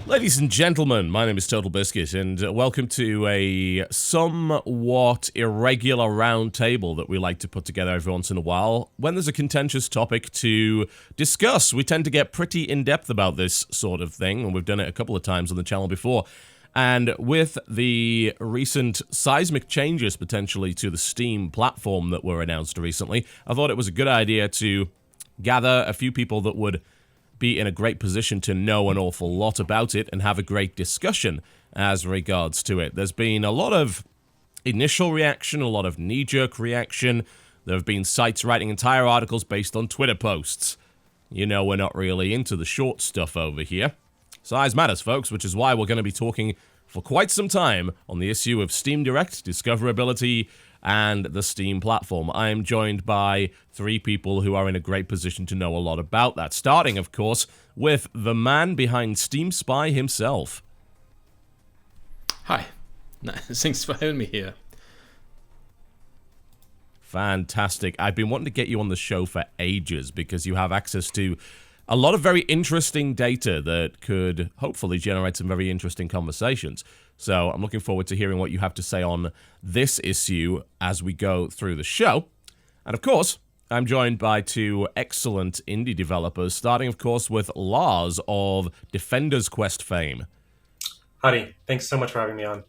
Ladies and gentlemen, my name is TotalBiscuit, and welcome to a somewhat irregular round table that we like to put together every once in a while when there's a contentious topic to discuss. We tend to get pretty in-depth about this sort of thing, and we've done it a couple of times on the channel before. And with the recent seismic changes potentially to the Steam platform that were announced recently, I thought it was a good idea to gather a few people that would be in a great position to know an awful lot about it and have a great discussion as regards to it. There's been a lot of initial reaction, a lot of knee-jerk reaction. There have been sites writing entire articles based on Twitter posts. You know we're not really into the short stuff over here. Size matters, folks, which is why we're going to be talking for quite some time on the issue of Steam Direct, discoverability, and the Steam platform. I am joined by three people who are in a great position to know a lot about that. Starting, of course, with the man behind Steam Spy himself. Hi. Thanks for having me here. Fantastic. I've been wanting to get you on the show for ages because you have access to a lot of very interesting data that could hopefully generate some very interesting conversations. So I'm looking forward to hearing what you have to say on this issue as we go through the show. And of course, I'm joined by two excellent indie developers, starting of course with Lars of Defender's Quest fame. Howdy. Thanks so much for having me on.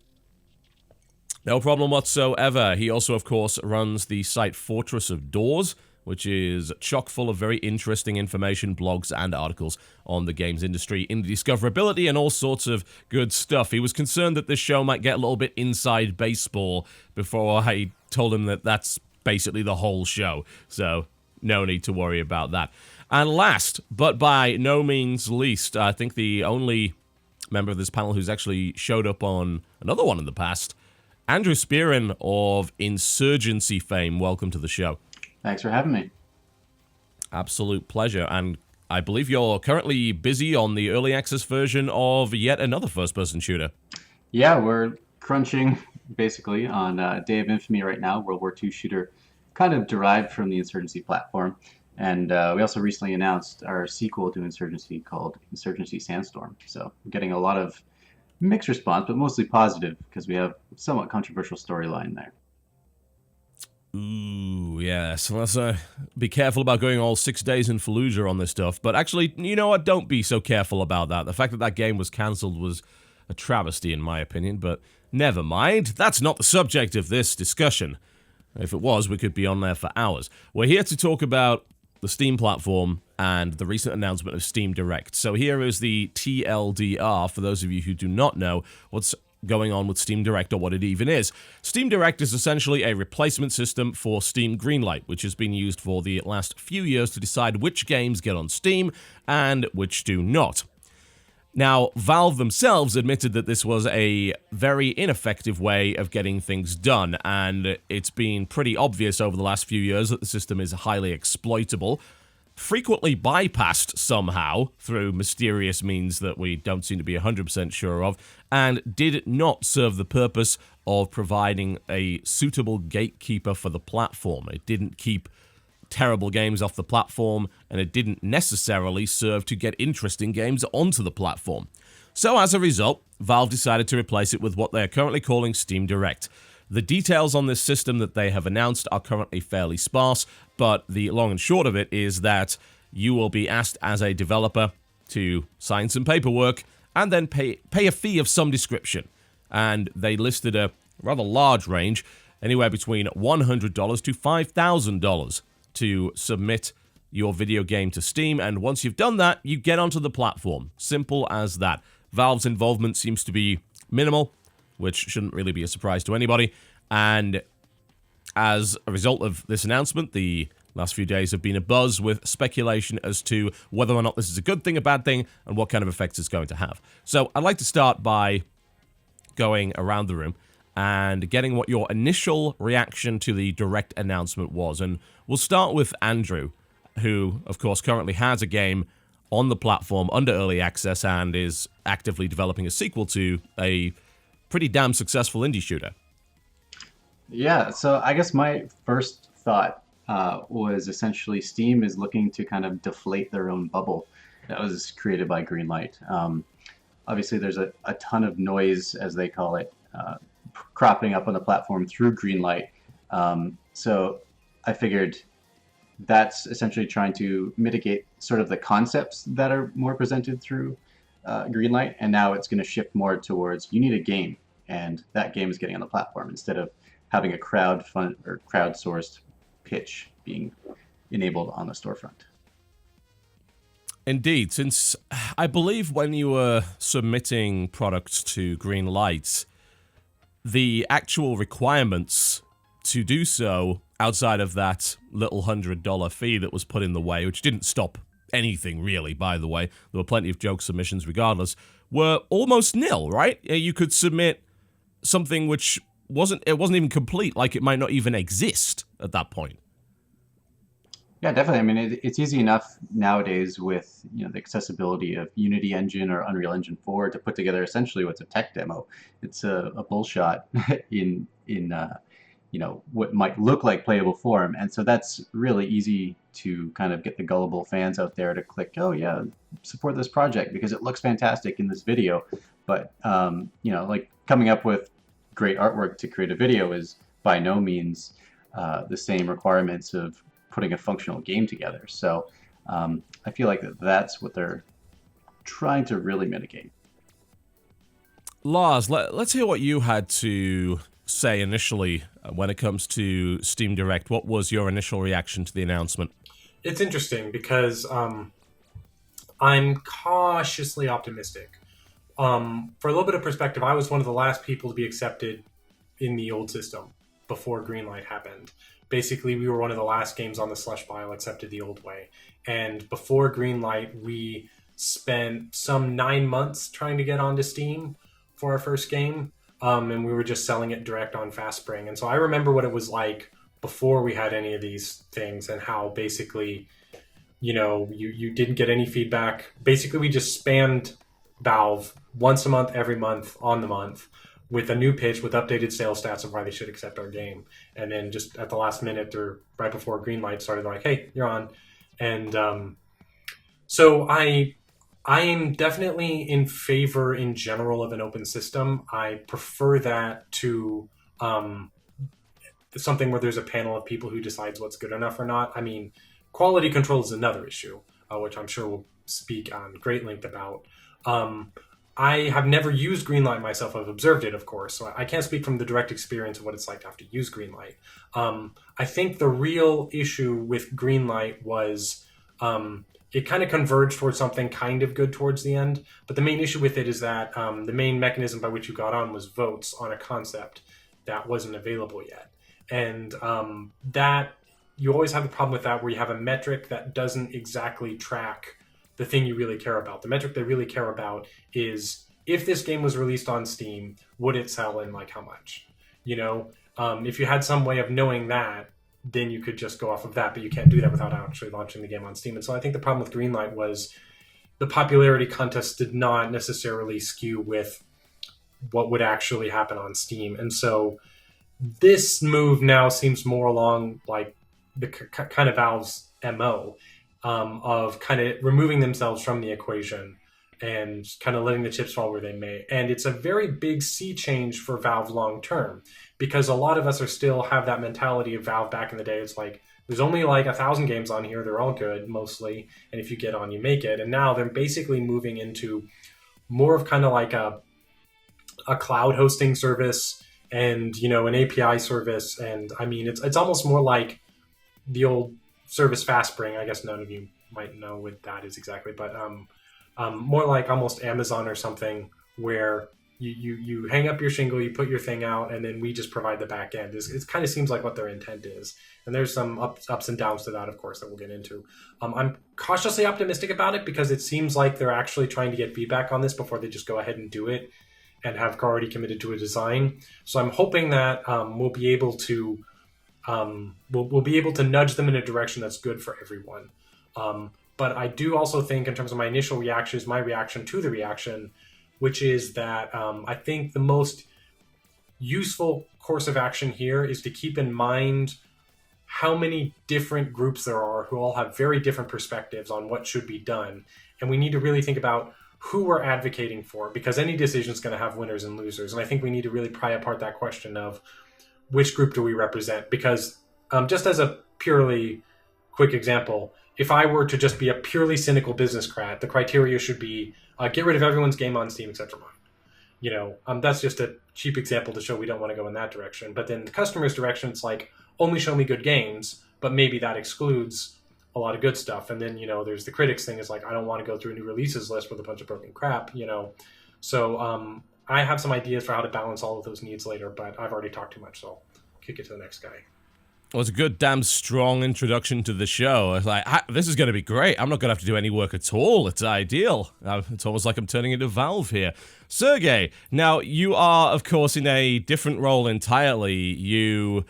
No problem whatsoever. He also, of course, runs the site Fortress of Doors, which is chock full of very interesting information, blogs, and articles on the games industry, in discoverability, and all sorts of good stuff. He was concerned that this show might get a little bit inside baseball before I told him that that's basically the whole show. So, no need to worry about that. And last, but by no means least, I think the only member of this panel who's actually showed up on another one in the past, Andrew Spearin of Insurgency fame. Welcome to the show. Thanks for having me. Absolute pleasure. And I believe you're currently busy on the early access version of yet another first-person shooter. Yeah, we're crunching basically on Day of Infamy right now, World War II shooter, kind of derived from the Insurgency platform. And we also recently announced our sequel to Insurgency called Insurgency Sandstorm. So we're getting a lot of mixed response, but mostly positive because we have a somewhat controversial storyline there. Ooh, yeah, so let's be careful about going all 6 days in Fallujah on this stuff. But actually, you know what? Don't be so careful about that. The fact that that game was cancelled was a travesty, in my opinion. But never mind. That's not the subject of this discussion. If it was, we could be on there for hours. We're here to talk about the Steam platform and the recent announcement of Steam Direct. So here is the TLDR, for those of you who do not know what's going on with Steam Direct or what it even is. Steam Direct is essentially a replacement system for Steam Greenlight, which has been used for the last few years to decide which games get on Steam and which do not. Now, Valve themselves admitted that this was a very ineffective way of getting things done, and it's been pretty obvious over the last few years that the system is highly exploitable, frequently bypassed somehow through mysterious means that we don't seem to be 100% sure of, and did not serve the purpose of providing a suitable gatekeeper for the platform. It didn't keep terrible games off the platform, and it didn't necessarily serve to get interesting games onto the platform. So as a result, Valve decided to replace it with what they are currently calling Steam Direct. The details on this system that they have announced are currently fairly sparse, but the long and short of it is that you will be asked as a developer to sign some paperwork and then pay a fee of some description. And they listed a rather large range, anywhere between $100 to $5,000 to submit your video game to Steam, and once you've done that, you get onto the platform. Simple as that. Valve's involvement seems to be minimal, which shouldn't really be a surprise to anybody, and as a result of this announcement, the last few days have been a buzz with speculation as to whether or not this is a good thing, a bad thing, and what kind of effects it's going to have. So I'd like to start by going around the room and getting what your initial reaction to the Direct announcement was. And we'll start with Andrew, who, of course, currently has a game on the platform under early access and is actively developing a sequel to a pretty damn successful indie shooter. Yeah, so I guess my first thought was essentially Steam is looking to kind of deflate their own bubble that was created by Greenlight. obviously there's a ton of noise, as they call it, cropping up on the platform through Greenlight. So I figured that's essentially trying to mitigate sort of the concepts that are more presented through Greenlight, and now it's going to shift more towards you need a game, and that game is getting on the platform instead of having a crowdsourced pitch being enabled on the storefront. Indeed, since I believe when you were submitting products to Greenlight, the actual requirements to do so, outside of that little $100 fee that was put in the way, which didn't stop anything really, by the way, there were plenty of joke submissions regardless, were almost nil, right? You could submit something which wasn't even complete, like it might not even exist at that point. Yeah, definitely. I mean, it's easy enough nowadays with the accessibility of Unity Engine or Unreal Engine 4 to put together essentially what's a tech demo. It's a bullshot in what might look like playable form, and so that's really easy to kind of get the gullible fans out there to click, oh yeah, support this project because it looks fantastic in this video. But like coming up with great artwork to create a video is by no means the same requirements of putting a functional game together. So I feel like that's what they're trying to really mitigate. Lars, let's hear what you had to say initially when it comes to Steam Direct. What was your initial reaction to the announcement? It's interesting because I'm cautiously optimistic. For a little bit of perspective, I was one of the last people to be accepted in the old system before Greenlight happened. Basically, we were one of the last games on the slush pile accepted the old way. And before Greenlight, we spent some 9 months trying to get onto Steam for our first game. And we were just selling it direct on FastSpring. And so I remember what it was like before we had any of these things and how basically, you didn't get any feedback. Basically, we just spammed Valve once a month, every month, on the month, with a new pitch with updated sales stats of why they should accept our game. And then just at the last minute or right before Greenlight started, like, hey, you're on. And so I am definitely in favor in general of an open system. I prefer that to something where there's a panel of people who decides what's good enough or not. I mean, quality control is another issue, which I'm sure we'll speak on great length about. I have never used Greenlight myself. I've observed it, of course, so I can't speak from the direct experience of what it's like to have to use Greenlight. I think the real issue with Greenlight was it kind of converged towards something kind of good towards the end, but the main issue with it is that the main mechanism by which you got on was votes on a concept that wasn't available yet. And that you always have the problem with that where you have a metric that doesn't exactly track the thing you really care about. The metric they really care about is if this game was released on Steam, would it sell and like how much? If you had some way of knowing that, then you could just go off of that, but you can't do that without actually launching the game on Steam. And so I think the problem with Greenlight was the popularity contest did not necessarily skew with what would actually happen on Steam. And so this move now seems more along like the kind of Valve's MO. Of kind of removing themselves from the equation and kind of letting the chips fall where they may. And it's a very big sea change for Valve long term, because a lot of us are still have that mentality of Valve back in the day. It's like, there's only like 1,000 games on here. They're all good, mostly. And if you get on, you make it. And now they're basically moving into more of kind of like a cloud hosting service and, an API service. And I mean, it's almost more like the old service FastSpring. I guess none of you might know what that is exactly, but more like almost Amazon or something, where you hang up your shingle, you put your thing out, and then we just provide the back end. It kind of seems like what their intent is, and there's some ups and downs to that, of course, that we'll get into. I'm cautiously optimistic about it because it seems like they're actually trying to get feedback on this before they just go ahead and do it and have already committed to a design. So I'm hoping that we'll be able to we'll be able to nudge them in a direction that's good for everyone. But I do also think, in terms of my initial reaction, is my reaction to the reaction, which is that I think the most useful course of action here is to keep in mind how many different groups there are who all have very different perspectives on what should be done. And we need to really think about who we're advocating for, because any decision is going to have winners and losers. And I think we need to really pry apart that question of which group do we represent? Because just as a purely quick example, if I were to just be a purely cynical businesscrat, the criteria should be get rid of everyone's game on Steam except for mine. That's just a cheap example to show we don't want to go in that direction. But then the customer's direction, it's like, only show me good games, but maybe that excludes a lot of good stuff. And then, there's the critics thing is like, I don't want to go through a new releases list with a bunch of broken crap, So I have some ideas for how to balance all of those needs later, but I've already talked too much, so I'll kick it to the next guy. Well, it's a good, damn strong introduction to the show. It's like, this is going to be great. I'm not going to have to do any work at all. It's ideal. It's almost like I'm turning into Valve here. Sergey, now you are, of course, in a different role entirely. You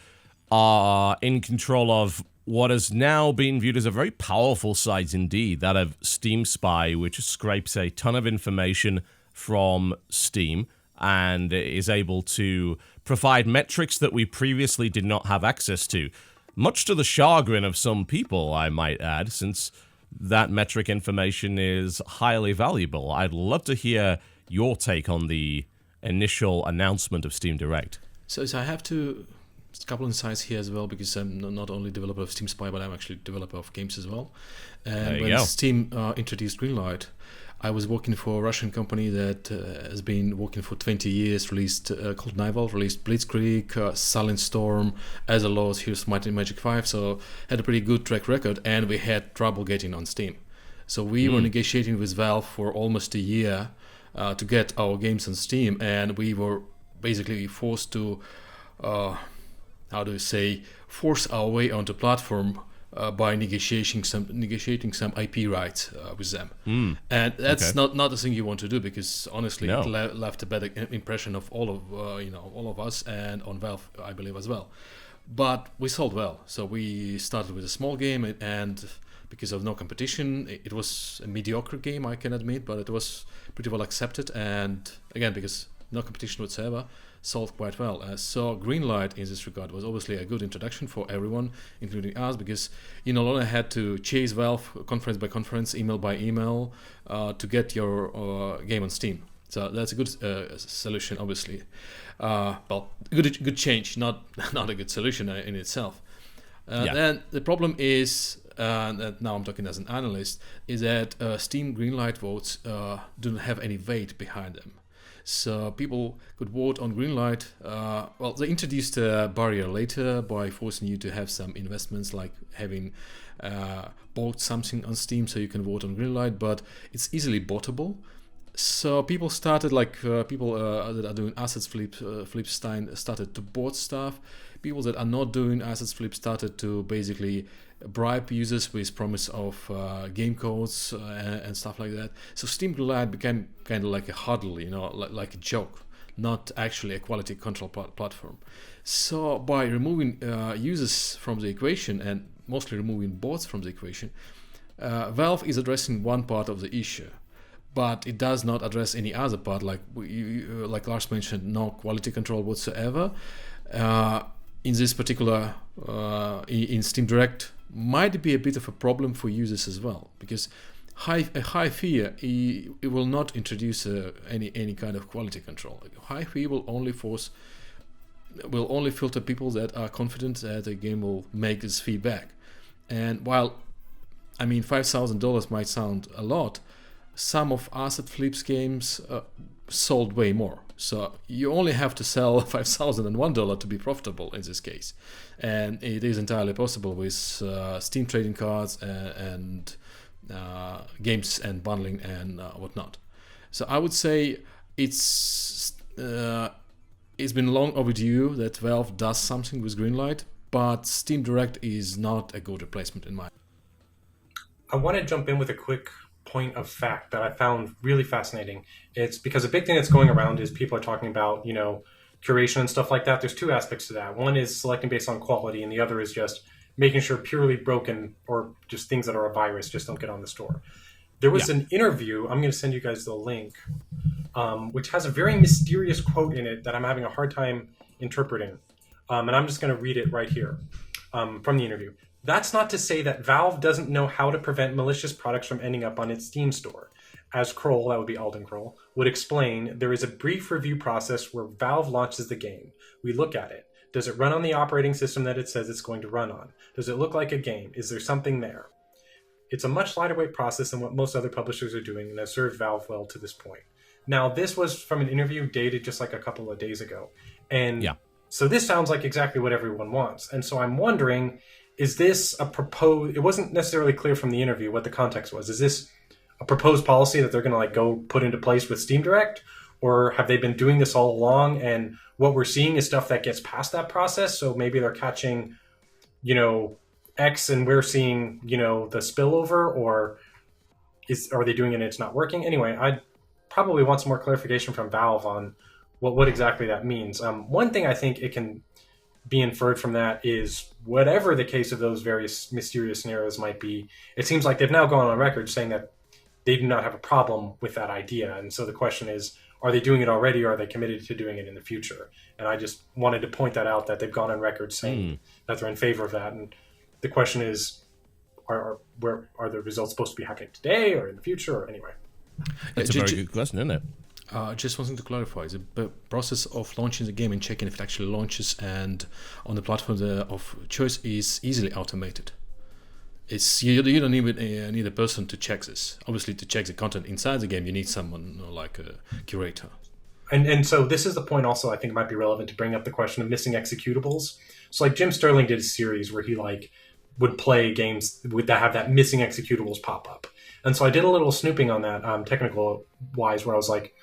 are in control of what has now been viewed as a very powerful site indeed, that of Steam Spy, which scrapes a ton of information from Steam and is able to provide metrics that we previously did not have access to. Much to the chagrin of some people, I might add, since that metric information is highly valuable. I'd love to hear your take on the initial announcement of Steam Direct. So I have a couple of insights here as well, because I'm not only developer of Steam Spy, but I'm actually developer of games as well. And when Steam introduced Greenlight, I was working for a Russian company that has been working for 20 years, called Nival, released Blitzkrieg, Silent Storm, As a Lost, Here's Might and Magic 5, so had a pretty good track record, and we had trouble getting on Steam. So we were negotiating with Valve for almost a year to get our games on Steam, and we were basically forced to, force our way onto platform by negotiating some IP rights with them, and that's not a thing you want to do, because honestly, it left a bad impression of all of us, and on Valve, I believe, as well. But we sold well, so we started with a small game, and because of no competition, it was a mediocre game, I can admit, but it was pretty well accepted, and again, because no competition whatsoever, sold quite well. So Greenlight in this regard was obviously a good introduction for everyone, including us, because you no longer had to chase Valve conference by conference, email by email, to get your game on Steam. So that's a good solution, obviously. Good change, not a good solution in itself. Then the problem is, that now I'm talking as an analyst, is that Steam Greenlight votes don't have any weight behind them. So people could vote on Greenlight. They introduced a barrier later by forcing you to have some investments, like having bought something on Steam so you can vote on Greenlight, but it's easily bottable. So people started, people that are doing assets flips started to bot stuff. People that are not doing assets flips started to basically bribe users with promise of game codes and stuff like that. So Steam Greenlight became kind of like a huddle, like a joke, not actually a quality control platform. So by removing users from the equation and mostly removing bots from the equation, Valve is addressing one part of the issue, but it does not address any other part, like Lars mentioned, no quality control whatsoever. In this particular, in Steam Direct, might be a bit of a problem for users as well, because a high fee it will not introduce any kind of quality control. High fee will only filter people that are confident that the game will make this fee back. And while $5,000 might sound a lot, some of asset flips games sold way more. So you only have to sell $5,001 to be profitable in this case. And it is entirely possible with Steam trading cards and games and bundling and whatnot. So I would say it's been long overdue that Valve does something with Greenlight, but Steam Direct is not a good replacement in my opinion. I want to jump in with a quick point of fact that I found really fascinating. It's because a big thing that's going around is people are talking about, curation and stuff like that. There's two aspects to that. One is selecting based on quality, and the other is just making sure purely broken or just things that are a virus just don't get on the store. There was an interview, I'm going to send you guys the link, which has a very mysterious quote in it that I'm having a hard time interpreting. And I'm just going to read it right here from the interview. "That's not to say that Valve doesn't know how to prevent malicious products from ending up on its Steam store. as Kroll, that would be Alden Kroll, would explain, there is a brief review process where Valve launches the game. We look at it. Does it run on the operating system that it says it's going to run on? Does it look like a game? Is there something there? It's a much lighter weight process than what most other publishers are doing and has served Valve well to this point. Now, this was from an interview dated just like a couple of days ago. And so this sounds like exactly what everyone wants. And so I'm wondering, is this a proposed... It wasn't necessarily clear from the interview what the context was. Is this a proposed policy that they're going to like go put into place with Steam Direct? Or have they been doing this all along? And what we're seeing is stuff that gets past that process. So maybe they're catching, X and we're seeing, the spillover, or are they doing it and it's not working? Anyway, I probably want some more clarification from Valve on what exactly that means. One thing I think it can be inferred from that is whatever the case of those various mysterious scenarios might be, it seems like they've now gone on record saying that they do not have a problem with that idea. And so the question is, are they doing it already, or are they committed to doing it in the future? And I just wanted to point that out, that they've gone on record saying that they're in favor of that. And the question is, are the results supposed to be happening today or in the future, or anyway? That's a very good question, isn't it? Just wanting to clarify, the process of launching the game and checking if it actually launches and on the platform of choice is easily automated. You don't even need a person to check this. Obviously, to check the content inside the game, you need someone like a curator. And so this is the point also I think might be relevant to bring up the question of missing executables. So like Jim Sterling did a series where he would play games that have that missing executables pop up. And so I did a little snooping on that technical wise, where I was like,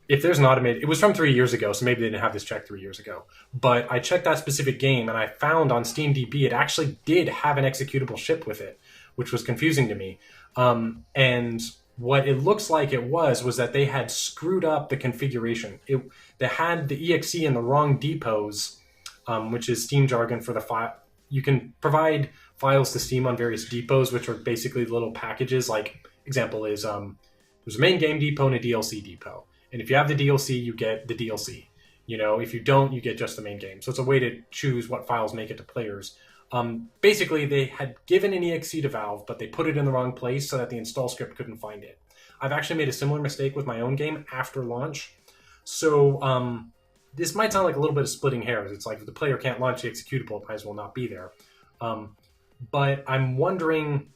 if there's an automated, it was from 3 years ago, so maybe they didn't have this checked 3 years ago. But I checked that specific game, and I found on SteamDB it actually did have an executable shipped with it, which was confusing to me. And what it looks like it was that they had screwed up the configuration. They had the exe in the wrong depots, which is Steam jargon for the file. You can provide files to Steam on various depots, which are basically little packages. Like example is there's a main game depot and a DLC depot. And if you have the DLC, you get the DLC. If you don't, you get just the main game. So it's a way to choose what files make it to players. Basically, they had given an exe to Valve, but they put it in the wrong place so that the install script couldn't find it. I've actually made a similar mistake with my own game after launch. So this might sound like a little bit of splitting hairs. It's like if the player can't launch the executable, it might as well not be there. But I'm wondering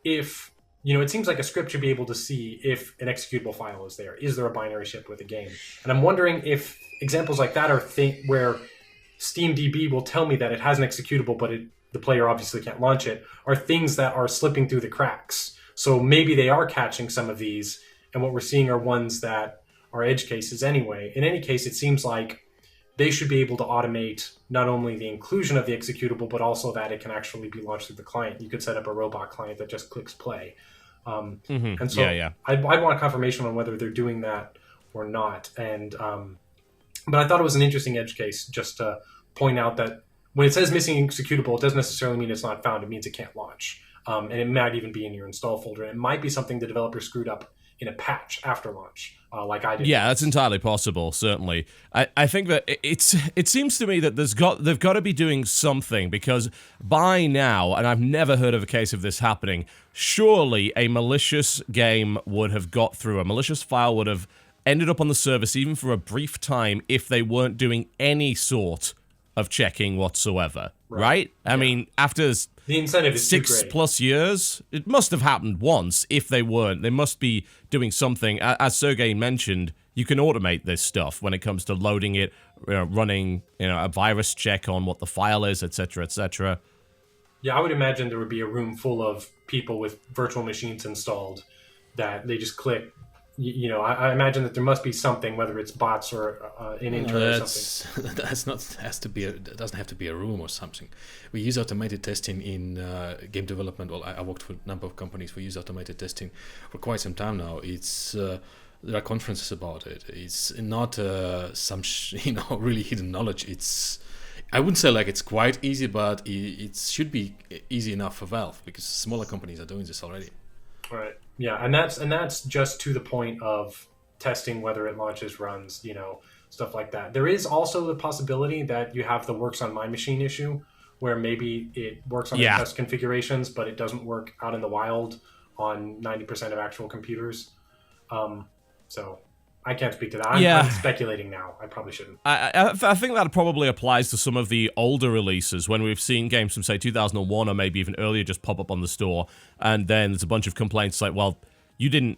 if... it seems like a script should be able to see if an executable file is there. Is there a binary shipped with a game? And I'm wondering if examples like that are where SteamDB will tell me that it has an executable, but the player obviously can't launch it, are things that are slipping through the cracks. So maybe they are catching some of these, and what we're seeing are ones that are edge cases anyway. In any case, it seems like they should be able to automate not only the inclusion of the executable, but also that it can actually be launched through the client. You could set up a robot client that just clicks play. And so I'd want confirmation on whether they're doing that or not. And but I thought it was an interesting edge case just to point out that when it says missing executable, it doesn't necessarily mean it's not found. It means it can't launch. And it might even be in your install folder. It might be something the developer screwed up in a patch after launch, like I did. Yeah, that's entirely possible, certainly. I think that it seems to me that they've got to be doing something, because by now, and I've never heard of a case of this happening, surely a malicious game would have got through, a malicious file would have ended up on the service even for a brief time if they weren't doing any sort of checking whatsoever, right? I mean, after the incentive is 6+ years, it must have happened once. If they weren't, they must be doing something. As Sergey mentioned, you can automate this stuff when it comes to loading it, running a virus check on what the file is, etc., etc. Yeah, I would imagine there would be a room full of people with virtual machines installed that they just click. I imagine that there must be something, whether it's bots or an intern or something. It doesn't have to be a room or something. We use automated testing in game development. Well, I worked for a number of companies. We use automated testing for quite some time now. There are conferences about it. It's not some really hidden knowledge. I wouldn't say like it's quite easy, but it should be easy enough for Valve, because smaller companies are doing this already. Right. Yeah, and that's just to the point of testing whether it launches, runs, stuff like that. There is also the possibility that you have the works on my machine issue, where maybe it works on the test configurations, but it doesn't work out in the wild on 90% of actual computers. So I can't speak to that. I'm speculating now. I probably shouldn't. I think that probably applies to some of the older releases when we've seen games from, say, 2001 or maybe even earlier just pop up on the store, and then there's a bunch of complaints like, well, you didn't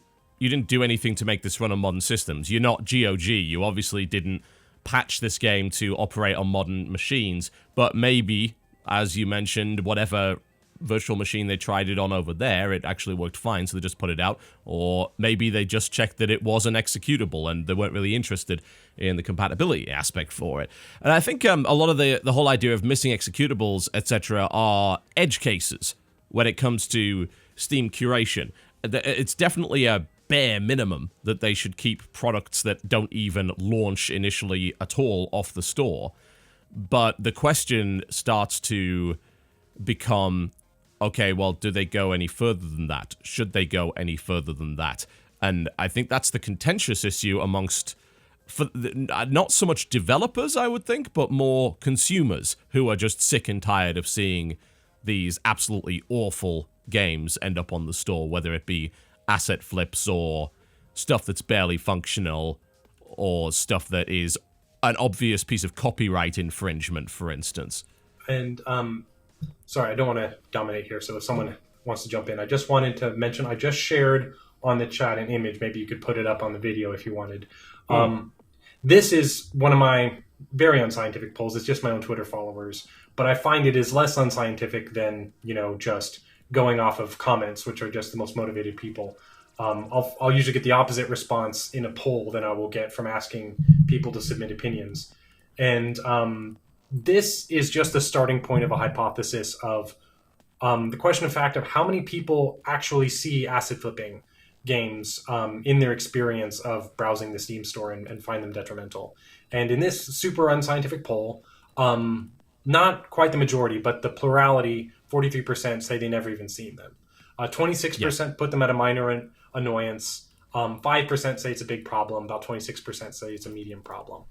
do anything to make this run on modern systems. You're not GOG. You obviously didn't patch this game to operate on modern machines, but maybe, as you mentioned, whatever virtual machine they tried it on over there, it actually worked fine, so they just put it out. Or maybe they just checked that it was an executable and they weren't really interested in the compatibility aspect for it. And I think a lot of the whole idea of missing executables, etc., are edge cases when it comes to Steam curation. It's definitely a bare minimum that they should keep products that don't even launch initially at all off the store. But the question starts to become, okay, well, do they go any further than that? Should they go any further than that? And I think that's the contentious issue amongst, not so much developers, I would think, but more consumers who are just sick and tired of seeing these absolutely awful games end up on the store, whether it be asset flips or stuff that's barely functional or stuff that is an obvious piece of copyright infringement, for instance. And sorry, I don't want to dominate here, so if someone wants to jump in, I just wanted to mention, I just shared on the chat an image. Maybe you could put it up on the video if you wanted. This is one of my very unscientific polls. It's just my own Twitter followers, but I find it is less unscientific than, just going off of comments, which are just the most motivated people. I'll usually get the opposite response in a poll than I will get from asking people to submit opinions. And this is just the starting point of a hypothesis of the question of fact of how many people actually see asset flipping games in their experience of browsing the Steam store and find them detrimental. And in this super unscientific poll, not quite the majority, but the plurality, 43% say they never even seen them. 26% put them at a minor annoyance. 5% say it's a big problem. About 26% say it's a medium problem.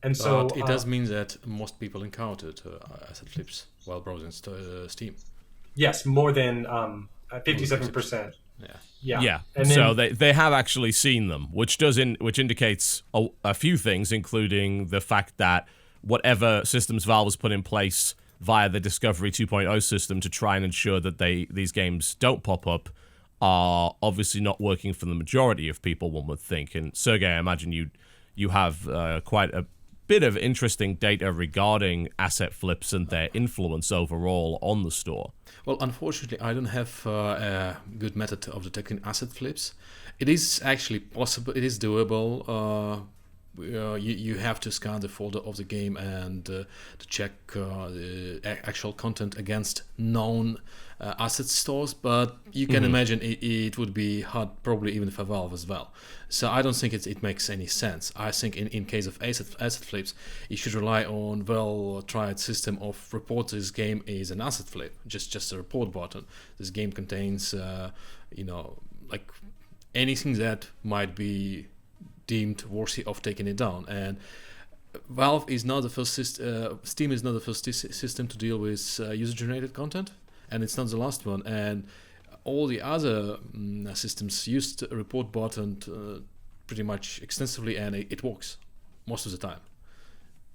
And so it does mean that most people encountered asset flips while browsing Steam. Yes, more than 57%. Yeah. And so they have actually seen them, which indicates a few things, including the fact that whatever systems Valve has put in place via the Discovery 2.0 system to try and ensure that these games don't pop up are obviously not working for the majority of people, one would think. And Sergey, I imagine you have quite a bit of interesting data regarding asset flips and their influence overall on the store. Well, unfortunately, I don't have a good method of detecting asset flips. It is actually possible. It is doable. You have to scan the folder of the game and to check the actual content against known asset stores, but you can imagine it would be hard, probably even for Valve as well. So I don't think it makes any sense. I think in case of asset flips, you should rely on well-tried system of report this game is an asset flip, just a report button. This game contains, like anything that might be deemed worthy of taking it down. And Valve is not the first Steam is not the first system to deal with user-generated content, and it's not the last one. And all the other systems used a report button pretty much extensively, and it works most of the time.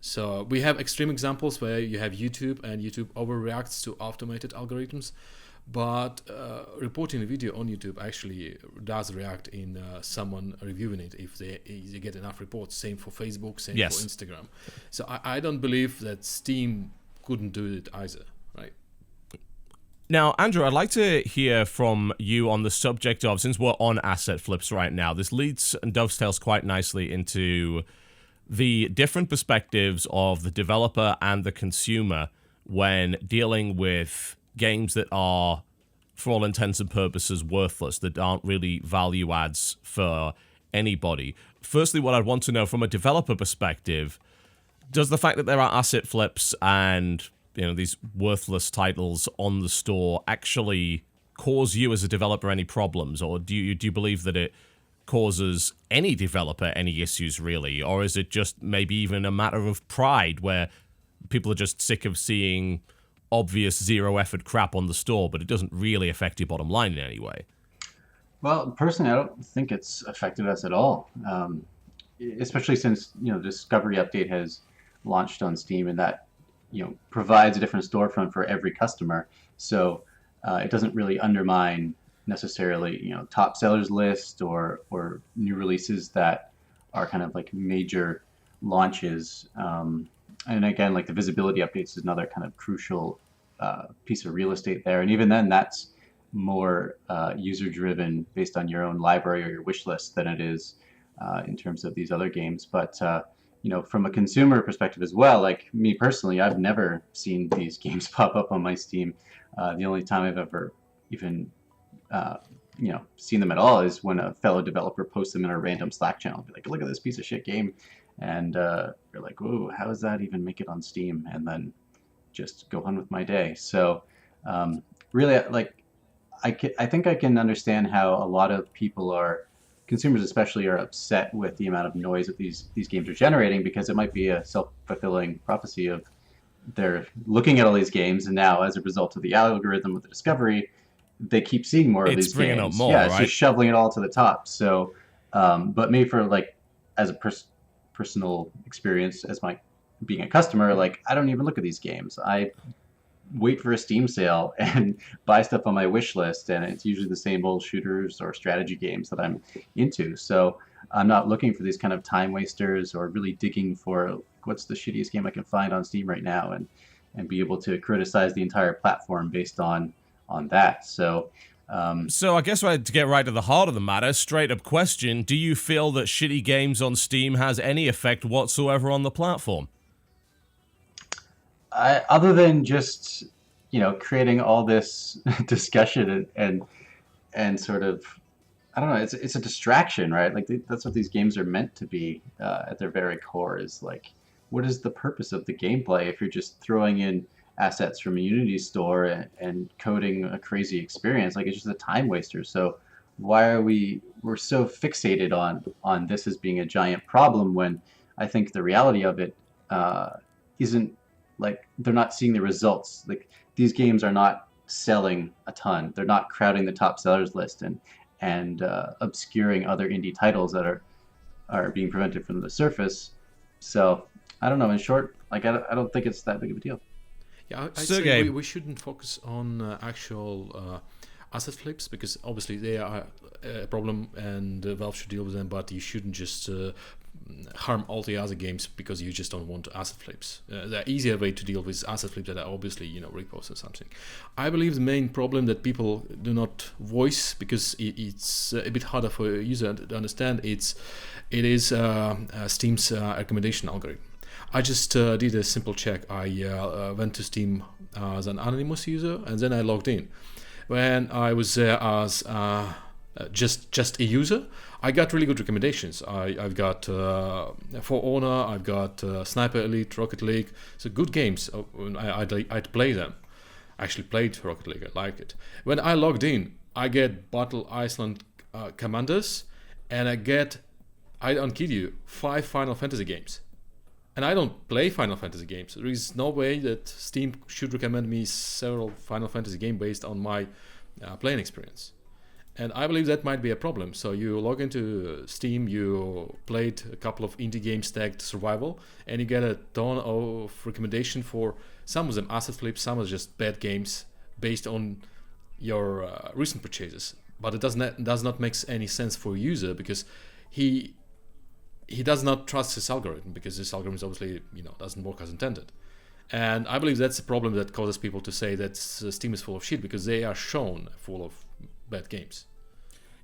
So we have extreme examples where you have YouTube, and YouTube overreacts to automated algorithms. But reporting a video on YouTube actually does react in someone reviewing it if they get enough reports. Same for Facebook, same for Instagram. So I don't believe that Steam couldn't do it either, right? Now, Andrew, I'd like to hear from you on the subject of, since we're on asset flips right now, this leads and dovetails quite nicely into the different perspectives of the developer and the consumer when dealing with games that are, for all intents and purposes, worthless, that aren't really value adds for anybody. Firstly, what I'd want to know from a developer perspective, does the fact that there are asset flips and these worthless titles on the store actually cause you as a developer any problems, or do you believe that it causes any developer any issues really, or is it just maybe even a matter of pride where people are just sick of seeing obvious zero effort crap on the store, but it doesn't really affect your bottom line in any way? Well, personally, I don't think it's affected us at all. Especially since the Discovery update has launched on Steam, and that provides a different storefront for every customer. So it doesn't really undermine necessarily top sellers list or new releases that are kind of like major launches. And again, like the visibility updates is another kind of crucial piece of real estate there. And even then, that's more user driven based on your own library or your wish list than it is in terms of these other games. But from a consumer perspective as well, like me personally, I've never seen these games pop up on my Steam. The only time I've ever even seen them at all is when a fellow developer posts them in a random Slack channel. Be like, look at this piece of shit game, and you're like, "Whoa, how does that even make it on Steam?" And then just go on with my day. So really, like, I think I can understand how a lot of people consumers especially, are upset with the amount of noise that these games are generating, because it might be a self-fulfilling prophecy of they're looking at all these games, and now as a result of the algorithm of the discovery, they keep seeing more of these games. It's bringing up more, yeah, it's right? just shoveling it all to the top. So, but me, for like as a personal experience as being a customer, like I don't even look at these games. I wait for a Steam sale and buy stuff on my wish list, and it's usually the same old shooters or strategy games that I'm into. So I'm not looking for these kind of time wasters or really digging for what's the shittiest game I can find on Steam right now, and be able to criticize the entire platform based on that. So I guess to get right to the heart of the matter, straight up question, do you feel that shitty games on Steam has any effect whatsoever on the platform? Other than just creating all this discussion and sort of, I don't know, it's a distraction, right? Like that's what these games are meant to be at their very core, is like, what is the purpose of the gameplay if you're just throwing in assets from a Unity store and coding a crazy experience? Like, it's just a time waster. So why are we're so fixated on this as being a giant problem, when I think the reality of it isn't, like, they're not seeing the results. Like, these games are not selling a ton. They're not crowding the top sellers list and obscuring other indie titles that are being prevented from the surface. So I don't know. In short, like, I don't think it's that big of a deal. Yeah, I'd say we shouldn't focus on actual asset flips, because obviously they are a problem, and Valve should deal with them. But you shouldn't just harm all the other games because you just don't want asset flips. There are easier way to deal with asset flips that are obviously repos or something. I believe the main problem that people do not voice, because it's a bit harder for a user to understand, it is Steam's recommendation algorithm. I just did a simple check. I went to Steam as an anonymous user, and then I logged in. When I was there as just a user, I got really good recommendations. I've got For Honor, I've got Sniper Elite, Rocket League. So good games. I'd play them. I actually played Rocket League. I like it. When I logged in, I get Battle Iceland Commanders, and I don't kid you, 5 Final Fantasy games. And I don't play Final Fantasy games. There is no way that Steam should recommend me several Final Fantasy games based on my playing experience. And I believe that might be a problem. So you log into Steam, you played a couple of indie games tagged survival, and you get a ton of recommendation for some of them asset flips, some are just bad games based on your recent purchases. But it does not make any sense for a user, because he does not trust his algorithm, because this algorithm obviously doesn't work as intended. And I believe that's a problem that causes people to say that Steam is full of shit, because they are shown full of bad games.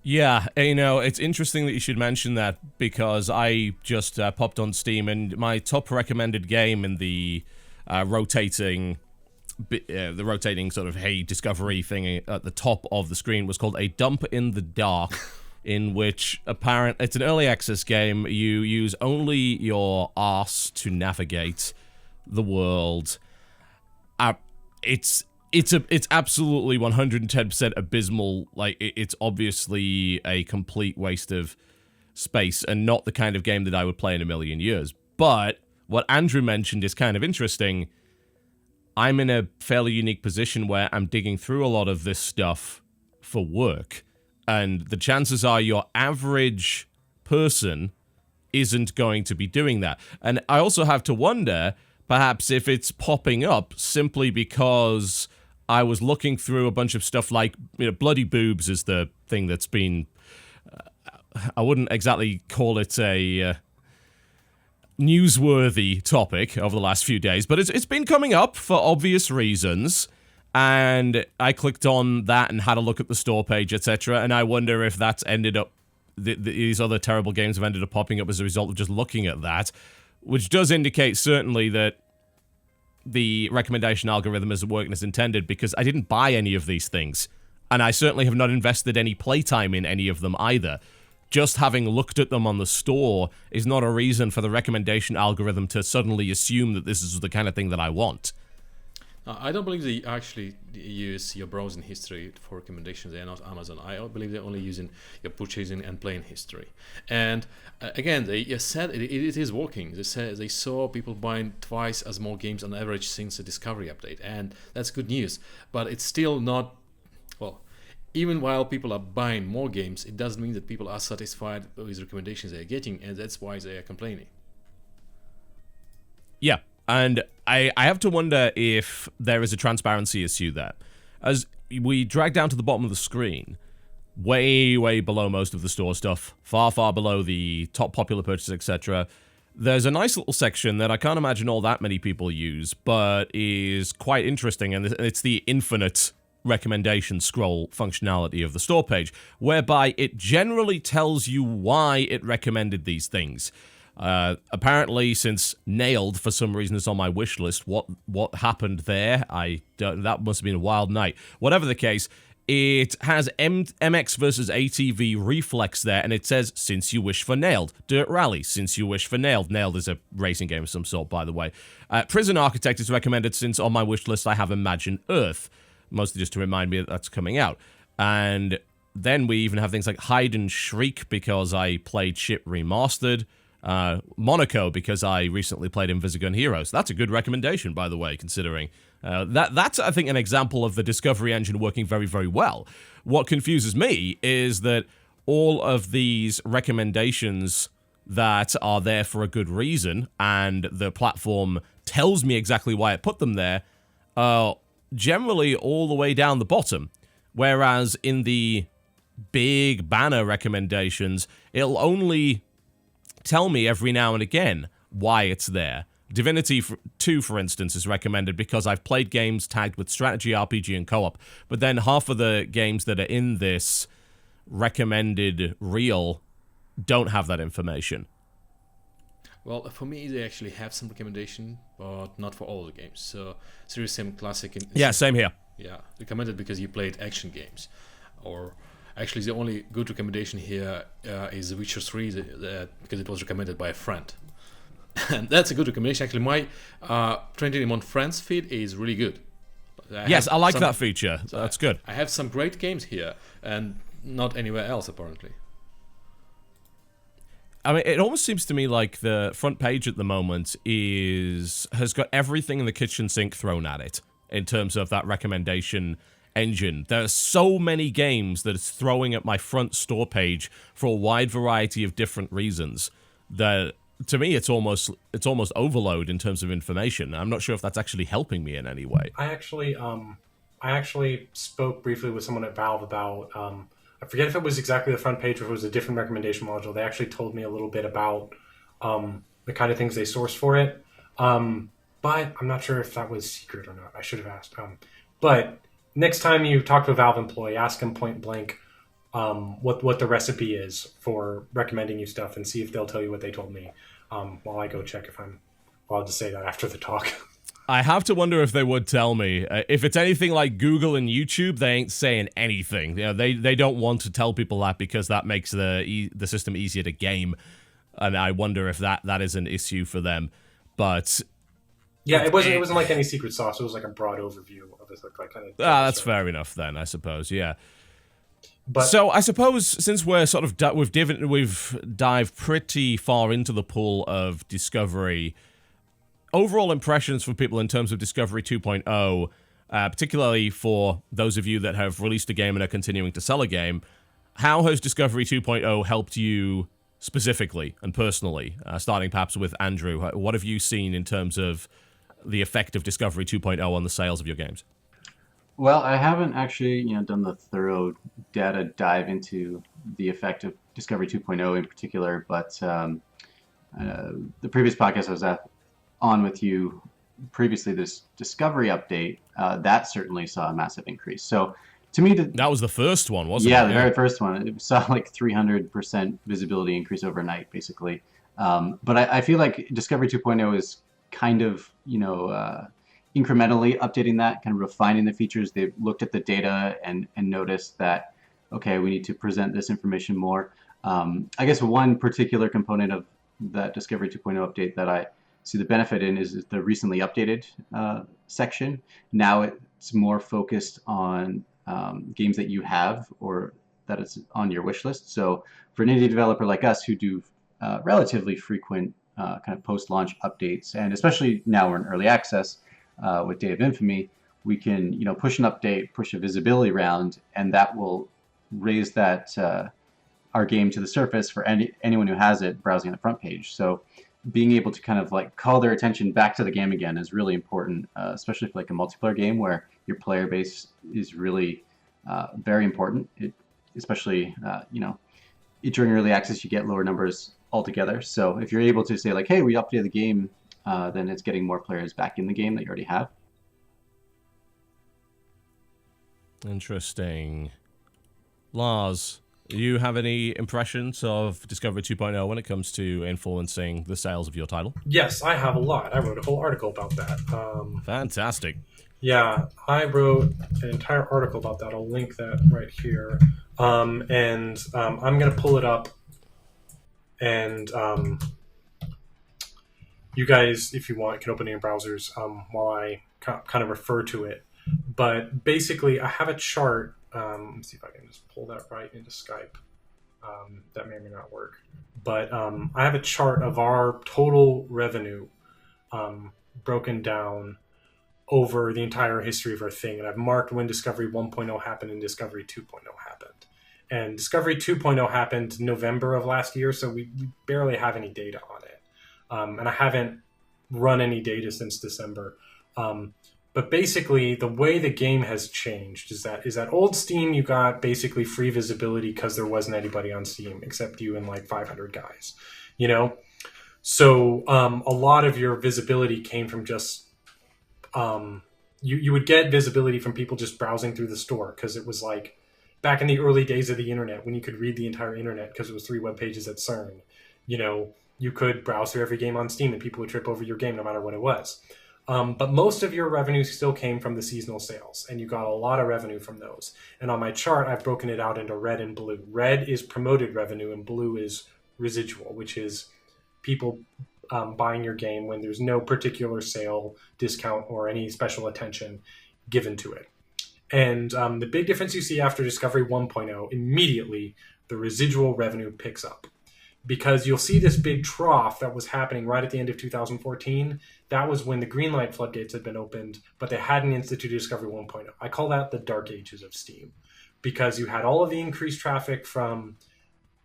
Yeah, it's interesting that you should mention that, because I just popped on Steam, and my top recommended game in the rotating sort of hey discovery thing at the top of the screen was called A Dump in the Dark, in which it's an early access game. You use only your arse to navigate the world. It's absolutely 110% abysmal. Like, it's obviously a complete waste of space, and not the kind of game that I would play in a million years. But what Andrew mentioned is kind of interesting. I'm in a fairly unique position where I'm digging through a lot of this stuff for work, And the chances are your average person isn't going to be doing that. And I also have to wonder, perhaps, if it's popping up simply because I was looking through a bunch of stuff like, bloody boobs is the thing that's been... I wouldn't exactly call it a newsworthy topic over the last few days, but it's been coming up for obvious reasons, and I clicked on that and had a look at the store page, etc., and I wonder if that's ended up... these other terrible games have ended up popping up as a result of just looking at that, which does indicate certainly that the recommendation algorithm isn't working as intended, because I didn't buy any of these things, and I certainly have not invested any playtime in any of them either. Just having looked at them on the store is not a reason for the recommendation algorithm to suddenly assume that this is the kind of thing that I want. I don't believe they actually use your browsing history for recommendations. They're not Amazon. I believe they're only using your purchasing and playing history. And again, they said it is working. They said they saw people buying twice as more games on average since the Discovery update, and that's good news. But it's still not, well, even while people are buying more games, it doesn't mean that people are satisfied with recommendations they're getting, and that's why they are complaining. Yeah. And I have to wonder if there is a transparency issue there. As we drag down to the bottom of the screen, way, way below most of the store stuff, far, far below the top popular purchases, etc., there's a nice little section that I can't imagine all that many people use, but is quite interesting, and it's the infinite recommendation scroll functionality of the store page, whereby it generally tells you why it recommended these things. Apparently, since Nailed, for some reason, is on my wish list, what happened there? That must have been a wild night. Whatever the case, it has MX versus ATV Reflex there, and it says, since you wish for Nailed. Dirt Rally, since you wish for Nailed. Nailed is a racing game of some sort, by the way. Prison Architect is recommended, since on my wish list I have Imagine Earth, mostly just to remind me that that's coming out. And then we even have things like Hide and Shriek, because I played Shit Remastered. Monaco, because I recently played Invisigun Heroes. That's a good recommendation, by the way, considering. That's, I think, an example of the Discovery engine working very, very well. What confuses me is that all of these recommendations that are there for a good reason, and the platform tells me exactly why it put them there, are generally all the way down the bottom. Whereas in the big banner recommendations, it'll only tell me every now and again why it's there. Divinity 2, for instance, is recommended because I've played games tagged with strategy, RPG, and co-op, but then half of the games that are in this recommended reel don't have that information. Well, for me, they actually have some recommendation, but not for all the games. So, Serious Sam Classic... Yeah, same here. Yeah, recommended because you played action games. Or... Actually, the only good recommendation here is The Witcher 3, because it was recommended by a friend. And that's a good recommendation. Actually, my Trending Among Friends feed is really good. I like that feature. That's good. I have some great games here, and not anywhere else, apparently. I mean, it almost seems to me like the front page at the moment has got everything in the kitchen sink thrown at it, in terms of that recommendation engine. There are so many games that it's throwing at my front store page for a wide variety of different reasons that, to me, it's almost overload in terms of information. I'm not sure if that's actually helping me in any way. I actually spoke briefly with someone at Valve about I forget if it was exactly the front page or if it was a different recommendation module. They actually told me a little bit about the kind of things they source for it, but I'm not sure if that was secret or not. I should have asked. But next time you talk to a Valve employee, ask them point blank what the recipe is for recommending you stuff, and see if they'll tell you what they told me while I go check if I'm allowed to say that after the talk. I have to wonder if they would tell me. If it's anything like Google and YouTube, they ain't saying anything. You know, they don't want to tell people that because that makes the system easier to game, and I wonder if that is an issue for them. But yeah, it wasn't like any secret sauce. It was like a broad overview of this kind of. That's fair enough then, I suppose. Yeah. But so I suppose since we're sort of we've dived pretty far into the pool of Discovery, overall impressions from people in terms of Discovery 2.0, particularly for those of you that have released a game and are continuing to sell a game, How has Discovery 2.0 helped you specifically and personally, starting perhaps with Andrew? What have you seen in terms of the effect of Discovery 2.0 on the sales of your games? Well, I haven't actually, done the thorough data dive into the effect of Discovery 2.0 in particular, but the previous podcast I was on with you previously, this Discovery update, that certainly saw a massive increase. So to me, that was the first one, wasn't it? Yeah, the very first one. It saw like 300% visibility increase overnight, basically. But I feel like Discovery 2.0 is kind of, incrementally updating that, kind of refining the features. They've looked at the data and noticed that, okay, we need to present this information more. I guess one particular component of that Discovery 2.0 update that I see the benefit in is the recently updated section. Now it's more focused on games that you have or that it's on your wish list. So for an indie developer like us who do relatively frequent kind of post-launch updates, and especially now we're in early access with Day of Infamy, we can push an update, push a visibility round, and that will raise that our game to the surface for anyone who has it browsing on the front page. So being able to kind of like call their attention back to the game again is really important, especially for like a multiplayer game where your player base is really very important. Especially during early access, you get lower numbers altogether. So if you're able to say like, hey, we updated the game, then it's getting more players back in the game that you already have. Interesting. Lars, do you have any impressions of Discovery 2.0 when it comes to influencing the sales of your title? Yes, I have a lot. I wrote a whole article about that. Fantastic. Yeah, I wrote an entire article about that. I'll link that right here. I'm going to pull it up. And you guys, if you want, can open it in your browsers while I kind of refer to it. But basically, I have a chart. Let's see if I can just pull that right into Skype. That may or may not work. But I have a chart of our total revenue broken down over the entire history of our thing. And I've marked when Discovery 1.0 happened and Discovery 2.0 happened. And Discovery 2.0 happened November of last year, so we barely have any data on it. And I haven't run any data since December. But basically, the way the game has changed is that old Steam, you got basically free visibility because there wasn't anybody on Steam except you and like 500 guys, So a lot of your visibility came from just you would get visibility from people just browsing through the store because it was like back in the early days of the internet when you could read the entire internet because it was 3 web pages at CERN. You could browse through every game on Steam and people would trip over your game no matter what it was. But most of your revenue still came from the seasonal sales, and you got a lot of revenue from those. And on my chart, I've broken it out into red and blue. Red is promoted revenue, and blue is residual, which is people buying your game when there's no particular sale, discount, or any special attention given to it. And the big difference you see after Discovery 1.0, immediately the residual revenue picks up. Because you'll see this big trough that was happening right at the end of 2014. That was when the Greenlight floodgates had been opened, but they hadn't instituted Discovery 1.0. I call that the dark ages of Steam. Because you had all of the increased traffic from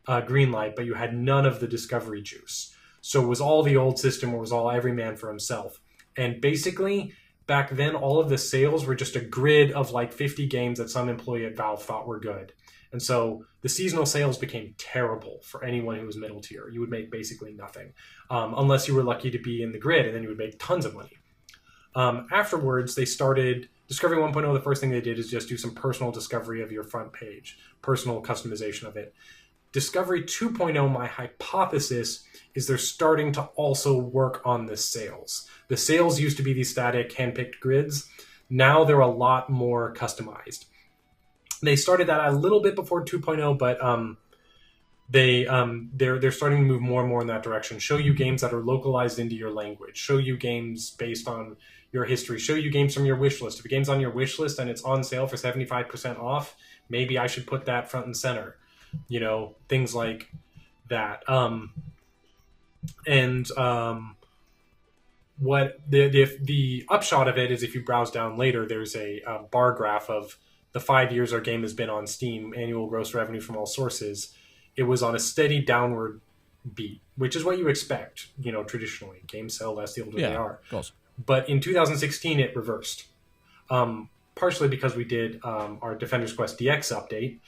Greenlight, but you had none of the Discovery juice. So it was all the old system where it was all every man for himself. And basically, back then, all of the sales were just a grid of like 50 games that some employee at Valve thought were good. And so the seasonal sales became terrible for anyone who was middle tier. You would make basically nothing, unless you were lucky to be in the grid, and then you would make tons of money. Afterwards, they started Discovery 1.0. The first thing they did is just do some personal discovery of your front page, personal customization of it. Discovery 2.0, my hypothesis is they're starting to also work on the sales. The sales used to be these static, hand-picked grids. Now they're a lot more customized. They started that a little bit before 2.0, but they're starting to move more and more in that direction. Show you games that are localized into your language. Show you games based on your history. Show you games from your wish list. If a game's on your wish list and it's on sale for 75% off, maybe I should put that front and center. Things like that. What the upshot of it is, if you browse down later, there's a bar graph of the 5 years our game has been on Steam, annual gross revenue from all sources, it was on a steady downward beat, which is what you expect, traditionally. Games sell less the older they are. Of course. But in 2016, it reversed. Partially because we did our Defender's Quest DX update,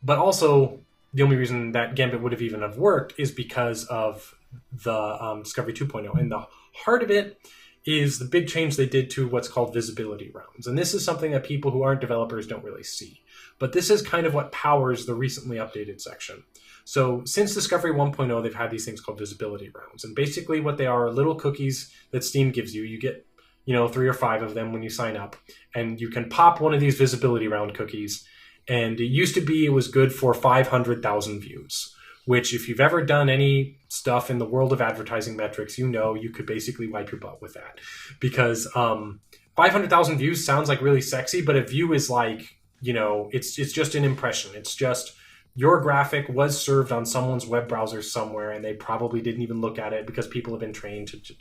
but also the only reason that Gambit would have even have worked is because of the Discovery 2.0. And the heart of it is the big change they did to what's called visibility rounds. And this is something that people who aren't developers don't really see. But this is kind of what powers the recently updated section. So since Discovery 1.0, they've had these things called visibility rounds. And basically what they are little cookies that Steam gives you. You get 3 or 5 of them when you sign up. And you can pop one of these visibility round cookies. And it used to be it was good for 500,000 views, which if you've ever done any stuff in the world of advertising metrics, you could basically wipe your butt with that. Because 500,000 views sounds like really sexy, but a view is like, it's just an impression. It's just your graphic was served on someone's web browser somewhere, and they probably didn't even look at it because people have been trained to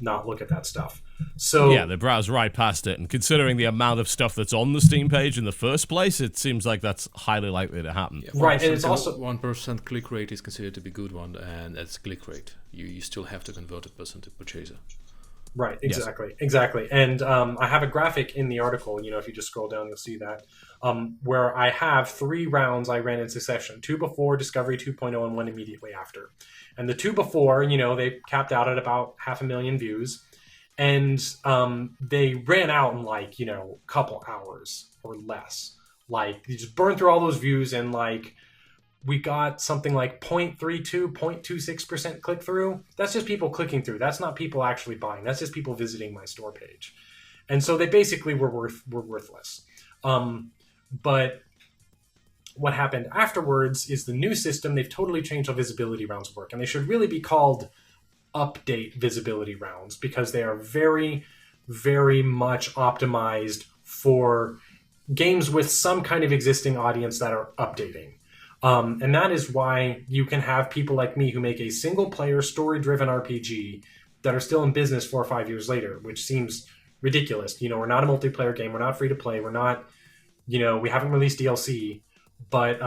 not look at that stuff. So yeah, they browse right past it, and considering the amount of stuff that's on the Steam page in the first place, it seems like that's highly likely to happen. Yeah, right, and it's also 1% click rate is considered to be a good one, and that's click rate. You still have to convert a person to purchaser. Right, exactly. And I have a graphic in the article, if you just scroll down, you'll see that, where I have 3 rounds I ran in succession, 2 before Discovery 2.0 and 1 immediately after. And the 2 before, they capped out at about 500,000 views. And they ran out in a couple hours or less. You just burn through all those views and we got something like 0.32, 0.26% click through. That's just people clicking through. That's not people actually buying. That's just people visiting my store page. And so they basically were worthless. But what happened afterwards is the new system, they've totally changed how visibility rounds work. And they should really be called update visibility rounds because they are very, very much optimized for games with some kind of existing audience that are updating. And that is why you can have people like me who make a single-player, story-driven RPG that are still in business 4 or 5 years later, which seems ridiculous. We're not a multiplayer game. We're not free-to-play. We're not, we haven't released DLC. But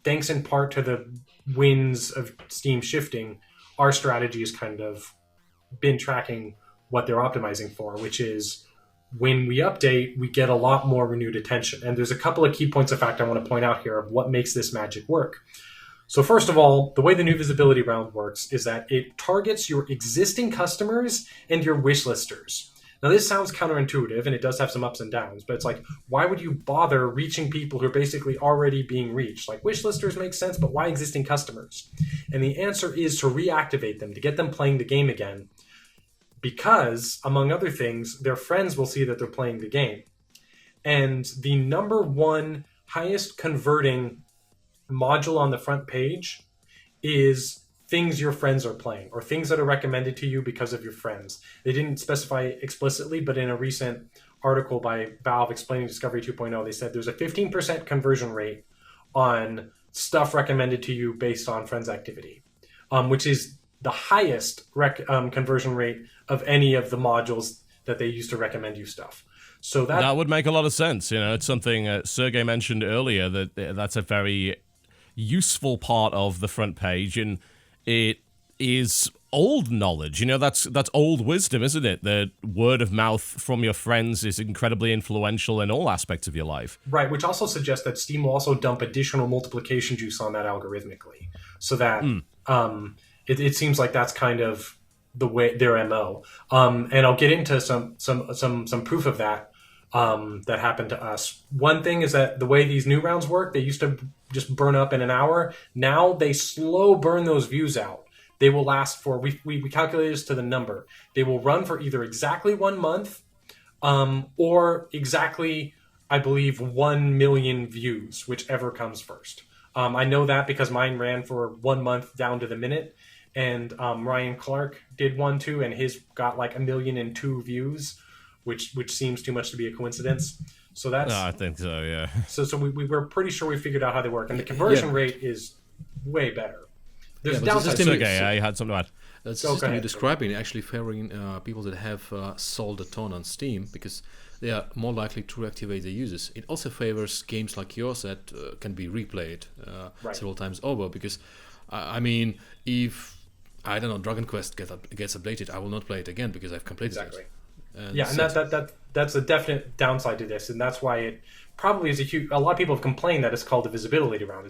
thanks in part to the winds of Steam shifting, our strategy has kind of been tracking what they're optimizing for, which is when we update, we get a lot more renewed attention. And there's a couple of key points of fact I want to point out here of what makes this magic work. So first of all, the way the new visibility round works is that it targets your existing customers and your wishlisters. Now, this sounds counterintuitive, and it does have some ups and downs, but it's why would you bother reaching people who are basically already being reached? Wishlisters make sense, but why existing customers? And the answer is to reactivate them, to get them playing the game again, because, among other things, their friends will see that they're playing the game. And the number one highest converting module on the front page is things your friends are playing or things that are recommended to you because of your friends. They didn't specify explicitly, but in a recent article by Valve explaining Discovery 2.0, they said there's a 15% conversion rate on stuff recommended to you based on friends' activity, which is the highest conversion rate of any of the modules that they use to recommend you stuff. So that would make a lot of sense. It's something Sergey mentioned earlier, that's a very useful part of the front page, and it is old knowledge. That's old wisdom, isn't it? The word of mouth from your friends is incredibly influential in all aspects of your life. Right, which also suggests that Steam will also dump additional multiplication juice on that algorithmically, so that it seems like that's kind of the way their MO. And I'll get into some proof of that that happened to us. One thing is that the way these new rounds work, they used to just burn up in an hour. Now they slow burn those views out. They will last for, we calculated this to the number. They will run for either exactly 1 month or exactly, I believe, 1 million views, whichever comes first. I know that because mine ran for 1 month down to the minute. And Ryan Clark did one too, and his got 1,000,002 views, which seems too much to be a coincidence. So that's. I think so, yeah. So we were pretty sure we figured out how they work, and the conversion rate is way better. There's downside. Okay, I had something to add. The system you're describing actually favoring people that have sold a ton on Steam, because they are more likely to reactivate the users. It also favors games like yours that can be replayed several times over, because I mean, if I don't know, Dragon Quest gets updated, I will not play it again because I've completed it. And that's a definite downside to this, and that's why it probably is a lot of people have complained that it's called a visibility round.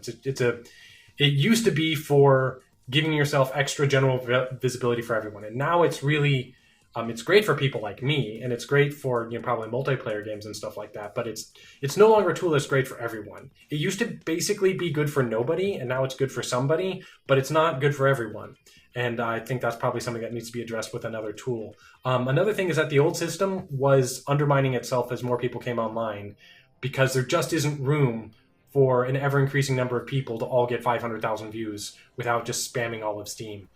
It used to be for giving yourself extra general visibility for everyone, and now it's really it's great for people like me, and it's great for probably multiplayer games and stuff like that. But it's no longer a tool that's great for everyone. It used to basically be good for nobody, and now it's good for somebody, but it's not good for everyone. And I think that's probably something that needs to be addressed with another tool. Another thing is that the old system was undermining itself as more people came online, because there just isn't room for an ever-increasing number of people to all get 500,000 views without just spamming all of Steam.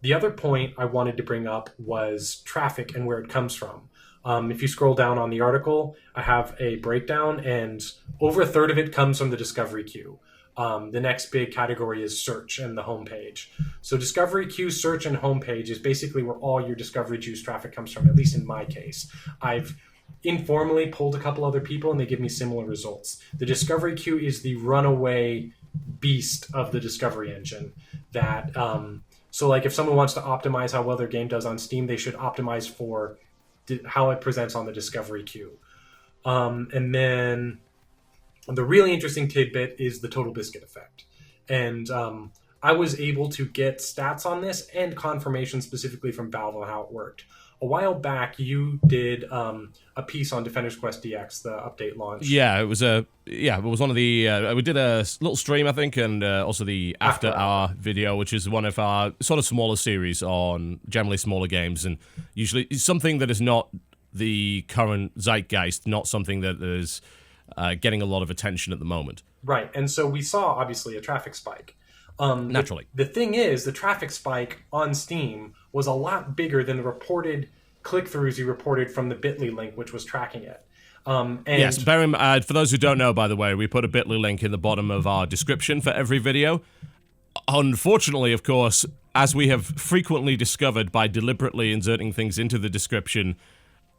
The other point I wanted to bring up was traffic and where it comes from. If you scroll down on the article, I have a breakdown, and over a third of it comes from the discovery queue. The next big category is search and the homepage. So discovery queue, search, and homepage is basically where all your discovery queue's traffic comes from, at least in my case. I've informally polled a couple other people, and they give me similar results. The discovery queue is the runaway beast of the discovery engine. That so like if someone wants to optimize how well their game does on Steam, they should optimize for how it presents on the discovery queue. And then the really interesting tidbit is the TotalBiscuit effect. And I was able to get stats on this and confirmation specifically from Valve on how it worked. A while back, you did a piece on Defender's Quest DX, the update launch. Yeah, it was one of the we did a little stream, I think, and also the after hour video, which is one of our sort of smaller series on generally smaller games, and usually something that is not the current zeitgeist, not something that is getting a lot of attention at the moment. Right, and so we saw obviously a traffic spike. Naturally. The thing is, the traffic spike on Steam was a lot bigger than the reported click-throughs you reported from the Bitly link, which was tracking it. Yes, for those who don't know, by the way, we put a Bitly link in the bottom of our description for every video. Unfortunately, of course, as we have frequently discovered by deliberately inserting things into the description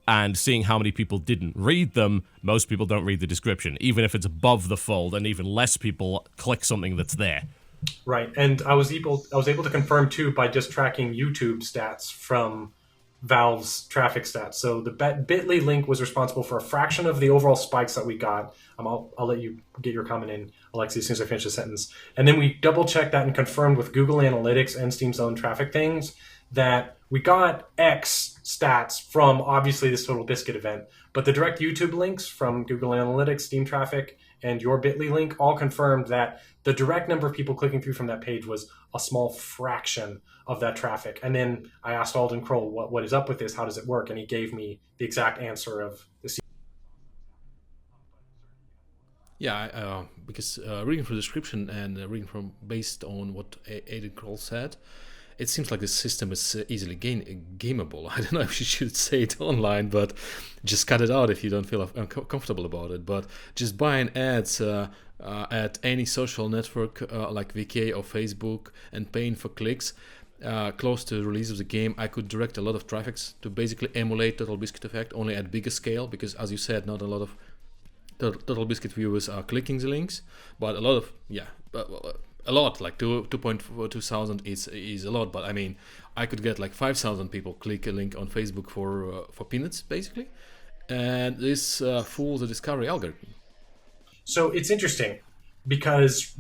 and seeing how many people didn't read them, most people don't read the description, even if it's above the fold, and even less people click something that's there. Right, and I was able to confirm too by just tracking YouTube stats from Valve's traffic stats. So the Bitly link was responsible for a fraction of the overall spikes that we got. I'll let you get your comment in, Alexi, as soon as I finish the sentence. And then we double checked that and confirmed with Google Analytics and Steam's own traffic things that we got X stats from obviously this TotalBiscuit event, but the direct YouTube links from Google Analytics, Steam traffic, and your Bitly link all confirmed that the direct number of people clicking through from that page was a small fraction of that traffic. And then I asked Alden Kroll, what is up with this? How does it work? And he gave me the exact answer of the. Yeah, because reading from the description and reading from based on what Alden Kroll said, it seems like the system is easily gameable. I don't know if you should say it online, but just cut it out if you don't feel comfortable about it. But just buying ads at any social network like VK or Facebook and paying for clicks close to the release of the game, I could direct a lot of traffic to basically emulate TotalBiscuit effect, only at bigger scale, because as you said, not a lot of TotalBiscuit viewers are clicking the links, but a lot of, a lot, like 2,200 is a lot, but I mean, I could get like 5,000 people click a link on Facebook for peanuts, basically, and this fools the discovery algorithm. So it's interesting because,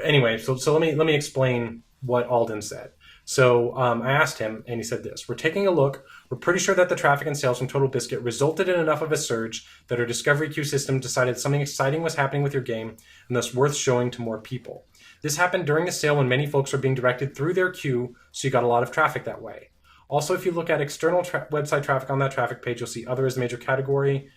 anyway, so let me explain what Alden said. So I asked him, and he said this: we're taking a look. We're pretty sure that the traffic and sales from TotalBiscuit resulted in enough of a surge that our discovery queue system decided something exciting was happening with your game and thus worth showing to more people. This happened during a sale when many folks were being directed through their queue, so you got a lot of traffic that way. Also, if you look at external website traffic on that traffic page, you'll see other as a major category.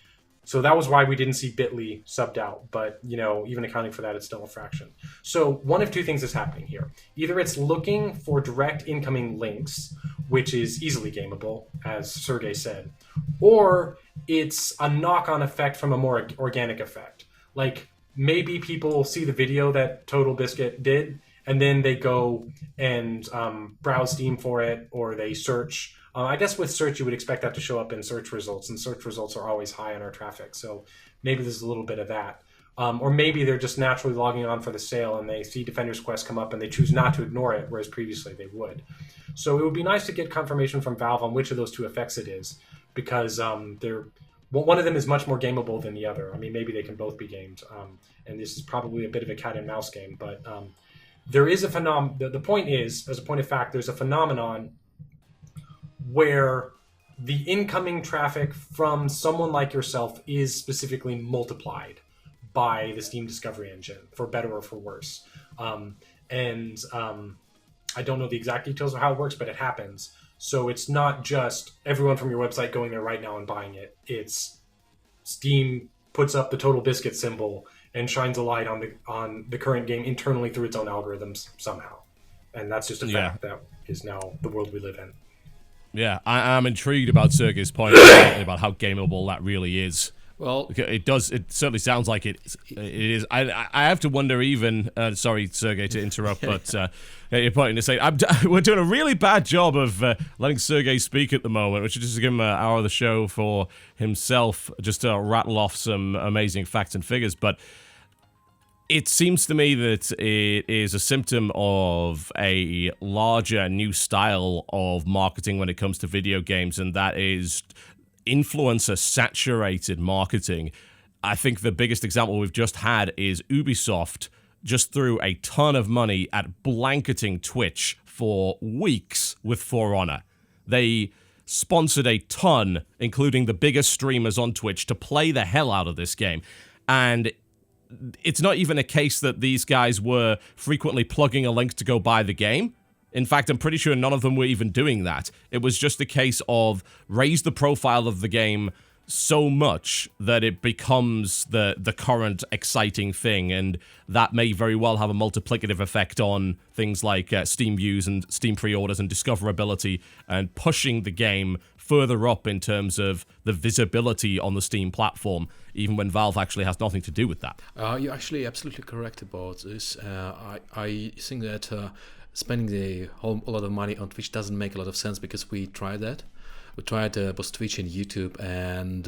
So that was why we didn't see Bitly subbed out, but even accounting for that, it's still a fraction. So one of two things is happening here. Either it's looking for direct incoming links, which is easily gameable, as Sergey said, or it's a knock-on effect from a more organic effect. Like maybe people see the video that TotalBiscuit did, and then they go and browse Steam for it, or they search I guess with search, you would expect that to show up in search results, and search results are always high on our traffic. So maybe there's a little bit of that. Or maybe they're just naturally logging on for the sale and they see Defender's Quest come up and they choose not to ignore it, whereas previously they would. So it would be nice to get confirmation from Valve on which of those two effects it is, because one of them is much more gameable than the other. I mean, maybe they can both be gamed, and this is probably a bit of a cat and mouse game, but there is a phenomenon. The point is, as a point of fact, there's a phenomenon where the incoming traffic from someone like yourself is specifically multiplied by the Steam Discovery Engine, for better or for worse. I don't know the exact details of how it works, but it happens. So it's not just everyone from your website going there right now and buying it. It's Steam puts up the TotalBiscuit symbol and shines a light on the current game internally through its own algorithms somehow. And that's just a fact that is now the world we live in. Yeah, I'm intrigued about Sergey's point about how gameable that really is. Well, it does. It certainly sounds like it is. I have to wonder even. Sorry, Sergey, to interrupt, but you're pointing to say we're doing a really bad job of letting Sergey speak at the moment. We should just give him an hour of the show for himself, just to rattle off some amazing facts and figures. But it seems to me that it is a symptom of a larger new style of marketing when it comes to video games, and that is influencer-saturated marketing. I think the biggest example we've just had is Ubisoft just threw a ton of money at blanketing Twitch for weeks with For Honor. They sponsored a ton, including the biggest streamers on Twitch, to play the hell out of this game. And it's not even a case that these guys were frequently plugging a link to go buy the game. In fact, I'm pretty sure none of them were even doing that. It was just a case of raise the profile of the game so much that it becomes the current exciting thing, and that may very well have a multiplicative effect on things like Steam views and Steam pre-orders and discoverability, and pushing the game further up in terms of the visibility on the Steam platform, even when Valve actually has nothing to do with that. You're actually absolutely correct about this. I think that spending a whole lot of money on Twitch doesn't make a lot of sense, because we tried that. We tried both Twitch and YouTube, and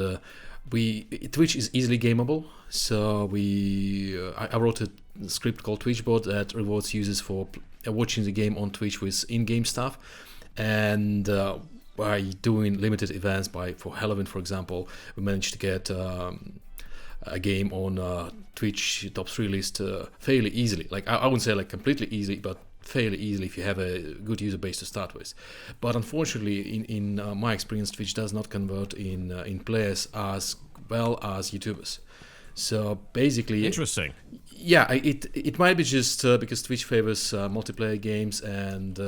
Twitch is easily gameable. So I wrote a script called TwitchBot that rewards users for watching the game on Twitch with in-game stuff, and by doing limited events, for Halloween, for example, we managed to get a game on Twitch top 3 list fairly easily. Like I wouldn't say like completely easy, but fairly easily if you have a good user base to start with. But unfortunately, in my experience, Twitch does not convert in players as well as YouTubers. So basically, interesting. Yeah, it might be just because Twitch favors multiplayer games, and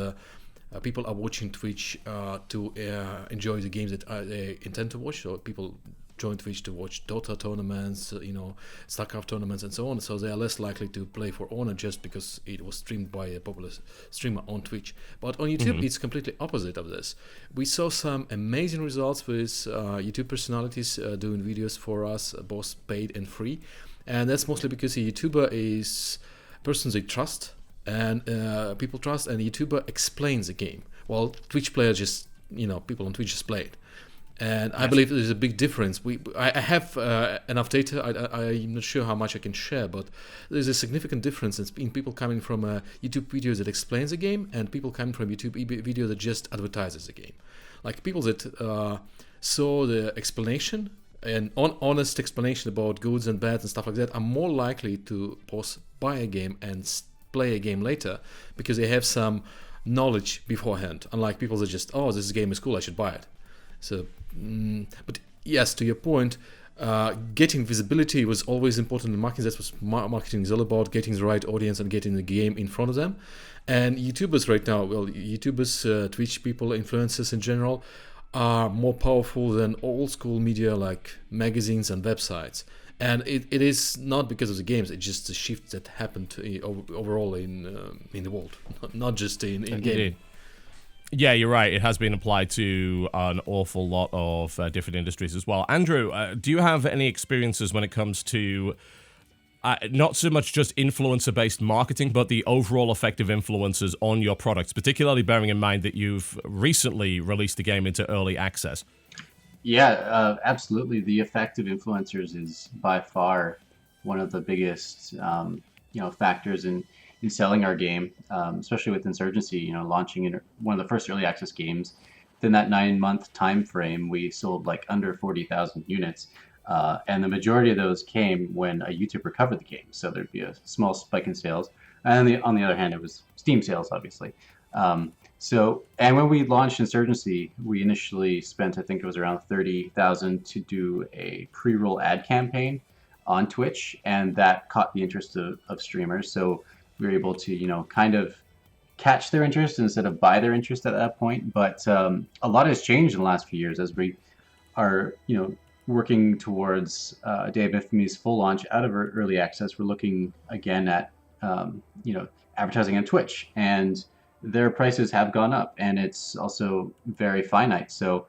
people are watching Twitch to enjoy the games that they intend to watch. So people join Twitch to watch Dota tournaments, StarCraft tournaments, and so on. So they are less likely to play For Honor just because it was streamed by a popular streamer on Twitch. But on YouTube, it's completely opposite of this. We saw some amazing results with YouTube personalities doing videos for us, both paid and free. And that's mostly because a YouTuber is a person they trust, and people trust, and the YouTuber explains the game. While Twitch players just, people on Twitch just play it. And I believe there's a big difference. I have enough data. I'm not sure how much I can share, but there's a significant difference in people coming from a YouTube video that explains the game and people coming from a YouTube video that just advertises the game. Like people that saw the explanation, an honest explanation about goods and bads and stuff like that, are more likely to buy a game and play a game later because they have some knowledge beforehand. Unlike people that just, this game is cool, I should buy it. So, but yes, to your point, getting visibility was always important in marketing. That's what marketing is all about: getting the right audience and getting the game in front of them. And YouTubers right now, YouTubers, Twitch people, influencers in general, are more powerful than old school media like magazines and websites. And it is not because of the games; it's just the shift that happened overall in the world, not just in gaming. Yeah, you're right. It has been applied to an awful lot of different industries as well. Andrew, do you have any experiences when it comes to not so much just influencer-based marketing, but the overall effect of influencers on your products, particularly bearing in mind that you've recently released the game into early access. Yeah, absolutely. The effect of influencers is by far one of the biggest, factors in selling our game, especially with Insurgency. Launching in one of the first early access games, within that 9-month time frame, we sold like under 40,000 units, and the majority of those came when a YouTuber covered the game. So there'd be a small spike in sales, and on the other hand, it was Steam sales, obviously. And when we launched Insurgency, we initially spent, I think it was around 30,000 to do a pre-roll ad campaign on Twitch, and that caught the interest of streamers. So we were able to, kind of catch their interest instead of buy their interest at that point. But a lot has changed in the last few years as we are, working towards Day of Infamy's full launch out of early access. We're looking again at, advertising on Twitch, and their prices have gone up, and it's also very finite. So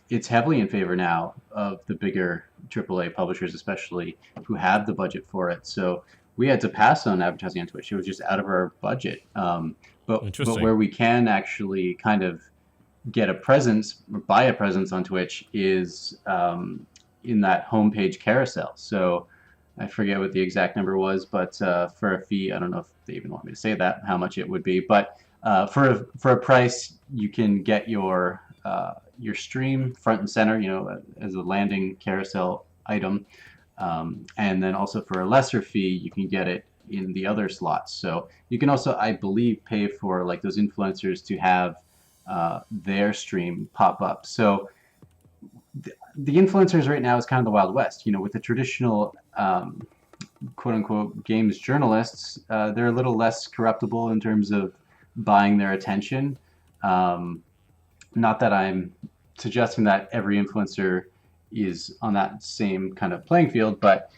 it's heavily in favor now of the bigger AAA publishers, especially, who have the budget for it. So we had to pass on advertising on Twitch. It was just out of our budget. But where we can actually kind of get a presence, or buy a presence on Twitch, is in that homepage carousel. So I forget what the exact number was, but for a fee, I don't know if they even want me to say that, how much it would be. But for a price, you can get your stream front and center, as a landing carousel item. And then also for a lesser fee, you can get it in the other slots. So you can also, I believe, pay for like those influencers to have their stream pop up. So the influencers right now is kind of the Wild West. With the traditional quote unquote games journalists, they're a little less corruptible in terms of buying their attention. Not that I'm suggesting that every influencer is on that same kind of playing field, but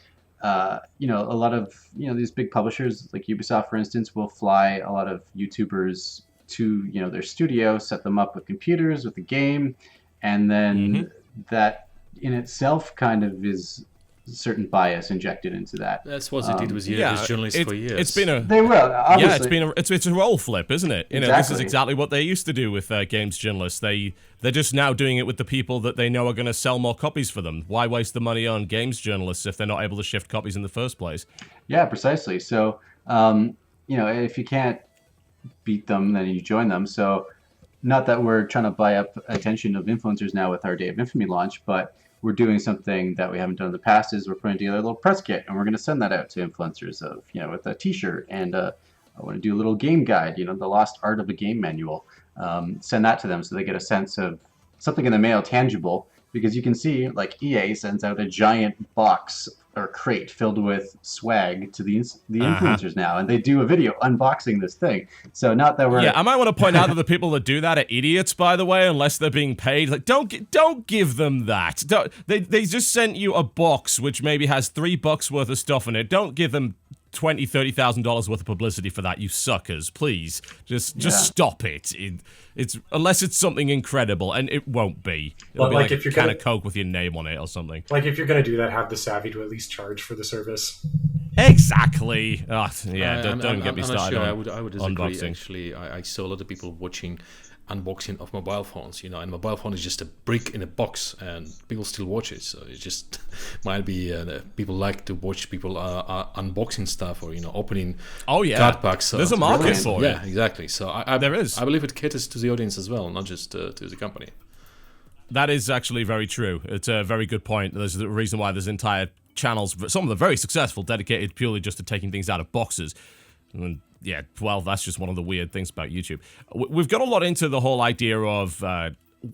a lot of these big publishers like Ubisoft, for instance, will fly a lot of YouTubers to their studio, set them up with computers with the game, and then that in itself kind of is a certain bias injected into that. That's what it did with journalists for years. It's been a they will obviously. Yeah, it's a role flip, isn't it? Exactly. This is exactly what they used to do with games journalists. They're just now doing it with the people that they know are going to sell more copies for them. Why waste the money on games journalists if they're not able to shift copies in the first place? Yeah, precisely. So if you can't beat them, then you join them. So not that we're trying to buy up attention of influencers now with our Day of Infamy launch, but we're doing something that we haven't done in the past. Is we're putting together a little press kit, and we're going to send that out to influencers of with a T-shirt, and I want to do a little game guide, the lost art of a game manual. Send that to them so they get a sense of something in the mail, tangible, because you can see like EA sends out a giant box or crate filled with swag to the influencers now, and they do a video unboxing this thing. So not that we're I might want to point out that the people that do that are idiots, by the way, unless they're being paid. Like, don't give them that. They just sent you a box which maybe has $3 worth of stuff in it. Don't give them $20,000-$30,000 worth of publicity for that, you suckers. Please, just stop it. It's unless it's something incredible, and it won't be. It'll be like if you're a can of Coke with your name on it or something. Like if you're gonna do that, have the savvy to at least charge for the service. Exactly. Don't get me started. Sure. On I would disagree. unboxing. Actually, I saw a lot of people watching unboxing of mobile phones, and mobile phone is just a brick in a box, and people still watch it. So it just might be people like to watch people unboxing stuff or opening card packs. So there's a market for it. Yeah, exactly. So there is. I believe it caters to the audience as well, not just to the company. That is actually very true. It's a very good point. There's the reason why there's entire channels, some of them very successful, dedicated purely just to taking things out of boxes. And yeah, well, that's just one of the weird things about YouTube. We've got a lot into the whole idea of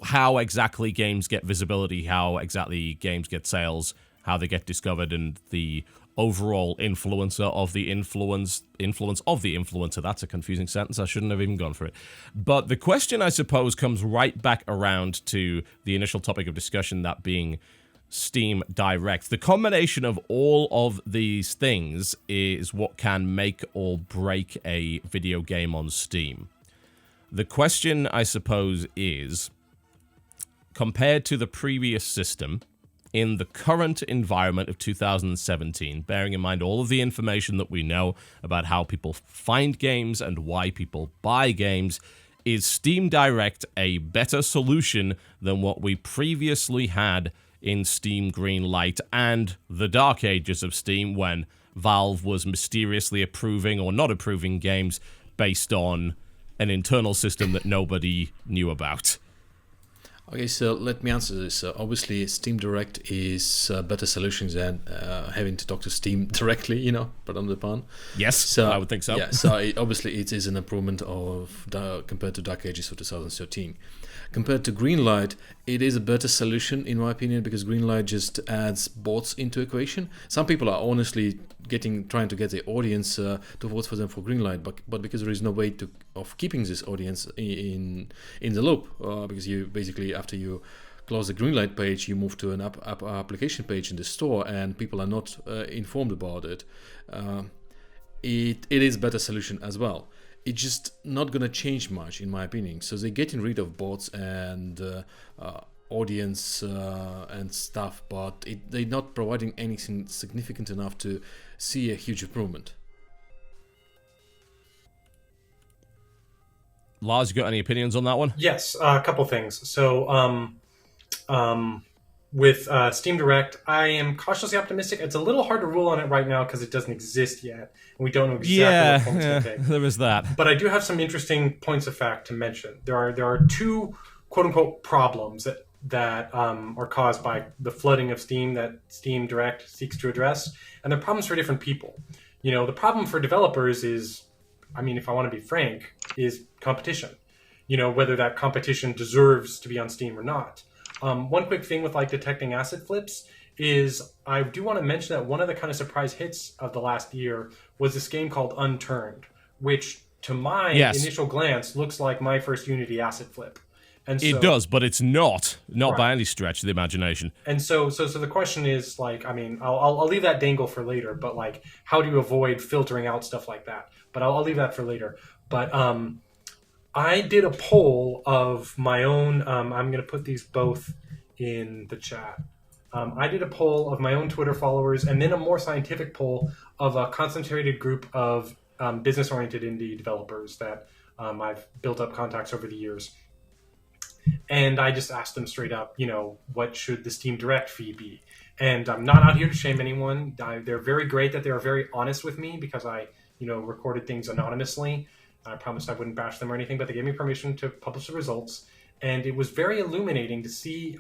how exactly games get visibility, how exactly games get sales, how they get discovered, and the overall influence of the influence of the influencer. That's a confusing sentence. I shouldn't have even gone for it. But the question, I suppose, comes right back around to the initial topic of discussion, that being Steam Direct. The combination of all of these things is what can make or break a video game on Steam. The question, I suppose, is, compared to the previous system, in the current environment of 2017, bearing in mind all of the information that we know about how people find games and why people buy games, is Steam Direct a better solution than what we previously had in Steam Greenlight and the dark ages of Steam, when Valve was mysteriously approving or not approving games based on an internal system that nobody knew about? Okay, so let me answer this. Obviously, Steam Direct is a better solution than having to talk to Steam directly, pardon the pun. Yes, so, I would think so. Yeah, so obviously it is an improvement compared to Dark Ages of 2013. Compared to Greenlight, it is a better solution, in my opinion, because Greenlight just adds bots into equation. Some people are honestly trying to get the audience to vote for them for Greenlight, but because there is no way of keeping this audience in the loop, because you basically, after you close the Greenlight page, you move to an application page in the store, and people are not informed about it. It is a better solution as well. It's just not going to change much, in my opinion. So they're getting rid of bots and audience and stuff, but they're not providing anything significant enough to see a huge improvement. Lars, you got any opinions on that one? Yes, a couple things. So, with Steam Direct, I am cautiously optimistic. It's a little hard to rule on it right now because it doesn't exist yet, and we don't know exactly what form it's going to take. There is that. But I do have some interesting points of fact to mention. There are two quote-unquote problems that are caused by the flooding of Steam that Steam Direct seeks to address, and they're problems for different people. The problem for developers is, if I want to be frank, is competition. Whether that competition deserves to be on Steam or not. One quick thing with detecting asset flips is I do want to mention that one of the kind of surprise hits of the last year was this game called Unturned, which to my initial glance looks like my first Unity asset flip. And so, it does, but it's not by any stretch of the imagination. And so the question is I'll leave that dangle for later, but how do you avoid filtering out stuff like that? But I'll leave that for later. But I did a poll of my own. I'm going to put these both in the chat. I did a poll of my own Twitter followers, and then a more scientific poll of a concentrated group of business-oriented indie developers that I've built up contacts over the years. And I just asked them straight up, what should the Steam Direct fee be? And I'm not out here to shame anyone. They're very great that they are very honest with me because I, recorded things anonymously. I promised I wouldn't bash them or anything, but they gave me permission to publish the results. And it was very illuminating to see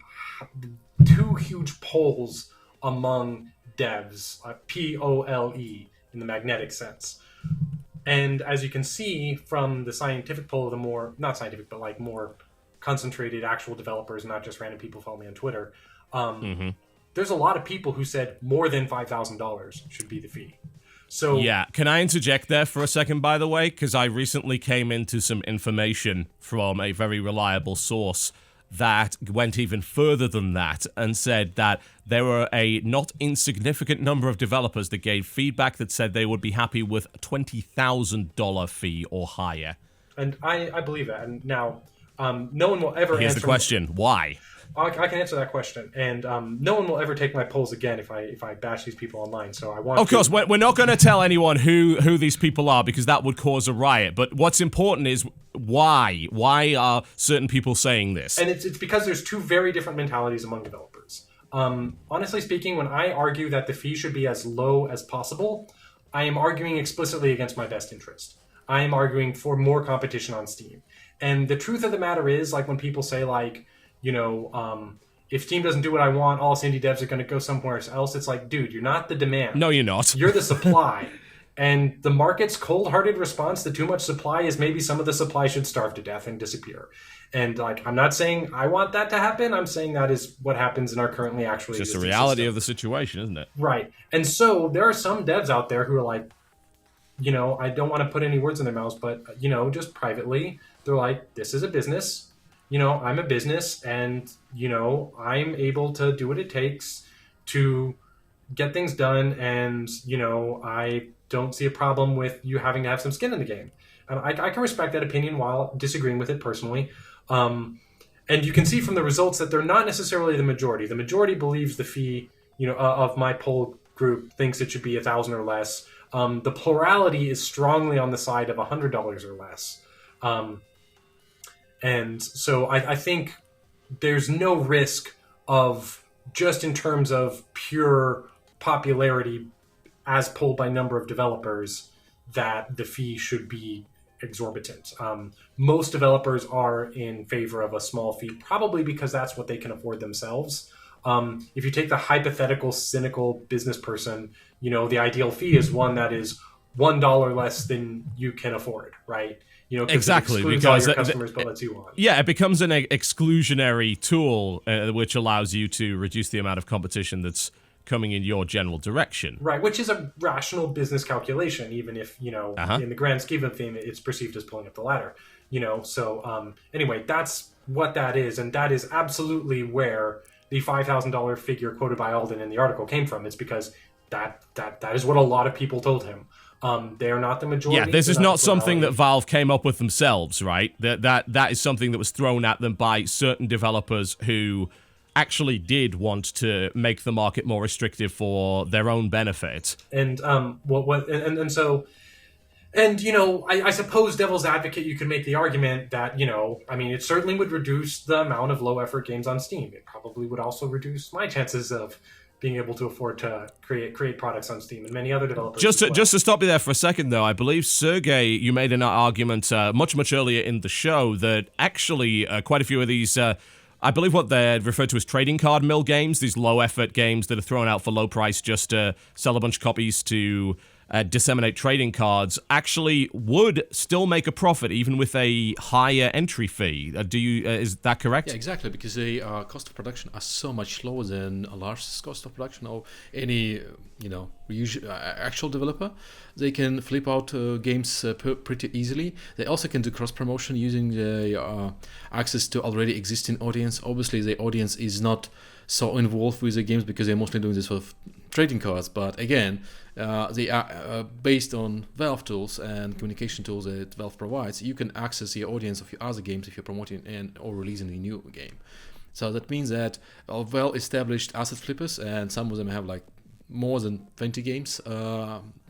two huge polls among devs, POLE in the magnetic sense. And as you can see from the scientific poll of the more, not scientific, but more concentrated actual developers, not just random people follow me on Twitter, there's a lot of people who said more than $5,000 should be the fee. So yeah, can I interject there for a second, by the way? Because I recently came into some information from a very reliable source that went even further than that and said that there were a not insignificant number of developers that gave feedback that said they would be happy with a $20,000 fee or higher. And I believe that. And now, no one will ever answer... Here's the question, why? I can answer that question, and no one will ever take my polls again if I bash these people online. So I want. Of course, we're not going to tell anyone who these people are because that would cause a riot. But what's important is why. Why are certain people saying this? And it's because there's two very different mentalities among developers. Honestly speaking, when I argue that the fee should be as low as possible, I am arguing explicitly against my best interest. I am arguing for more competition on Steam. And the truth of the matter is, when people say if Steam doesn't do what I want, all us indie devs are going to go somewhere else. It's dude, you're not the demand. No, you're not. You're the supply. And the market's cold-hearted response to too much supply is maybe some of the supply should starve to death and disappear. And I'm not saying I want that to happen. I'm saying that is what happens in our currently actually existing system. It's just the reality of the situation, isn't it? Right. And so there are some devs out there who are I don't want to put any words in their mouths, but, just privately, they're this is a business. I'm a business and, I'm able to do what it takes to get things done. And, I don't see a problem with you having to have some skin in the game. And I can respect that opinion while disagreeing with it personally. And you can see from the results that they're not necessarily the majority. The majority believes the fee, of my poll group thinks it should be $1,000 or less. The plurality is strongly on the side of $100 or less. And so I think there's no risk of, just in terms of pure popularity as polled by number of developers, that the fee should be exorbitant. Most developers are in favor of a small fee, probably because that's what they can afford themselves. If you take the hypothetical, cynical business person, the ideal fee is one that is $1 less than you can afford, right? Exactly, because your customers, but lets you on. Yeah, it becomes an exclusionary tool, which allows you to reduce the amount of competition that's coming in your general direction. Right, which is a rational business calculation, even if, in the grand scheme of things, it's perceived as pulling up the ladder. So anyway, that's what that is, and that is absolutely where the $5,000 figure quoted by Alden in the article came from. It's because that is what a lot of people told him. They are not the majority. Yeah, this is not something that Valve came up with themselves, right? That is something that was thrown at them by certain developers who actually did want to make the market more restrictive for their own benefit. And I suppose devil's advocate, you could make the argument that, it certainly would reduce the amount of low effort games on Steam. It probably would also reduce my chances of being able to afford to create products on Steam, and many other developers. Just to stop you there for a second, though, I believe, Sergey, you made an argument much earlier in the show that actually quite a few of these, I believe what they're referred to as trading card mill games, these low-effort games that are thrown out for low price just to sell a bunch of copies to disseminate trading cards, actually would still make a profit even with a higher entry fee. Is that correct? Yeah, exactly, because the cost of production are so much lower than a Lars' cost of production or any actual developer. They can flip out games pretty easily. They also can do cross promotion using the access to already existing audience. Obviously, the audience is not so involved with the games because they're mostly doing this sort of trading cards, but again, they are based on Valve tools and communication tools that Valve provides. You can access the audience of your other games if you're promoting or releasing a new game. So that means that well-established asset flippers, and some of them have like more than 20 games,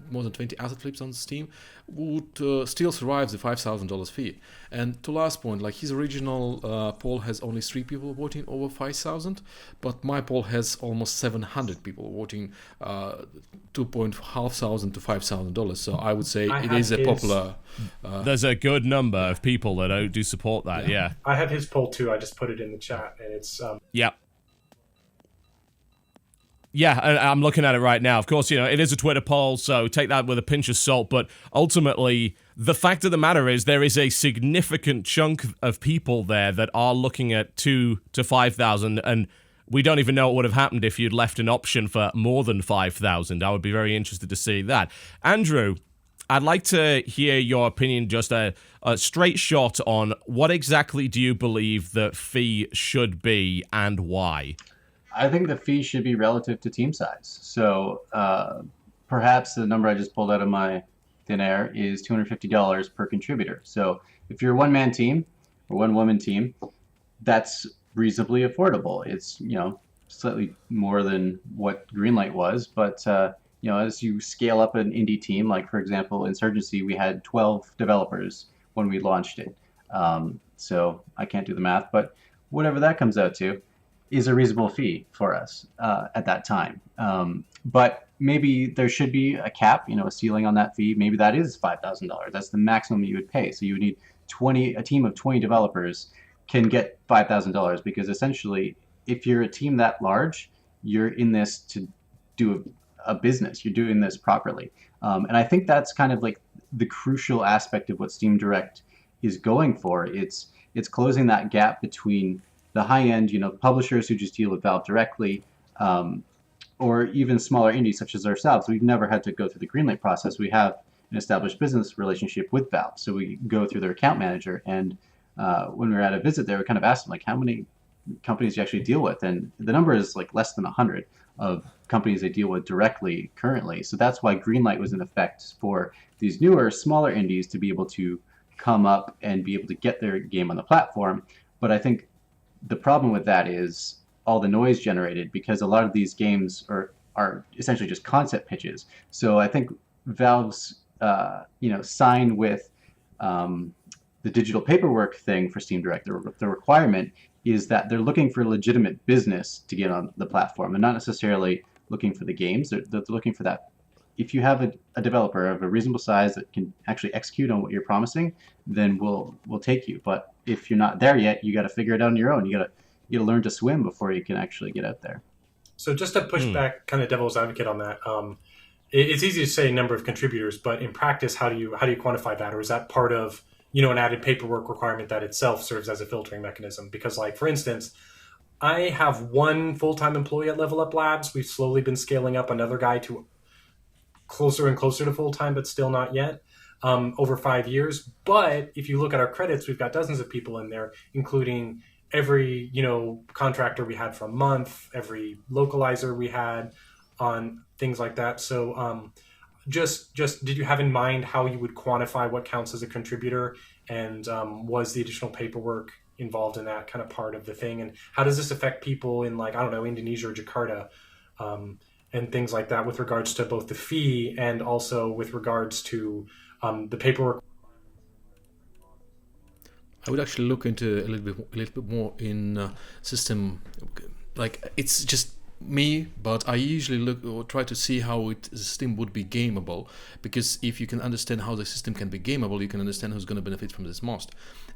more than 20 asset flips on Steam, would still survive the $5,000 fee. And to last point, like his original poll has only 3 people voting over 5,000, but my poll has almost 700 people voting $2,500 to $5,000. So I would say it is a popular. There's a good number of people that do support that. Yeah. I have his poll too. I just put it in the chat, and it's yeah. Yeah, I'm looking at it right now. Of course, it is a Twitter poll, so take that with a pinch of salt. But ultimately, the fact of the matter is there is a significant chunk of people there that are looking at 2,000 to 5,000, and we don't even know what would have happened if you'd left an option for more than 5,000. I would be very interested to see that. Andrew, I'd like to hear your opinion, just a straight shot on what exactly do you believe the fee should be and why? I think the fee should be relative to team size. So perhaps the number I just pulled out of my thin air is $250 per contributor. So if you're a one-man team or one-woman team, that's reasonably affordable. It's slightly more than what Greenlight was, but as you scale up an indie team, like for example, Insurgency, we had 12 developers when we launched it. So I can't do the math, but whatever that comes out to is a reasonable fee for us at that time. But maybe there should be a cap, a ceiling on that fee. Maybe that is $5,000. That's the maximum you would pay. So you would need a team of 20 developers can get $5,000, because essentially, if you're a team that large, you're in this to do a business. You're doing this properly. And I think that's kind of like the crucial aspect of what Steam Direct is going for. It's closing that gap between the high-end, publishers who just deal with Valve directly, or even smaller indies such as ourselves. We've never had to go through the Greenlight process. We have an established business relationship with Valve, so we go through their account manager. And when we were at a visit there, we kind of asked them, like, how many companies do you actually deal with? And the number is like less than 100 of companies they deal with directly currently. So that's why Greenlight was in effect for these newer, smaller indies to be able to come up and be able to get their game on the platform. But I think the problem with that is all the noise generated, because a lot of these games are essentially just concept pitches. So I think Valve's sign with the digital paperwork thing for Steam Direct. The requirement is that they're looking for legitimate business to get on the platform, and not necessarily looking for the games. They're looking for that. If you have a developer of a reasonable size that can actually execute on what you're promising, then we'll take you. But if you're not there yet, you got to figure it out on your own. You got to learn to swim before you can actually get out there. So just to push back, kind of devil's advocate on that, it's easy to say number of contributors, but in practice, how do you quantify that, or is that part of an added paperwork requirement that itself serves as a filtering mechanism? Because, like, for instance, I have one full-time employee at Level Up Labs. We've slowly been scaling up another guy to closer and closer to full-time, but still not yet, over 5 years. But if you look at our credits, we've got dozens of people in there, including every contractor we had for a month, every localizer we had on things like that. So just did you have in mind how you would quantify what counts as a contributor, and was the additional paperwork involved in that kind of part of the thing? And how does this affect people in, like, I don't know, Indonesia or Jakarta, and things like that, with regards to both the fee and also with regards to the paperwork? I would actually look into a little bit more in system. Like, it's just me, but I usually look or try to see how the system would be gameable, because if you can understand how the system can be gameable, you can understand who's going to benefit from this most.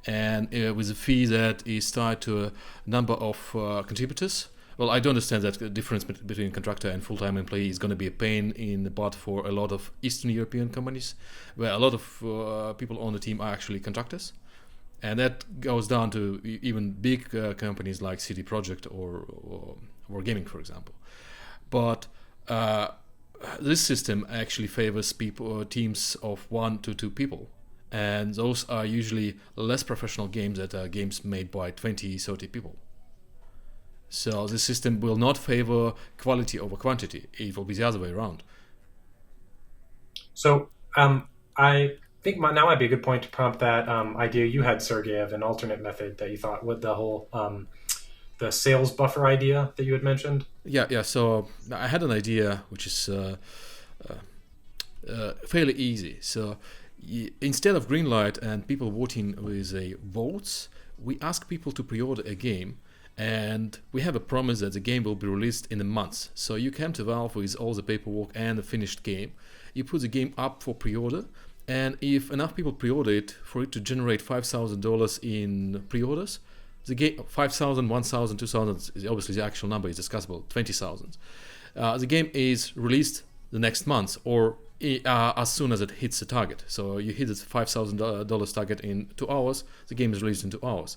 And with a fee that is tied to a number of contributors, well, I do understand that the difference between contractor and full-time employee is going to be a pain in the butt for a lot of Eastern European companies, where a lot of people on the team are actually contractors. And that goes down to even big companies like CD Projekt or Gaming, for example. But this system actually favors teams of 1 to 2 people. And those are usually less professional games that are games made by 20, 30 people. So the system will not favor quality over quantity. It will be the other way around. So I think now might be a good point to prompt that idea you had, Sergey, of an alternate method that you thought with the whole the sales buffer idea that you had mentioned. Yeah. So I had an idea which is fairly easy. So instead of Greenlight and people voting with votes, we ask people to pre-order a game. And we have a promise that the game will be released in a month. So you come to Valve with all the paperwork and the finished game. You put the game up for pre-order. And if enough people pre-order it for it to generate $5,000 in pre-orders, the game, 5,000, 1,000, 2,000, is obviously the actual number is discussable, 20,000. The game is released the next month or as soon as it hits the target. So you hit the $5,000 target in 2 hours, the game is released in 2 hours,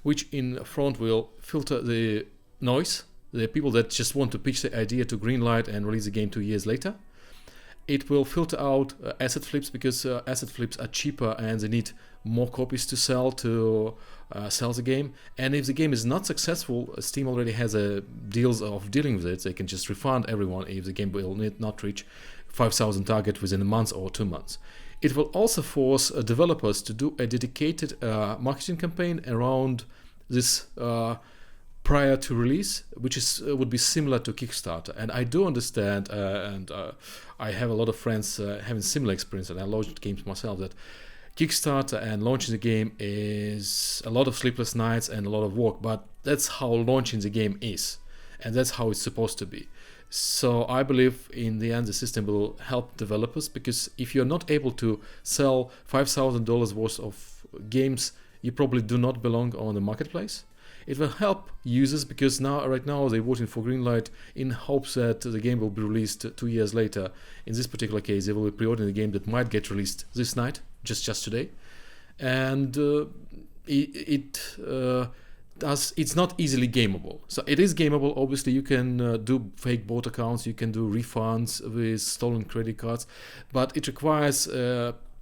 which in front will filter the noise, the people that just want to pitch the idea to Greenlight and release the game 2 years later. It will filter out asset flips, because asset flips are cheaper and they need more copies to sell the game. And if the game is not successful, Steam already has deals of dealing with it. They can just refund everyone if the game will not reach 5,000 target within a month or 2 months. It will also force developers to do a dedicated marketing campaign around this prior to release, which would be similar to Kickstarter. And I do understand, and I have a lot of friends having similar experience, and I launched games myself, that Kickstarter and launching the game is a lot of sleepless nights and a lot of work, but that's how launching the game is, and that's how it's supposed to be. So I believe in the end the system will help developers, because if you're not able to sell $5,000 worth of games, you probably do not belong on the marketplace. It will help users, because right now they're voting for Greenlight in hopes that the game will be released 2 years later. In this particular case, they will be pre-ordering a game that might get released this night, just today. And it's not easily gameable. So it is gameable. Obviously, you can do fake bot accounts, you can do refunds with stolen credit cards, but it requires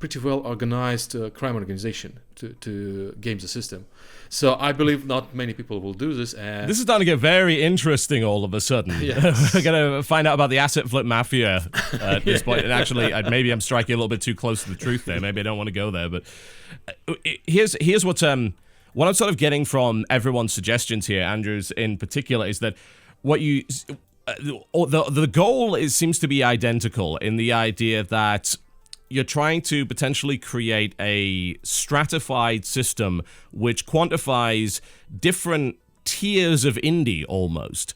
pretty well organized crime organization to game the system. So I believe not many people will do this. And this is starting to get very interesting all of a sudden. Yes. We're going to find out about the asset flip mafia at this point. And actually, maybe I'm striking a little bit too close to the truth there. Maybe I don't want to go there. But here's what's what I'm sort of getting from everyone's suggestions here, Andrew's in particular, is that what you the goal seems to be identical in the idea that you're trying to potentially create a stratified system which quantifies different tiers of indie almost.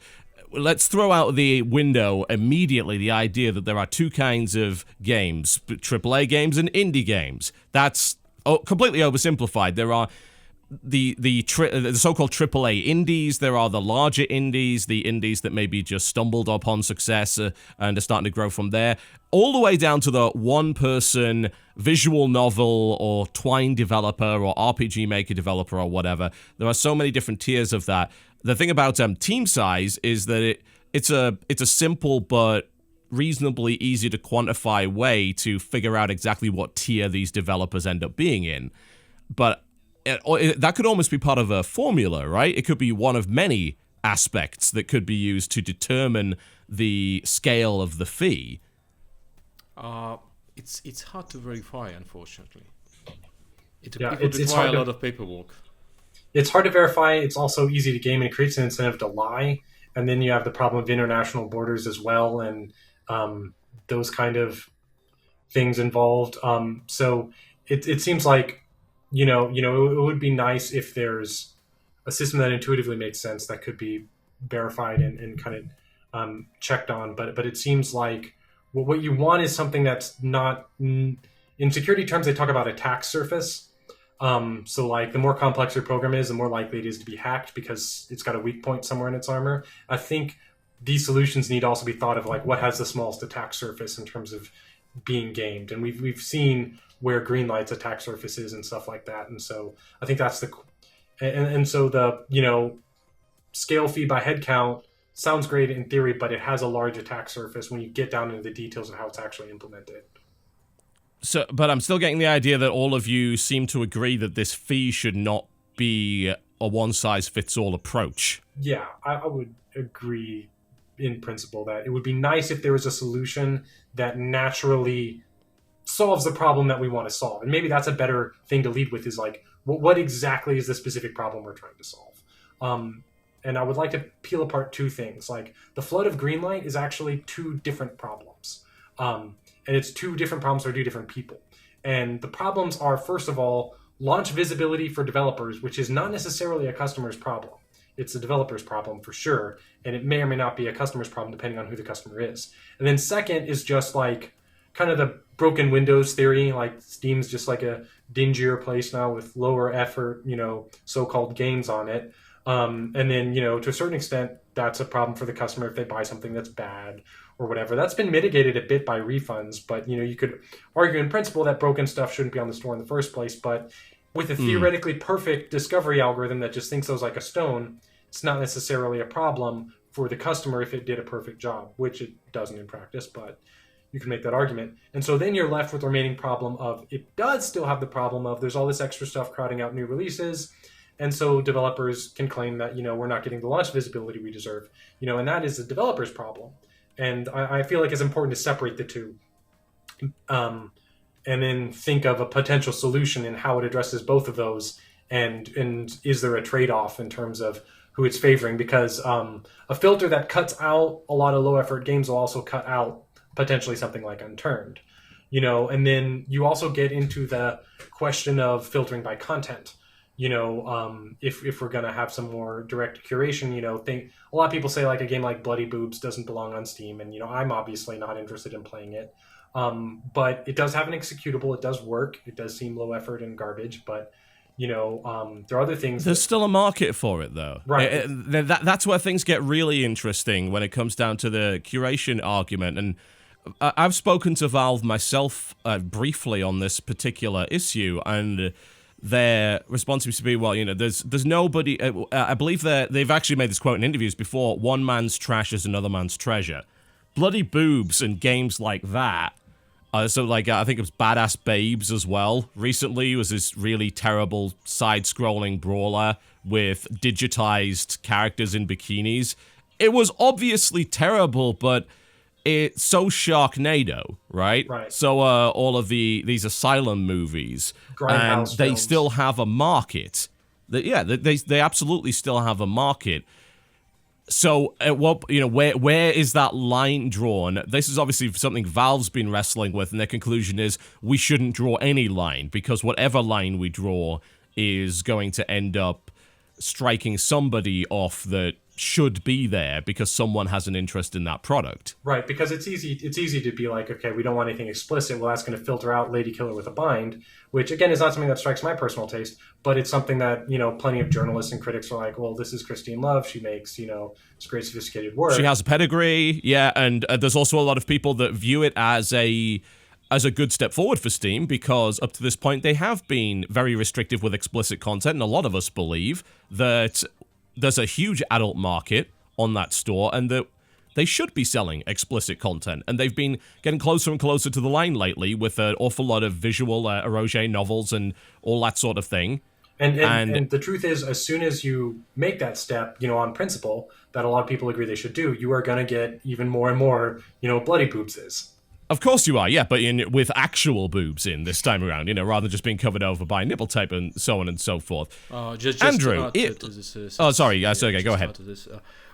Let's throw out the window immediately the idea that there are two kinds of games, AAA games and indie games. That's completely oversimplified. There are the so-called AAA indies, there are the larger indies, the indies that maybe just stumbled upon success and are starting to grow from there, all the way down to the one-person visual novel or Twine developer or RPG Maker developer or whatever. There are so many different tiers of that. The thing about team size is that it's a simple but reasonably easy to quantify way to figure out exactly what tier these developers end up being in. But that could almost be part of a formula, right? It could be one of many aspects that could be used to determine the scale of the fee. It's hard to verify, unfortunately. It Yeah, would it's require hard a to- lot of paperwork. It's hard to verify. It's also easy to game, and it creates an incentive to lie. And then you have the problem of international borders as well, and those kind of things involved. So it seems like it would be nice if there's a system that intuitively makes sense that could be verified and kind of checked on. But it seems like what you want is something that's not in security terms. They talk about attack surface. So like the more complex your program is, the more likely it is to be hacked because it's got a weak point somewhere in its armor. I think these solutions need to also be thought of like what has the smallest attack surface in terms of being gamed. And we've seen where Greenlight's attack surface is and stuff like that. And so I think that's so the, scale fee by head count sounds great in theory, but it has a large attack surface when you get down into the details of how it's actually implemented. So, but I'm still getting the idea that all of you seem to agree that this fee should not be a one-size-fits-all approach. Yeah, I would agree in principle that it would be nice if there was a solution that naturally solves the problem that we want to solve. And maybe that's a better thing to lead with is like, what exactly is the specific problem we're trying to solve? And I would like to peel apart two things. Like the flood of Greenlight is actually two different problems. And it's two different problems for two different people. And the problems are, first of all, launch visibility for developers, which is not necessarily a customer's problem. It's a developer's problem for sure. And it may or may not be a customer's problem depending on who the customer is. And then second is just like kind of the broken Windows theory. Like Steam's just like a dingier place now with lower effort, so-called games on it. And then, to a certain extent, that's a problem for the customer if they buy something that's bad or whatever. That's been mitigated a bit by refunds, but, you could argue in principle that broken stuff shouldn't be on the store in the first place. But with a theoretically perfect discovery algorithm that just thinks those like a stone, it's not necessarily a problem for the customer if it did a perfect job, which it doesn't in practice, but you can make that argument. And so then you're left with the remaining problem of it does still have the problem of there's all this extra stuff crowding out new releases. And so developers can claim that, we're not getting the launch visibility we deserve, and that is the developer's problem. And I feel like it's important to separate the two and then think of a potential solution and how it addresses both of those. And is there a trade-off in terms of who it's favoring? Because a filter that cuts out a lot of low-effort games will also cut out potentially something like Unturned, and then you also get into the question of filtering by content. If we're going to have some more direct curation, a lot of people say like a game like Bloody Boobs doesn't belong on Steam. And, I'm obviously not interested in playing it. But it does have an executable. It does work. It does seem low effort and garbage, but there are other things. There's still a market for it though. Right. That's where things get really interesting when it comes down to the curation argument. And I've spoken to Valve myself briefly on this particular issue, and their response seems to be, well, there's nobody. I believe they've actually made this quote in interviews before: "One man's trash is another man's treasure." Bloody Boobs and games like that. I think it was Badass Babes as well. Recently, it was this really terrible side-scrolling brawler with digitized characters in bikinis. It was obviously terrible, but it's so Sharknado, right? Right. So all of these Asylum movies, Grindhouse and they films. still have a market. They absolutely still have a market. So, where is that line drawn? This is obviously something Valve's been wrestling with, and their conclusion is we shouldn't draw any line, because whatever line we draw is going to end up striking somebody off that should be there because someone has an interest in that product. Right, because it's easy to be like, okay, we don't want anything explicit. Well, that's going to filter out Lady Killer with a bind, which again is not something that strikes my personal taste, but it's something that, plenty of journalists and critics are like, well, this is Christine Love. She makes, it's great sophisticated work. She has a pedigree, yeah, and there's also a lot of people that view it as a good step forward for Steam, because up to this point they have been very restrictive with explicit content, and a lot of us believe that there's a huge adult market on that store and that they should be selling explicit content. And they've been getting closer and closer to the line lately with an awful lot of visual eroge novels and all that sort of thing. And the truth is, as soon as you make that step, on principle, that a lot of people agree they should do, you are going to get even more and more, bloody boobses. Of course you are, yeah, but with actual boobs in this time around, rather than just being covered over by nipple tape and so on and so forth. Andrew, Sergey, go ahead.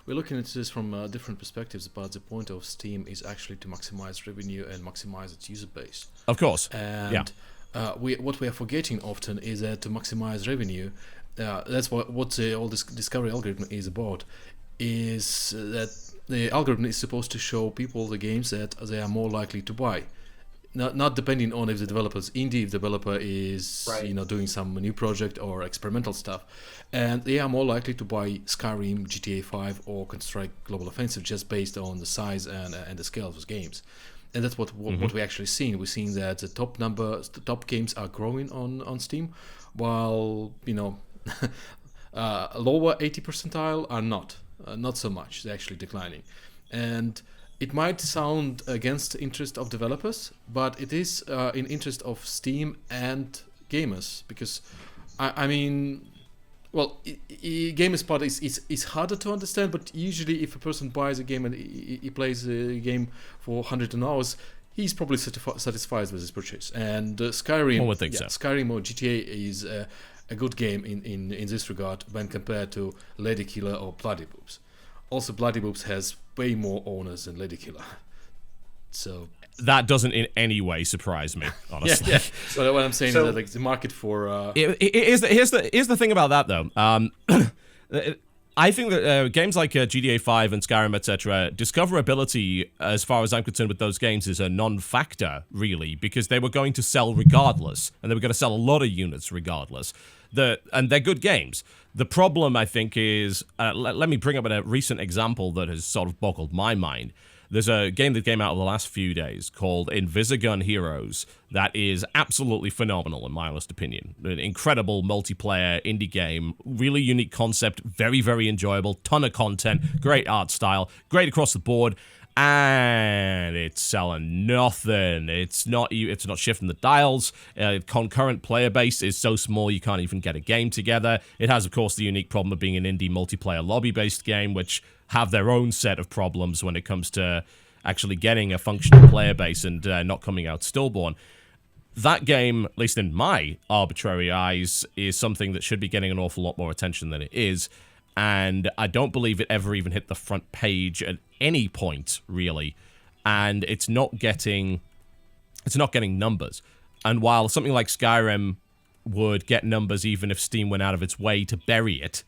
We're looking at this from different perspectives, but the point of Steam is actually to maximize revenue and maximize its user base. Of course, and what we are forgetting often is that to maximize revenue, that's what all this discovery algorithm is about, is that the algorithm is supposed to show people the games that they are more likely to buy, not depending on if the indie developer is doing some new project or experimental stuff, and they are more likely to buy Skyrim, GTA 5, or Counter-Strike Global Offensive just based on the size and the scale of those games. And that's what we actually seen. We're seeing that the top games are growing on Steam, while lower 80 percentile are not. Not so much. They're actually declining. And it might sound against the interest of developers, but it is in interest of Steam and gamers, because gamers part is harder to understand, but usually if a person buys a game and he plays a game for 100 hours, he's probably satisfied with his purchase. And Skyrim or GTA is a good game in this regard when compared to Lady Killer or Bloody Boobs. Also, Bloody Boobs has way more owners than Lady Killer. So that doesn't in any way surprise me, honestly. Yeah. So what I'm saying is that the market for here's the thing about that though. I think that games like GTA 5 and Skyrim, etc., discoverability, as far as I'm concerned with those games, is a non-factor, really, because they were going to sell regardless, and they were going to sell a lot of units regardless. And they're good games. The problem, I think, is... let me bring up a recent example that has sort of boggled my mind. There's a game that came out in the last few days called Invisigun Heroes that is absolutely phenomenal, in my honest opinion. An incredible multiplayer indie game, really unique concept, very, very enjoyable, ton of content, great art style, great across the board, and it's selling nothing. It's not shifting the dials. Concurrent player base is so small you can't even get a game together. It has, of course, the unique problem of being an indie multiplayer lobby-based game, which have their own set of problems when it comes to actually getting a functional player base and not coming out stillborn. That game, at least in my arbitrary eyes, is something that should be getting an awful lot more attention than it is, and I don't believe it ever even hit the front page at any point, really, and it's not getting numbers. And while something like Skyrim would get numbers even if Steam went out of its way to bury it,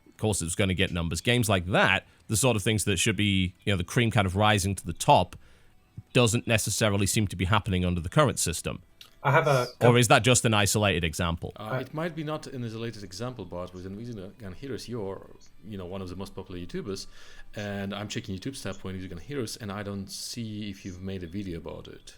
of course it was going to get numbers. Games like that, the sort of things that should be, the cream kind of rising to the top, doesn't necessarily seem to be happening under the current system. Or is that just an isolated example? It might be not an isolated example, but with Invisigun Heroes, you're one of the most popular YouTubers, and I'm checking YouTube's tab for Invisigun Heroes, and I don't see if you've made a video about it.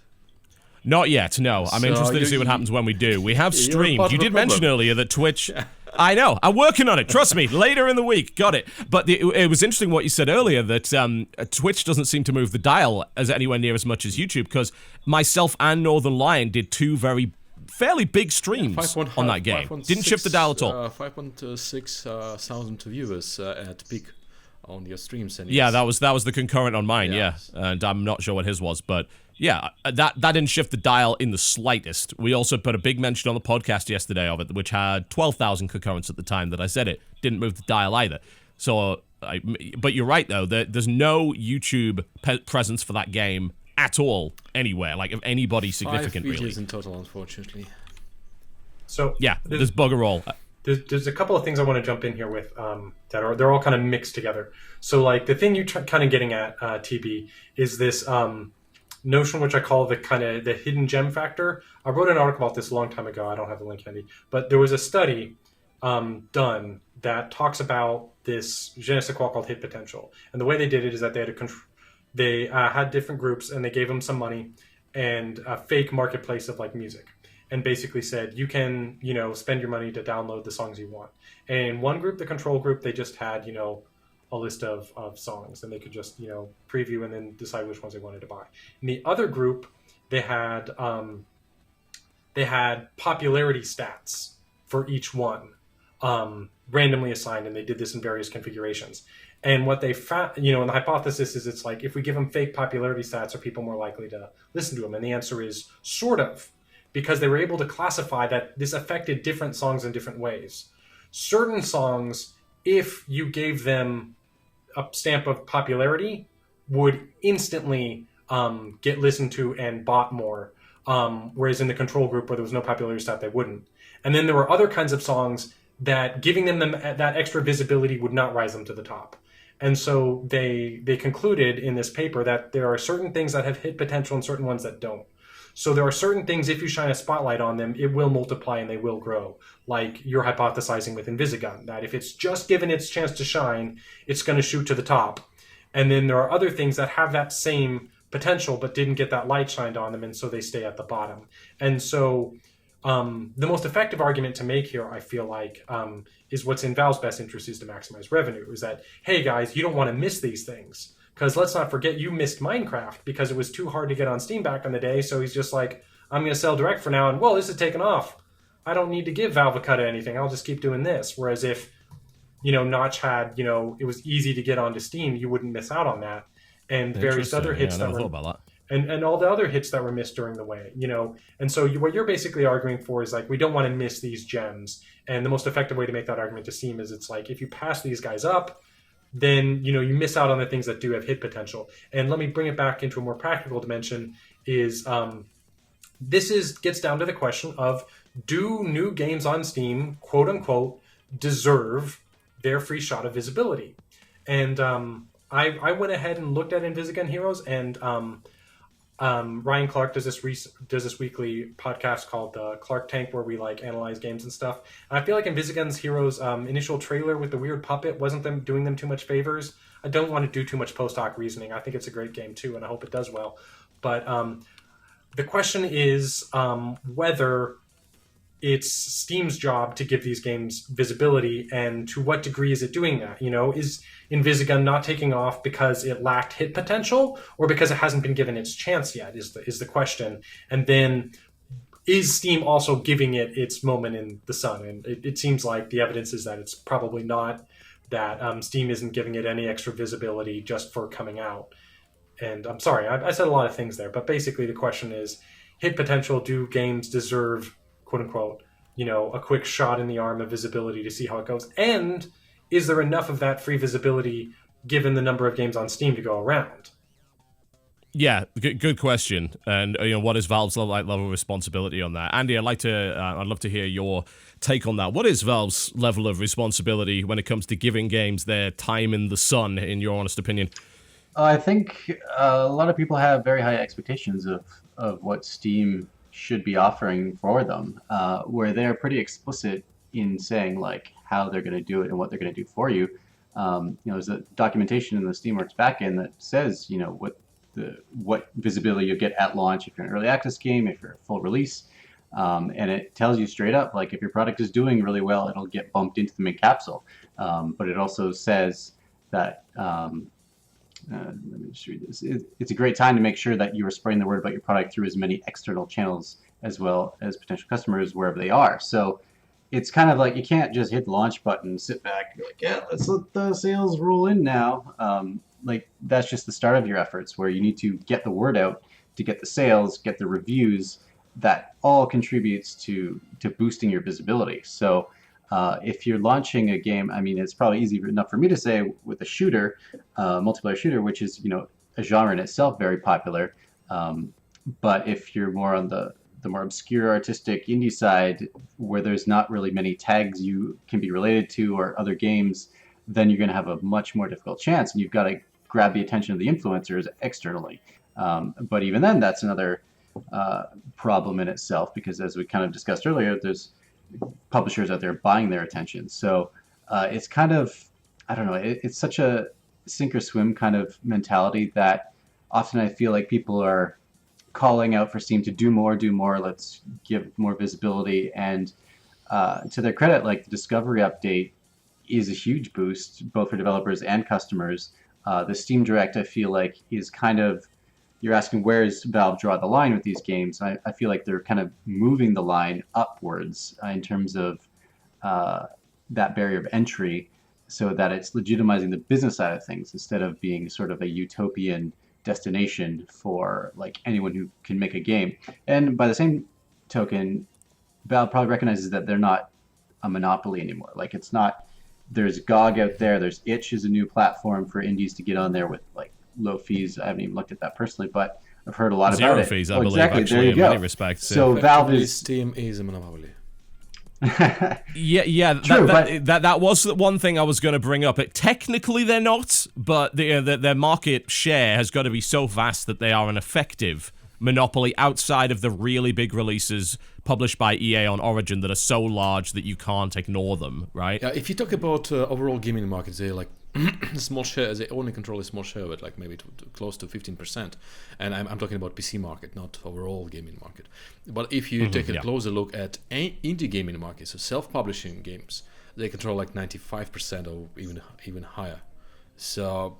Not yet, no. I'm interested to see what happens when we do. We have streamed. You did mention earlier that Twitch... I know. I'm working on it. Trust me. Later in the week. Got it. But it was interesting what you said earlier, that Twitch doesn't seem to move the dial as anywhere near as much as YouTube, because myself and Northern Lion did two fairly big streams on that game. Didn't shift the dial at all. 5.6 thousand viewers at peak on your streams. Yeah, that was the concurrent on mine, yeah. And I'm not sure what his was, but Yeah, that didn't shift the dial in the slightest. We also put a big mention on the podcast yesterday of it, which had 12,000 concurrents at the time that I said it. Didn't move the dial either. So, but you're right, though. There's no YouTube presence for that game at all anywhere, like of anybody significant, 5 videos really. in total, unfortunately. So yeah, there's bugger all. There's a couple of things I want to jump in here with they're all kind of mixed together. So like the thing you're kind of getting at, TB, is this notion which I call the hidden gem factor. I wrote an article about this a long time ago. I don't have the link handy, but there was a study done that talks about this je ne sais quoi called hit potential. And the way they did it is that they had different groups and they gave them some money and a fake marketplace of like music. And basically said, you can, spend your money to download the songs you want. And in one group, the control group, they just had, a list of songs, and they could just, preview and then decide which ones they wanted to buy. In the other group, they had popularity stats for each one, randomly assigned, and they did this in various configurations. And what they found, and the hypothesis is it's like, if we give them fake popularity stats, are people more likely to listen to them? And the answer is sort of. Because they were able to classify that this affected different songs in different ways. Certain songs, if you gave them a stamp of popularity, would instantly get listened to and bought more. Whereas in the control group where there was no popularity stat, they wouldn't. And then there were other kinds of songs that giving them that extra visibility would not rise them to the top. And so they concluded in this paper that there are certain things that have hit potential and certain ones that don't. So there are certain things, if you shine a spotlight on them, it will multiply and they will grow. Like you're hypothesizing with Invisigun, that if it's just given its chance to shine, it's going to shoot to the top. And then there are other things that have that same potential but didn't get that light shined on them, and so they stay at the bottom. And so the most effective argument to make here, I feel like, is what's in Valve's best interest is to maximize revenue. Is that, hey guys, you don't want to miss these things. Because let's not forget, you missed Minecraft because it was too hard to get on Steam back in the day. So he's just like, I'm going to sell direct for now. And, well, this is taken off. I don't need to give Valve a cut of anything. I'll just keep doing this. Whereas if, Notch had, it was easy to get onto Steam, you wouldn't miss out on that. And various other hits that were... And all the other hits that were missed during the way, And so what you're basically arguing for is like, we don't want to miss these gems. And the most effective way to make that argument to seem is it's like, if you pass these guys up, then you miss out on the things that do have hit potential. And let me bring it back into a more practical dimension is gets down to the question of, do new games on Steam, quote unquote, deserve their free shot of visibility? And I went ahead and looked at Invisigun Heroes, and Ryan Clark does this weekly podcast called Clark Tank, where we analyze games and stuff. And I feel like Invisigun's Heroes initial trailer with the weird puppet wasn't doing them too much favors. I don't want to do too much post hoc reasoning. I think it's a great game too, and I hope it does well. But the question is whether it's Steam's job to give these games visibility, and to what degree is it doing that? Is Invisigun not taking off because it lacked hit potential, or because it hasn't been given its chance yet is the question. And then is Steam also giving it its moment in the sun? And it seems like the evidence is that it's probably not, that Steam isn't giving it any extra visibility just for coming out. And I'm sorry, I said a lot of things there, but basically the question is, hit potential, do games deserve, quote unquote, a quick shot in the arm of visibility to see how it goes? And is there enough of that free visibility given the number of games on Steam to go around? Yeah, good question. And what is Valve's level of responsibility on that? Andy, I'd love to hear your take on that. What is Valve's level of responsibility when it comes to giving games their time in the sun, in your honest opinion? I think a lot of people have very high expectations of what Steam should be offering for them, where they're pretty explicit in saying how they're going to do it and what they're going to do for you. There's a documentation in the Steamworks backend that says what visibility you'll get at launch if you're an early access game, if you're a full release, and it tells you straight up, if your product is doing really well, it'll get bumped into the main capsule. But it also says that let me just read this. It's a great time to make sure that you are spreading the word about your product through as many external channels as well as potential customers wherever they are. So it's kind of like, you can't just hit the launch button, sit back, and be like, yeah, let's let the sales roll in now. That's just the start of your efforts, where you need to get the word out to get the sales, get the reviews. That all contributes to boosting your visibility. So if you're launching a game, I mean, it's probably easy enough for me to say with a shooter, multiplayer shooter, which is, a genre in itself very popular. But if you're more on the more obscure artistic indie side, where there's not really many tags you can be related to or other games, then you're going to have a much more difficult chance, and you've got to grab the attention of the influencers externally. But even then, that's another problem in itself, because as we kind of discussed earlier, there's publishers out there buying their attention. So it's kind of, I don't know, it's such a sink or swim kind of mentality that often I feel like people are calling out for Steam to do more, let's give more visibility. And to their credit, like the Discovery update is a huge boost, both for developers and customers. The Steam Direct, I feel like, is kind of, you're asking where does Valve draw the line with these games? I feel like they're kind of moving the line upwards in terms of that barrier of entry, so that it's legitimizing the business side of things instead of being sort of a utopian destination for like anyone who can make a game. And by the same token, Valve probably recognizes that they're not a monopoly anymore. Like, it's not, there's GOG out there, there's Itch is a new platform for indies to get on there with like low fees. I haven't even looked at that personally, but I've heard a lot about it. Zero fees, I believe, exactly. actually, in many respects. So Valve is... Steam is a monopoly. Yeah. True, that was the one thing I was going to bring up. Technically, they're not, but their market share has got to be so vast that they are an effective monopoly outside of the really big releases published by EA on Origin that are so large that you can't ignore them, right? Yeah, if you talk about overall gaming markets, they like a small share. They only control a small share of it, like maybe close to 15%. And I'm talking about PC market, not overall gaming market. But if you take a closer look at indie gaming markets, so self-publishing games, they control like 95% or even higher. So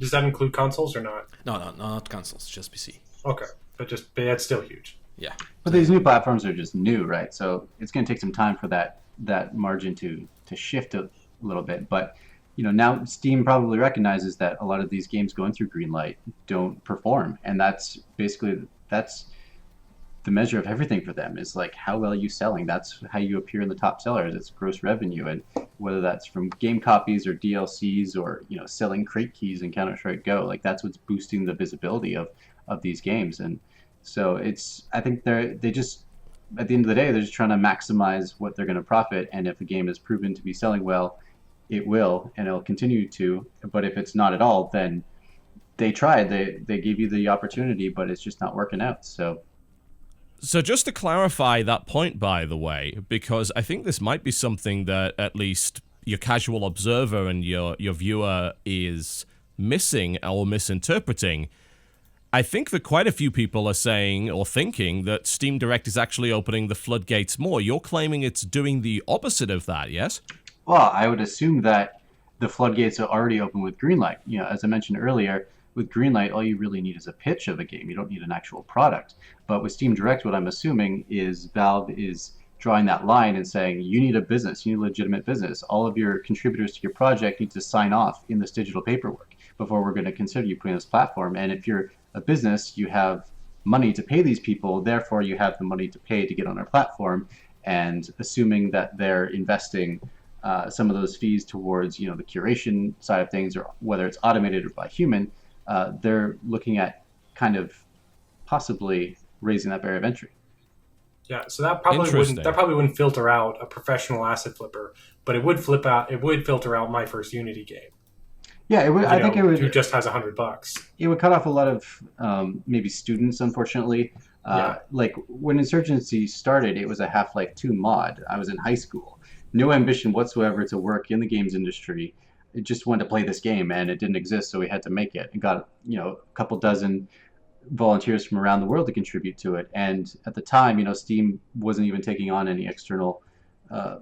does that include consoles or not? No, not consoles, just PC. Okay, but it's still huge. Yeah. But these new platforms are just new, right? So it's going to take some time for that margin to shift a little bit. But now Steam probably recognizes that a lot of these games going through Greenlight don't perform, and that's the measure of everything for them, is like how well are you selling. That's how you appear in the top sellers. It's gross revenue, and whether that's from game copies or DLCs or selling crate keys in Counter-Strike Go, like that's what's boosting the visibility of these games. And so I think they just, at the end of the day, they're just trying to maximize what they're going to profit, and if a game is proven to be selling well, it will, and it'll continue to. But if it's not at all, then they tried. They gave you the opportunity, but it's just not working out. So just to clarify that point, by the way, because I think this might be something that at least your casual observer and your viewer is missing or misinterpreting. I think that quite a few people are saying or thinking that Steam Direct is actually opening the floodgates more. You're claiming it's doing the opposite of that, yes? Well, I would assume that the floodgates are already open with Greenlight. As I mentioned earlier, with Greenlight, all you really need is a pitch of a game. You don't need an actual product. But with Steam Direct, what I'm assuming is Valve is drawing that line and saying, you need a business, you need a legitimate business. All of your contributors to your project need to sign off in this digital paperwork before we're going to consider you putting this platform. And if you're a business, you have money to pay these people, therefore you have the money to pay to get on our platform. And assuming that they're investing some of those fees towards the curation side of things, or whether it's automated or by human, they're looking at kind of possibly raising that barrier of entry. Yeah, so that probably wouldn't filter out a professional asset flipper, but it would filter out my first Unity game. Yeah, it would. I think it would. Who just has $100. It would cut off a lot of maybe students, unfortunately. Like when Insurgency started, it was a Half-Life 2 mod. I was in high school. No ambition whatsoever to work in the games industry. It just wanted to play this game, and it didn't exist, so we had to make it. And got a couple dozen volunteers from around the world to contribute to it. And at the time, Steam wasn't even taking on any external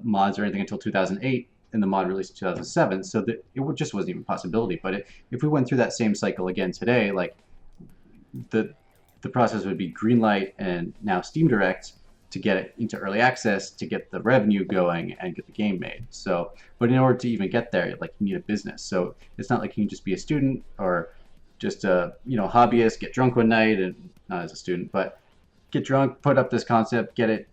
mods or anything until 2008, and the mod released in 2007. So that it just wasn't even a possibility. But if we went through that same cycle again today, like the process would be Greenlight and now Steam Direct to get it into early access, to get the revenue going and get the game made. So, but in order to even get there, like you need a business. So it's not like you can just be a student or just a hobbyist, get drunk one night, and not as a student, but get drunk, put up this concept, get it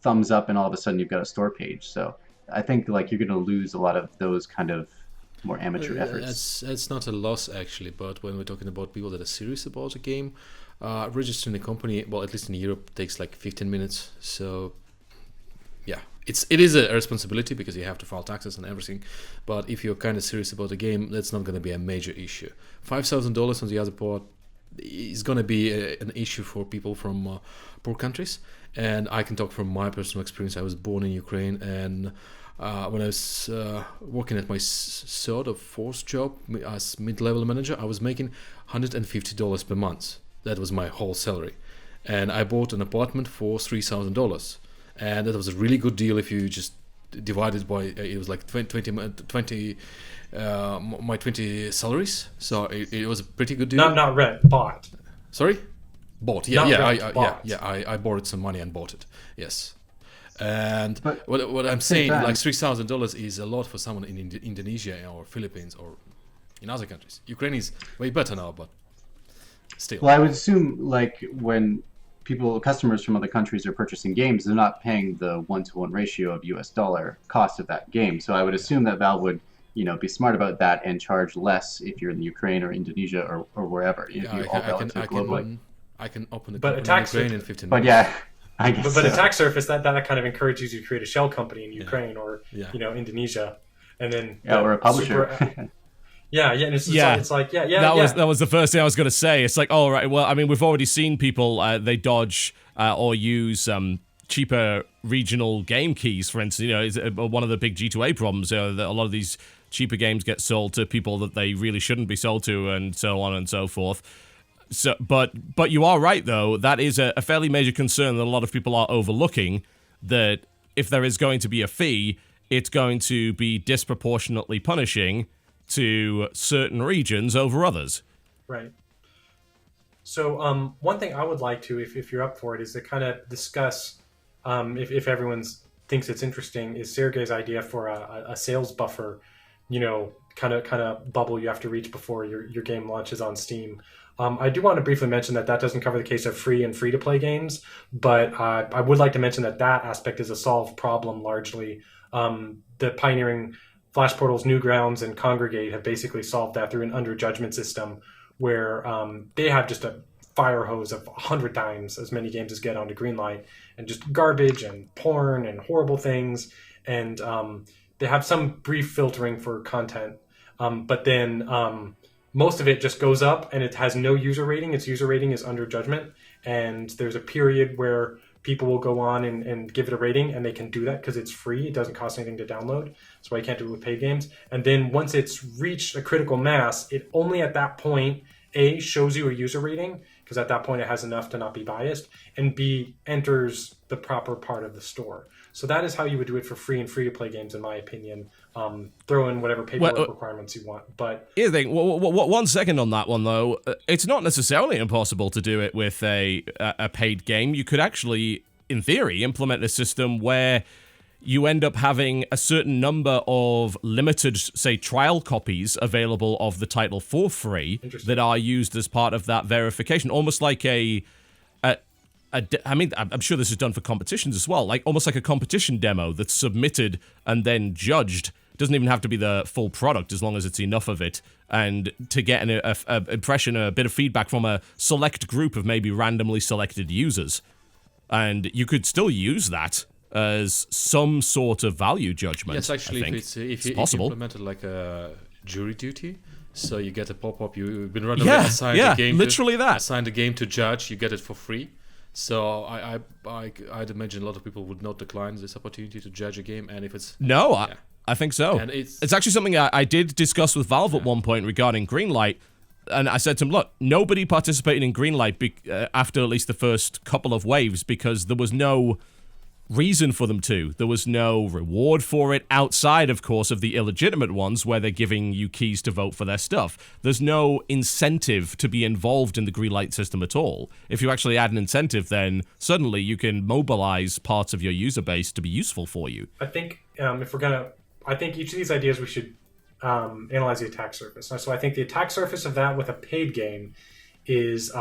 thumbs up, and all of a sudden you've got a store page. So I think like you're going to lose a lot of those kind of more amateur efforts. That's not a loss actually, but when we're talking about people that are serious about a game, registering a company, well, at least in Europe, takes like 15 minutes. So yeah, it is a responsibility because you have to file taxes and everything. But if you're kind of serious about the game, that's not going to be a major issue. $5,000 on the other part is going to be an issue for people from poor countries. And I can talk from my personal experience. I was born in Ukraine, and when I was working at my third or fourth job as mid-level manager, I was making $150 per month. That was my whole salary. And I bought an apartment for $3,000. And that was a really good deal if you just divided by, it was like 20 my 20 salaries. So it was a pretty good deal. Not rent, bought. Sorry? Bought. I borrowed some money and bought it. Yes. And But what I'm saying, time- like $3,000 is a lot for someone in Indonesia or Philippines or in other countries. Ukraine is way better now, but still. Well, I would assume like when customers from other countries are purchasing games, they're not paying the 1-to-1 ratio of US dollar cost of that game. So I would assume that Valve would, be smart about that and charge less if you're in the Ukraine or Indonesia or wherever. I can open a But company in a tax Ukraine in 15 But minutes. yeah, I guess. But so. attack surface that kind of encourages you to create a shell company in Ukraine or Indonesia, and then or a publisher. and it's like That was the first thing I was going to say. It's like, all right, well, I mean, we've already seen people they dodge or use cheaper regional game keys. For instance, is one of the big G2A problems. That a lot of these cheaper games get sold to people that they really shouldn't be sold to, and so on and so forth. So, but you are right, though. That is a fairly major concern that a lot of people are overlooking, that if there is going to be a fee, it's going to be disproportionately punishing to certain regions over others. Right. So one thing I would like to, if you're up for it, is to kind of discuss, if everyone thinks it's interesting, is Sergey's idea for a sales buffer, kind of bubble you have to reach before your game launches on Steam. I do want to briefly mention that doesn't cover the case of free and free-to-play games, but I would like to mention that aspect is a solved problem largely. The pioneering Flash Portals, Newgrounds, and Congregate have basically solved that through an under-judgment system where they have just a fire hose of 100 times as many games as get onto Greenlight, and just garbage and porn and horrible things, and they have some brief filtering for content, but then most of it just goes up and it has no user rating. Its user rating is under judgment, and there's a period where people will go on and give it a rating, and they can do that because it's free. It doesn't cost anything to download. That's why you can't do it with paid games. And then once it's reached a critical mass, it only at that point, A, shows you a user rating, because at that point it has enough to not be biased, and B, enters the proper part of the store. So that is how you would do it for free and free-to-play games, in my opinion. Throw in whatever paperwork requirements you want. But here's the thing. 1 second on that one, though. It's not necessarily impossible to do it with a paid game. You could actually, in theory, implement a system where you end up having a certain number of limited, say, trial copies available of the title for free that are used as part of that verification, almost like I'm sure this is done for competitions as well, like almost like a competition demo that's submitted and then judged. It doesn't even have to be the full product as long as it's enough of it, and to get an impression, a bit of feedback from a select group of maybe randomly selected users. And you could still use that as some sort of value judgment. Yes, actually, I think. if you implement it like a jury duty, so you get a pop-up, you've been randomly assigned the game to judge, you get it for free. So I'd imagine a lot of people would not decline this opportunity to judge a game, and if it's I think so. And it's actually something I did discuss with Valve at one point regarding Greenlight, and I said to him, look, nobody participated in Greenlight after at least the first couple of waves because there was no reason for them to. There was no reward for it outside, of course, of the illegitimate ones where they're giving you keys to vote for their stuff. There's no incentive to be involved in the Greenlight system at all. If you actually add an incentive, then suddenly you can mobilize parts of your user base to be useful for you. I think I think each of these ideas we should analyze the attack surface. So I think the attack surface of that with a paid game is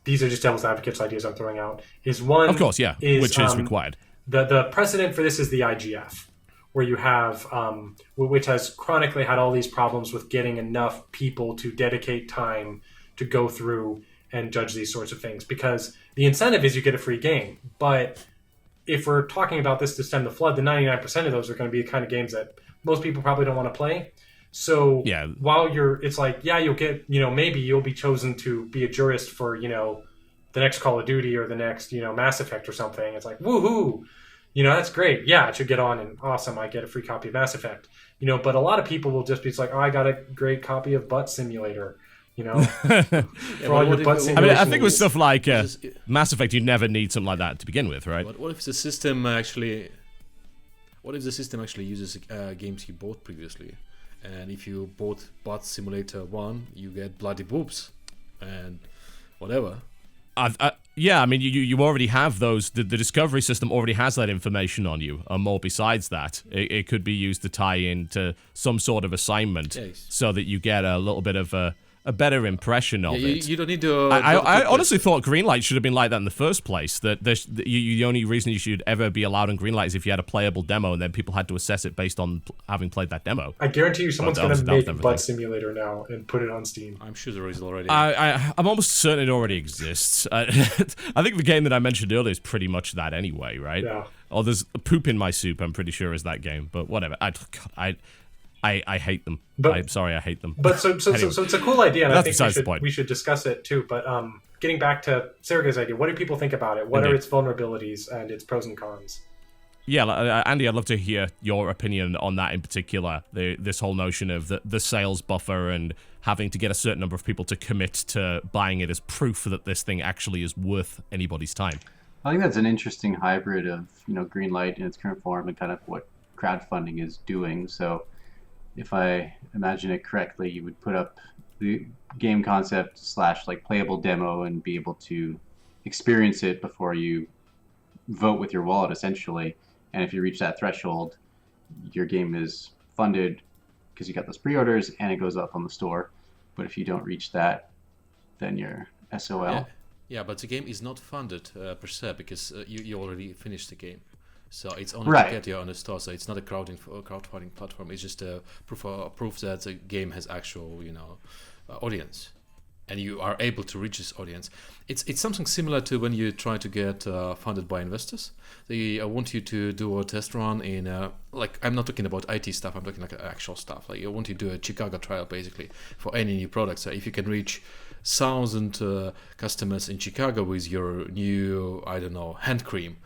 these are just devil's advocates ideas I'm throwing out. Is one, of course, yeah, which is required. The precedent for this is the IGF, where you have which has chronically had all these problems with getting enough people to dedicate time to go through and judge these sorts of things, because the incentive is you get a free game. But if we're talking about this to stem the flood, the 99% of those are going to be the kind of games that most people probably don't want to play. So yeah. While it's like, yeah, you'll get, maybe you'll be chosen to be a jurist for, the next Call of Duty or the next, Mass Effect or something. It's like, woohoo, that's great. Yeah, it should get on, and awesome, I get a free copy of Mass Effect. But a lot of people will just be like, oh, I got a great copy of Butt Simulator. For all your butt simulation. I mean, I think with stuff like Mass Effect, you never need something like that to begin with, right? What if the system actually uses games you bought previously? And if you bought Butt Simulator 1, you get bloody boobs and whatever. Yeah, I mean, you already have those. The Discovery system already has that information on you. And more besides that, it could be used to tie into some sort of assignment, so that you get a little bit of a better impression of it. You don't need to... I honestly thought Greenlight should have been like that in the first place. That the only reason you should ever be allowed on Greenlight is if you had a playable demo, and then people had to assess it based on having played that demo. I guarantee you someone's going to make a Butt Simulator now and put it on Steam. I'm sure there is already. I'm almost certain it already exists. I think the game that I mentioned earlier is pretty much that anyway, right? Yeah. Or there's Poop in My Soup, I'm pretty sure is that game. But whatever. I hate them. I'm sorry, I hate them. But so it's a cool idea, and I think we should discuss it too. But getting back to Sergey's idea, what do people think about it? What are its vulnerabilities and its pros and cons? Yeah, Andy, I'd love to hear your opinion on that in particular. This whole notion of the sales buffer and having to get a certain number of people to commit to buying it as proof that this thing actually is worth anybody's time. I think that's an interesting hybrid of Greenlight in its current form and kind of what crowdfunding is doing. So, if I imagine it correctly, you would put up the game concept / like playable demo and be able to experience it before you vote with your wallet, essentially. And if you reach that threshold, your game is funded because you got those pre-orders and it goes up on the store. But if you don't reach that, then you're SOL. Yeah, but the game is not funded per se, because you already finished the game. So it's only to get you on the store. So it's not a crowdfunding platform. It's just a proof that the game has actual, audience, and you are able to reach this audience. It's something similar to when you try to get funded by investors. They want you to do a test run in I'm not talking about IT stuff. I'm talking like actual stuff. Like, you want to do a Chicago trial basically for any new product. So if you can reach 1,000 customers in Chicago with your new, I don't know, hand cream,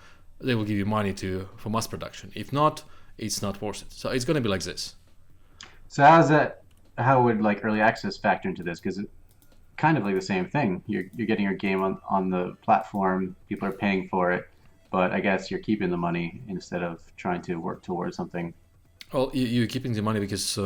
they will give you money for mass production. If not, it's not worth it. So it's going to be like this. So how would like early access factor into this? Because it's kind of like the same thing. You're getting your game on the platform. People are paying for it, but I guess you're keeping the money instead of trying to work towards something. Well, you're keeping the money because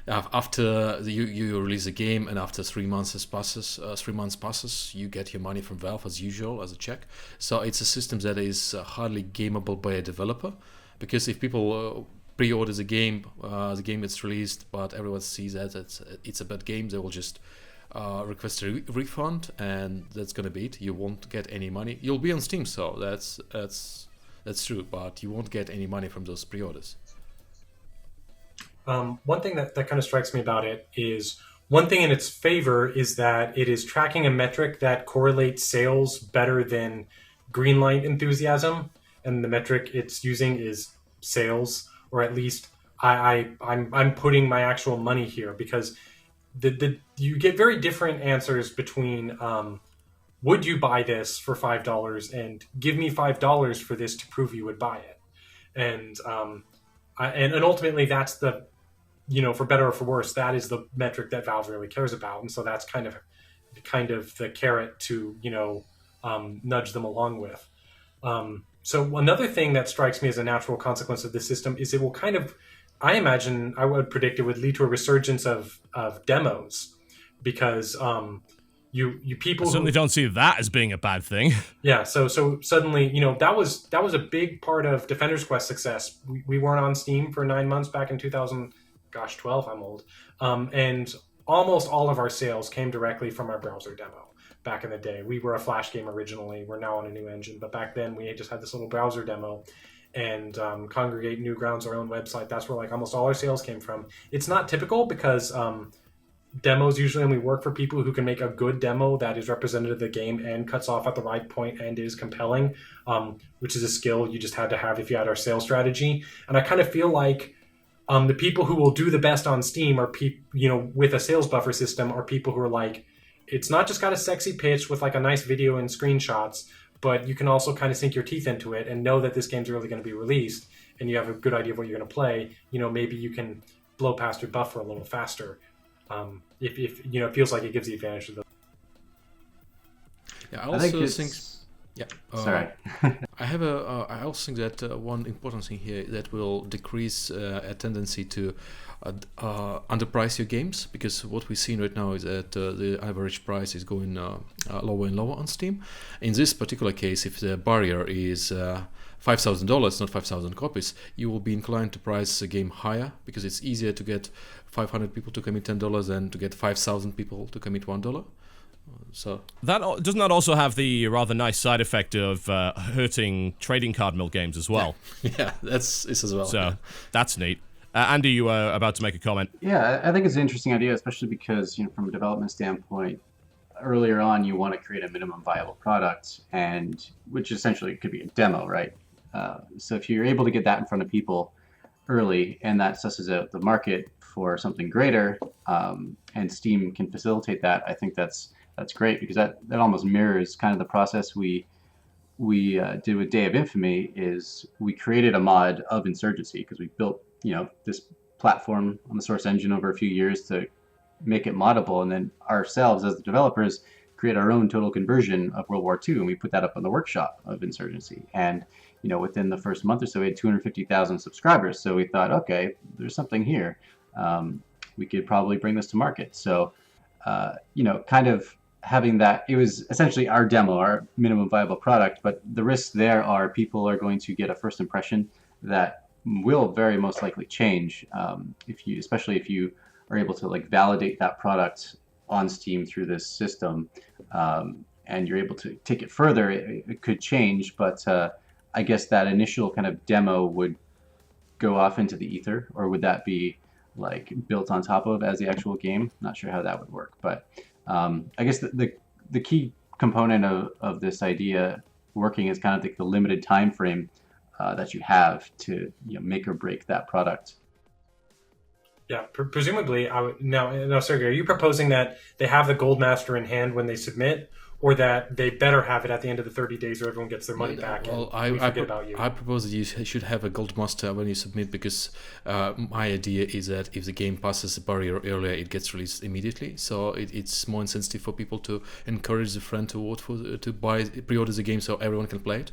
after you release a game, and after 3 months passes, you get your money from Valve as usual as a check. So it's a system that is hardly gameable by a developer, because if people pre-order the game is released, but everyone sees that it's a bad game, they will just request a refund, and that's gonna be it. You won't get any money. You'll be on Steam, so that's true, but you won't get any money from those pre-orders. One thing that kind of strikes me about it is, one thing in its favor is that it is tracking a metric that correlates sales better than Greenlight enthusiasm, and the metric it's using is sales, or at least I'm putting my actual money here, because you get very different answers between would you buy this for $5 and give me $5 for this to prove you would buy it, and ultimately that's the, for better or for worse, that is the metric that Valve really cares about. And so that's kind of the carrot to, nudge them along with. So another thing that strikes me as a natural consequence of this system is it will kind of, I imagine, I would predict it would lead to a resurgence of demos, because you people I certainly don't see that as being a bad thing. Yeah, so suddenly, that was a big part of Defender's Quest success. We weren't on Steam for 9 months back in 2000, gosh, 12. I'm old. And almost all of our sales came directly from our browser demo. Back in the day, we were a Flash game originally. We're now on a new engine, but back then we just had this little browser demo. And Congregate Newgrounds, our own website, that's where like almost all our sales came from. It's not typical because demos usually only work for people who can make a good demo that is representative of the game and cuts off at the right point and is compelling, which is a skill you just had to have if you had our sales strategy. And I kind of feel like the people who will do the best on Steam are people, with a sales buffer system, are people who are like, it's not just got a sexy pitch with like a nice video and screenshots, but you can also kind of sink your teeth into it and know that this game's really going to be released and you have a good idea of what you're going to play. Maybe you can blow past your buffer a little faster. If it feels like it gives the advantage to the. Yeah, I also think. Yeah. Sorry. I also think that one important thing here that will decrease a tendency to underprice your games, because what we're seeing right now is that the average price is going lower and lower on Steam. In this particular case, if the barrier is $5,000, not 5,000 copies, you will be inclined to price the game higher, because it's easier to get 500 people to commit $10 than to get 5,000 people to commit $1. So that doesn't that also have the rather nice side effect of hurting trading card mill games as well? Yeah, that's as well. So that's neat. Andy, you were about to make a comment. Yeah, I think it's an interesting idea, especially because from a development standpoint, earlier on you want to create a minimum viable product, and which essentially could be a demo, right? So if you're able to get that in front of people early, and that susses out the market for something greater, and Steam can facilitate that, I think that's great, because that almost mirrors kind of the process we did with Day of Infamy. Is we created a mod of Insurgency because we built this platform on the source engine over a few years to make it moddable, and then ourselves as the developers create our own total conversion of World War II, and we put that up on the workshop of Insurgency. And within the first month or so, we had 250,000 subscribers. So we thought, okay, there's something here. We could probably bring this to market. So kind of having that, it was essentially our demo, our minimum viable product, but the risks there are people are going to get a first impression that will very most likely change, especially if you are able to validate that product on Steam through this system, and you're able to take it further. It could change, but I guess that initial kind of demo would go off into the ether, or would that be built on top of as the actual game? Not sure how that would work, but I guess the key component of this idea working is kind of the limited time frame that you have to make or break that product. Yeah, presumably. Now, Sergey, are you proposing that they have the Gold Master in hand when they submit, or that they better have it at the end of the 30 days or everyone gets their money back? Well, and we forget about you. I propose that you should have a Gold Master when you submit, because my idea is that if the game passes the barrier earlier, it gets released immediately. So it's more insensitive for people to encourage the friend to pre-order the game so everyone can play it.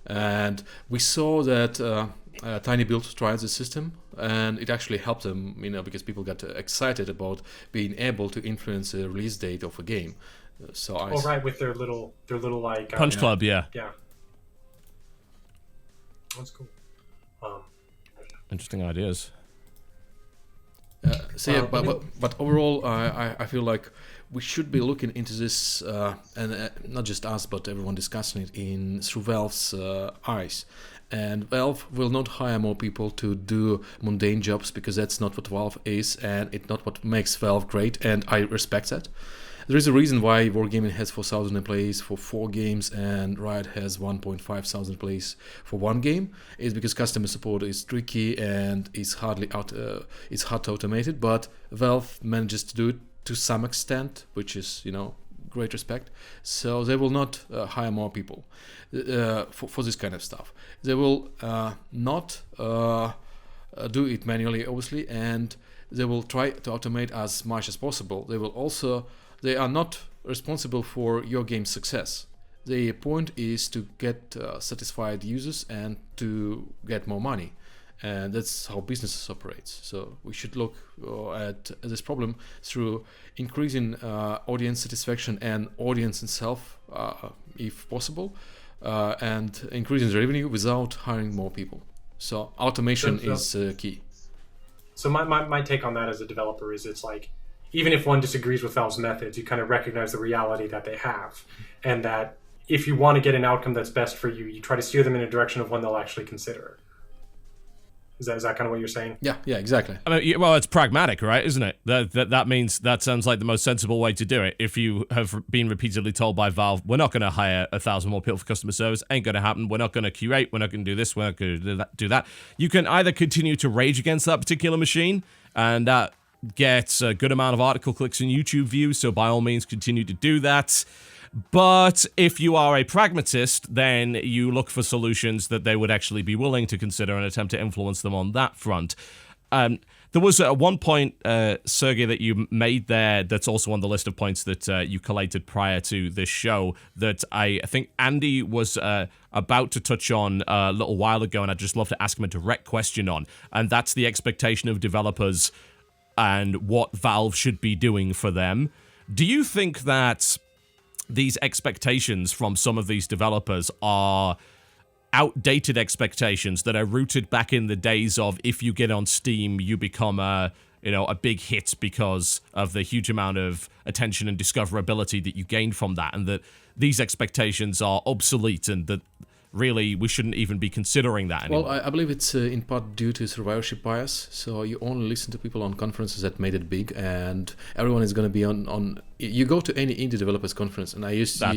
And we saw that Tiny Build tried the system, and it actually helped them, because people got excited about being able to influence the release date of a game. So right, with their little Punch Club, yeah. That's cool. Interesting ideas. But overall, I feel like we should be looking into this, and not just us, but everyone discussing it through Valve's eyes. And Valve will not hire more people to do mundane jobs, because that's not what Valve is, and it's not what makes Valve great, and I respect that. There is a reason why Wargaming has 4,000 employees for 4 games and Riot has 1,500 employees for 1 game. It's because customer support is tricky and it's hard to automate it, but Valve manages to do it to some extent, which is, great respect. So they will not hire more people for this kind of stuff. They will not do it manually, obviously, and they will try to automate as much as possible. They are not responsible for your game's success. The point is to get satisfied users and to get more money. And that's how businesses operates. So we should look at this problem through increasing audience satisfaction and audience itself, if possible, and increasing the revenue without hiring more people. So automation is key. So my take on that as a developer is it's like, even if one disagrees with Valve's methods, you kind of recognize the reality that they have, and that if you want to get an outcome that's best for you, you try to steer them in a direction of one they'll actually consider. Is that kind of what you're saying? Yeah, exactly. I mean, well, it's pragmatic, right? Isn't it? That means that sounds like the most sensible way to do it. If you have been repeatedly told by Valve, we're not going to hire 1,000 more people for customer service, ain't going to happen. We're not going to curate. We're not going to do this. We're not going to do that. You can either continue to rage against that particular machine, and that gets a good amount of article clicks and YouTube views. So by all means, continue to do that. But if you are a pragmatist, then you look for solutions that they would actually be willing to consider and attempt to influence them on that front. There was one point, Sergey, that you made there that's also on the list of points that you collated prior to this show that I think Andy was about to touch on a little while ago, and I'd just love to ask him a direct question on, and that's the expectation of developers and what Valve should be doing for them. Do you think that these expectations from some of these developers are outdated expectations that are rooted back in the days of if you get on Steam, you become a big hit because of the huge amount of attention and discoverability that you gained from that, and that these expectations are obsolete and that really we shouldn't even be considering that anymore? Well, I believe it's in part due to survivorship bias. So you only listen to people on conferences that made it big, and everyone is going to be on. You go to any indie developers conference, and I used to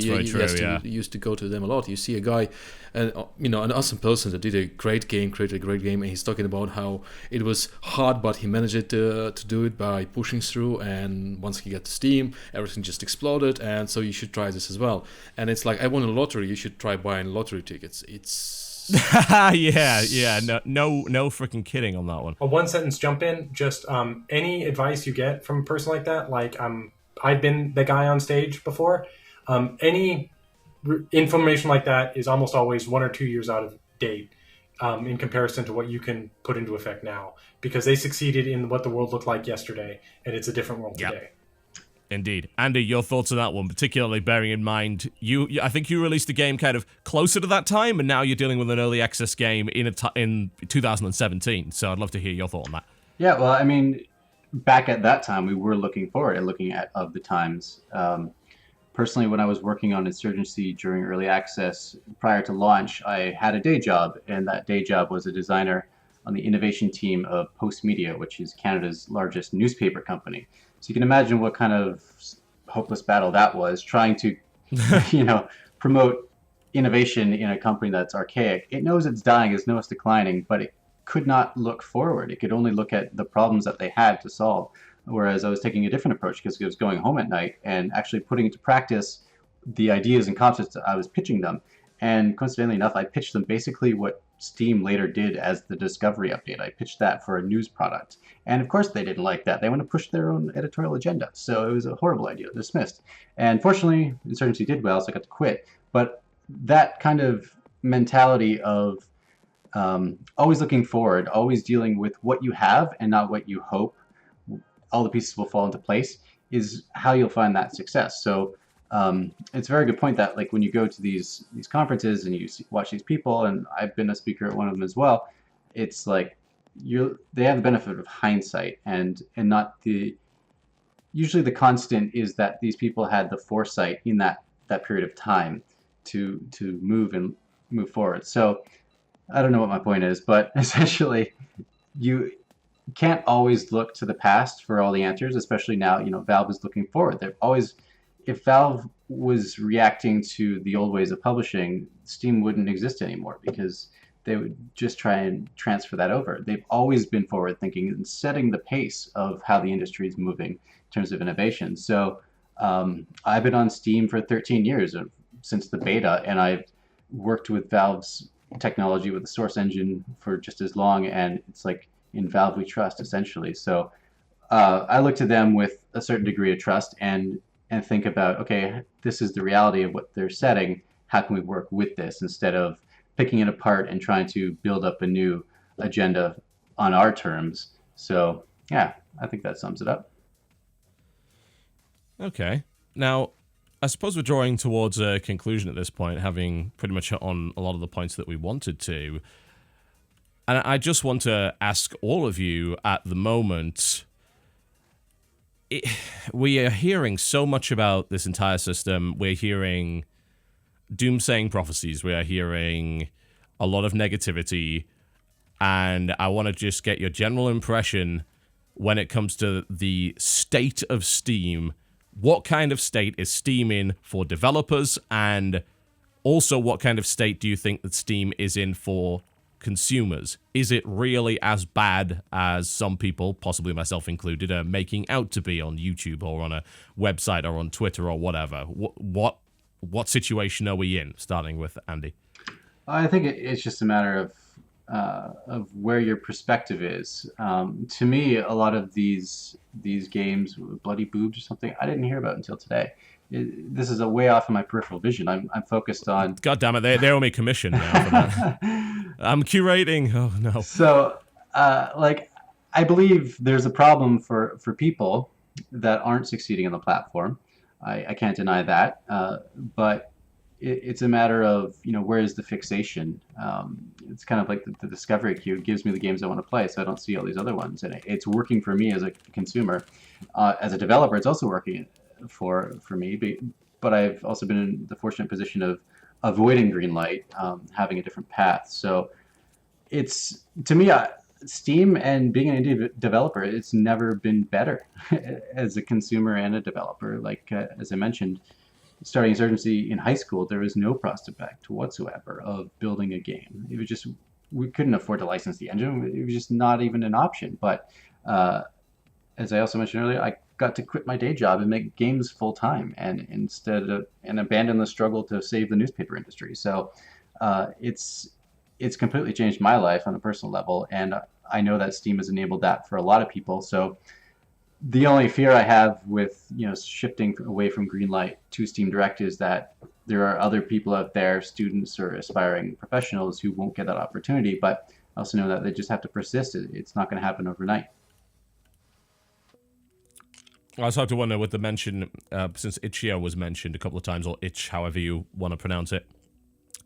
used to go to them a lot. You see a guy, an awesome person that did a great game, created a great game, and he's talking about how it was hard, but he managed to do it by pushing through. And once he got to Steam, everything just exploded. And so you should try this as well. And it's like, I won a lottery. You should try buying lottery tickets. It's no freaking kidding on that one. A one sentence jump in. Just any advice you get from a person like that, like I've been the guy on stage before. Any information like that is almost always 1 or 2 years out of date in comparison to what you can put into effect now, because they succeeded in what the world looked like yesterday, and it's a different world today. Indeed. Andy, your thoughts on that one, particularly bearing in mind, I think you released a game kind of closer to that time, and now you're dealing with an early access game in 2017, so I'd love to hear your thought on that. Yeah, well, I mean, back at that time, we were looking forward and looking at of the times. Personally, when I was working on Insurgency during early access, prior to launch, I had a day job, and that day job was a designer on the innovation team of Postmedia, which is Canada's largest newspaper company. So you can imagine what kind of hopeless battle that was, trying to, promote innovation in a company that's archaic. It knows it's dying, it knows it's declining, but it could not look forward. It could only look at the problems that they had to solve. Whereas I was taking a different approach because I was going home at night and actually putting into practice the ideas and concepts that I was pitching them. And coincidentally enough, I pitched them basically what Steam later did as the Discovery update. I pitched that for a news product. And of course they didn't like that. They want to push their own editorial agenda. So it was a horrible idea, dismissed. And fortunately, Insurgency did well, so I got to quit. But that kind of mentality of always looking forward, always dealing with what you have and not what you hope all the pieces will fall into place, is how you'll find that success. So it's a very good point that, like, when you go to these conferences and you watch these people, and I've been a speaker at one of them as well, it's like they have the benefit of hindsight and not the. Usually the constant is that these people had the foresight in that period of time to move forward. So I don't know what my point is, but essentially you can't always look to the past for all the answers, especially now, Valve is looking forward. They're always, if Valve was reacting to the old ways of publishing, Steam wouldn't exist anymore because they would just try and transfer that over. They've always been forward thinking and setting the pace of how the industry is moving in terms of innovation. So I've been on Steam for 13 years since the beta, and I've worked with Valve's technology with the source engine for just as long, and it's like, in Valve we trust, essentially. So I look to them with a certain degree of trust and think about, okay, this is the reality of what they're setting. How can we work with this instead of picking it apart and trying to build up a new agenda on our terms? So yeah, I think that sums it up. Okay. Now, I suppose we're drawing towards a conclusion at this point, having pretty much hit on a lot of the points that we wanted to. And I just want to ask all of you at the moment, we are hearing so much about this entire system. We're hearing doomsaying prophecies. We are hearing a lot of negativity. And I want to just get your general impression when it comes to the state of Steam. What kind of state is Steam in for developers? And also, what kind of state do you think that Steam is in for consumers? Is it really as bad as some people, possibly myself included, are making out to be on YouTube or on a website or on Twitter or whatever? What situation are we in? Starting with Andy. I think it's just a matter of where your perspective is. To me, a lot of these games, Bloody Boobs or something, I didn't hear about until today. This is a way off of my peripheral vision. I'm focused on. God damn it! They owe me commission now for that. I'm curating. Oh no. So, I believe there's a problem for people that aren't succeeding on the platform. I can't deny that. But it's a matter of, where is the fixation? It's kind of like the discovery queue. It gives me the games I want to play, so I don't see all these other ones. And it's working for me as a consumer. As a developer, it's also working for me. But I've also been in the fortunate position of avoiding Greenlight, having a different path. So it's, to me, Steam and being an indie developer, it's never been better as a consumer and a developer. Like, as I mentioned, starting Insurgency in high school, there was no prospect whatsoever of building a game. It was just, we couldn't afford to license the engine. It was just not even an option. But as I also mentioned earlier, I got to quit my day job and make games full time, and abandon the struggle to save the newspaper industry. So it's completely changed my life on a personal level, and I know that Steam has enabled that for a lot of people. So the only fear I have with shifting away from Greenlight to Steam Direct is that there are other people out there, students or aspiring professionals, who won't get that opportunity. But I also know that they just have to persist. It's not going to happen overnight. I also have to wonder with the mention, since Itch.io was mentioned a couple of times, or Itch, however you want to pronounce it,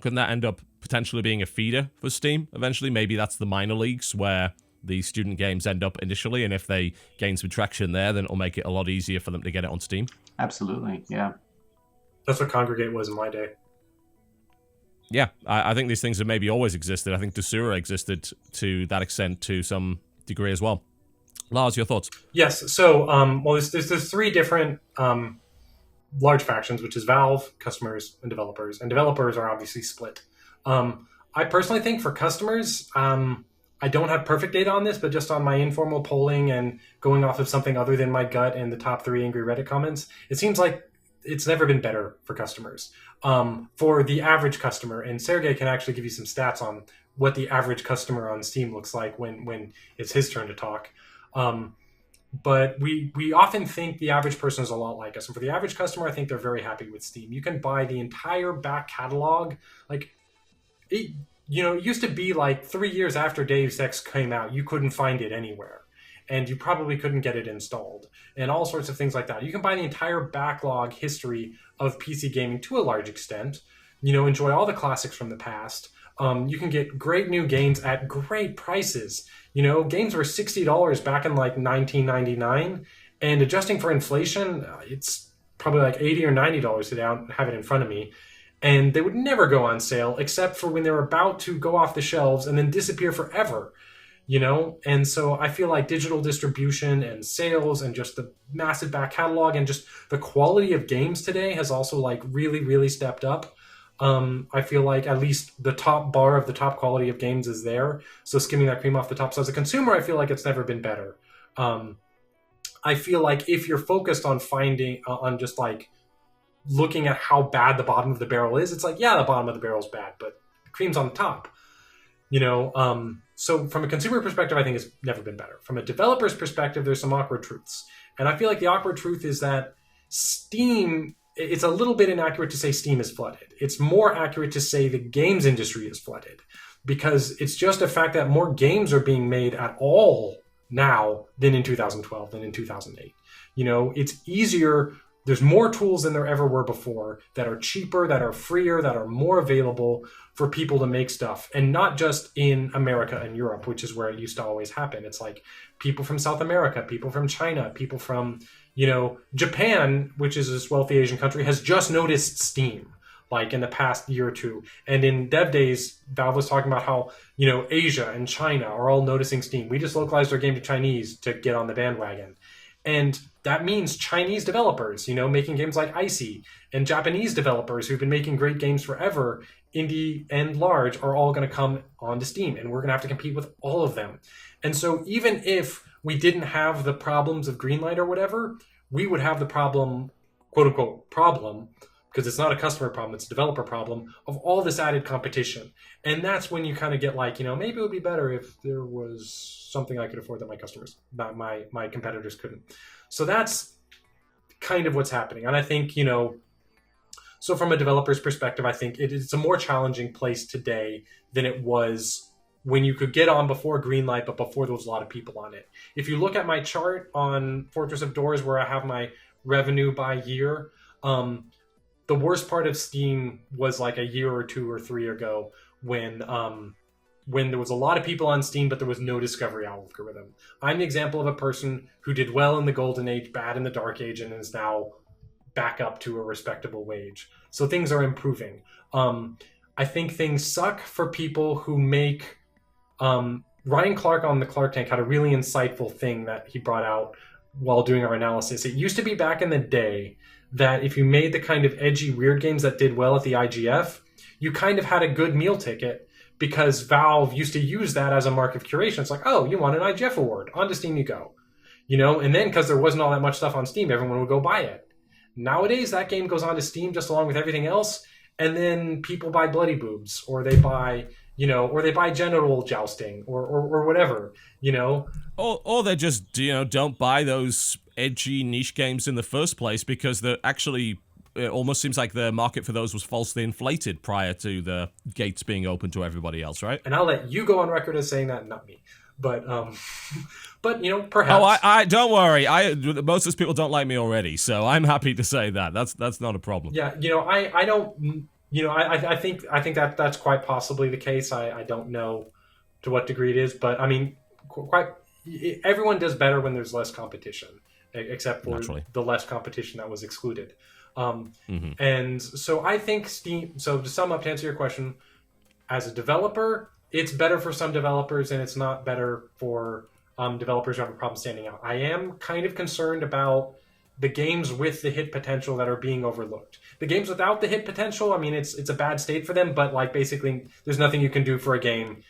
couldn't that end up potentially being a feeder for Steam eventually? Maybe that's the minor leagues where the student games end up initially, and if they gain some traction there, then it'll make it a lot easier for them to get it on Steam. Absolutely, yeah. That's what Congregate was in my day. Yeah, I think these things have maybe always existed. I think Doucet existed to that extent to some degree as well. Lars, your thoughts? Yes. So, there's three different large factions, which is Valve, customers, and developers. And developers are obviously split. I personally think for customers, I don't have perfect data on this, but just on my informal polling and going off of something other than my gut and the top 3 angry Reddit comments, it seems like it's never been better for customers. For the average customer, and Sergey can actually give you some stats on what the average customer on Steam looks like when it's his turn to talk. But we often think the average person is a lot like us. And for the average customer, I think they're very happy with Steam. You can buy the entire back catalog. Like, it used to be like 3 years after Deus Ex came out, you couldn't find it anywhere. And you probably couldn't get it installed. And all sorts of things like that. You can buy the entire backlog history of PC gaming to a large extent. Enjoy all the classics from the past. You can get great new games at great prices. Games were $60 back in like 1999, and adjusting for inflation, it's probably like $80 or $90 today. I don't have it in front of me. And they would never go on sale except for when they're about to go off the shelves and then disappear forever. And so I feel like digital distribution and sales and just the massive back catalog and just the quality of games today has also like really, really stepped up. I feel like at least the top bar of the top quality of games is there. So skimming that cream off the top. So as a consumer, I feel like it's never been better. I feel like if you're focused on on just like looking at how bad the bottom of the barrel is, it's like, yeah, the bottom of the barrel is bad, but the cream's on the top. So from a consumer perspective, I think it's never been better. From a developer's perspective, there's some awkward truths. And I feel like the awkward truth is that Steam, it's a little bit inaccurate to say Steam is flooded. It's more accurate to say the games industry is flooded, because it's just a fact that more games are being made at all now than in 2012, than in 2008. It's easier there's more tools than there ever were before that are cheaper, that are freer, that are more available for people to make stuff. And not just in America and Europe, which is where it used to always happen. It's like people from South America, people from China, people from, Japan, which is this wealthy Asian country, has just noticed Steam, like in the past year or two. And in Dev Days, Valve was talking about how, Asia and China are all noticing Steam. We just localized our game to Chinese to get on the bandwagon. And that means Chinese developers, making games like Icy, and Japanese developers who've been making great games forever, indie and large, are all going to come onto Steam, and we're going to have to compete with all of them. And so even if we didn't have the problems of Greenlight or whatever, we would have the problem, quote unquote problem, because it's not a customer problem, it's a developer problem, of all this added competition. And that's when you kind of get like, maybe it would be better if there was something I could afford that my customers, not my competitors couldn't. So that's kind of what's happening. And I think, so from a developer's perspective, I think it's a more challenging place today than it was when you could get on before Greenlight, but before there was a lot of people on it. If you look at my chart on Fortress of Doors, where I have my revenue by year, the worst part of Steam was like a year or 2 or 3 ago when there was a lot of people on Steam, but there was no discovery algorithm. I'm the example of a person who did well in the Golden Age, bad in the Dark Age, and is now back up to a respectable wage. So things are improving. I think things suck for people who make... Ryan Clark on the Clark Tank had a really insightful thing that he brought out while doing our analysis. It used to be back in the day that if you made the kind of edgy, weird games that did well at the IGF, you kind of had a good meal ticket, because Valve used to use that as a mark of curation. It's like, oh, you want an IGF award, onto Steam you go. And then because there wasn't all that much stuff on Steam, everyone would go buy it. Nowadays, that game goes onto Steam just along with everything else, and then people buy Bloody Boobs, or they buy, or they buy Genital Jousting, or whatever, Or they just, don't buy those edgy niche games in the first place, because they're actually... It almost seems like the market for those was falsely inflated prior to the gates being open to everybody else, right? And I'll let you go on record as saying that, not me. But perhaps. Oh, I don't worry. Most of those people don't like me already, so I'm happy to say that. That's not a problem. Yeah, I don't. I think that's quite possibly the case. I don't know to what degree it is, but I mean, everyone does better when there's less competition, except for Naturally. The less competition that was excluded. And so I think Steam, so to sum up, to answer your question, as a developer, it's better for some developers and it's not better for developers who have a problem standing out. I am kind of concerned about the games with the hit potential that are being overlooked. The games without the hit potential, I mean, it's a bad state for them, but like basically there's nothing you can do for a game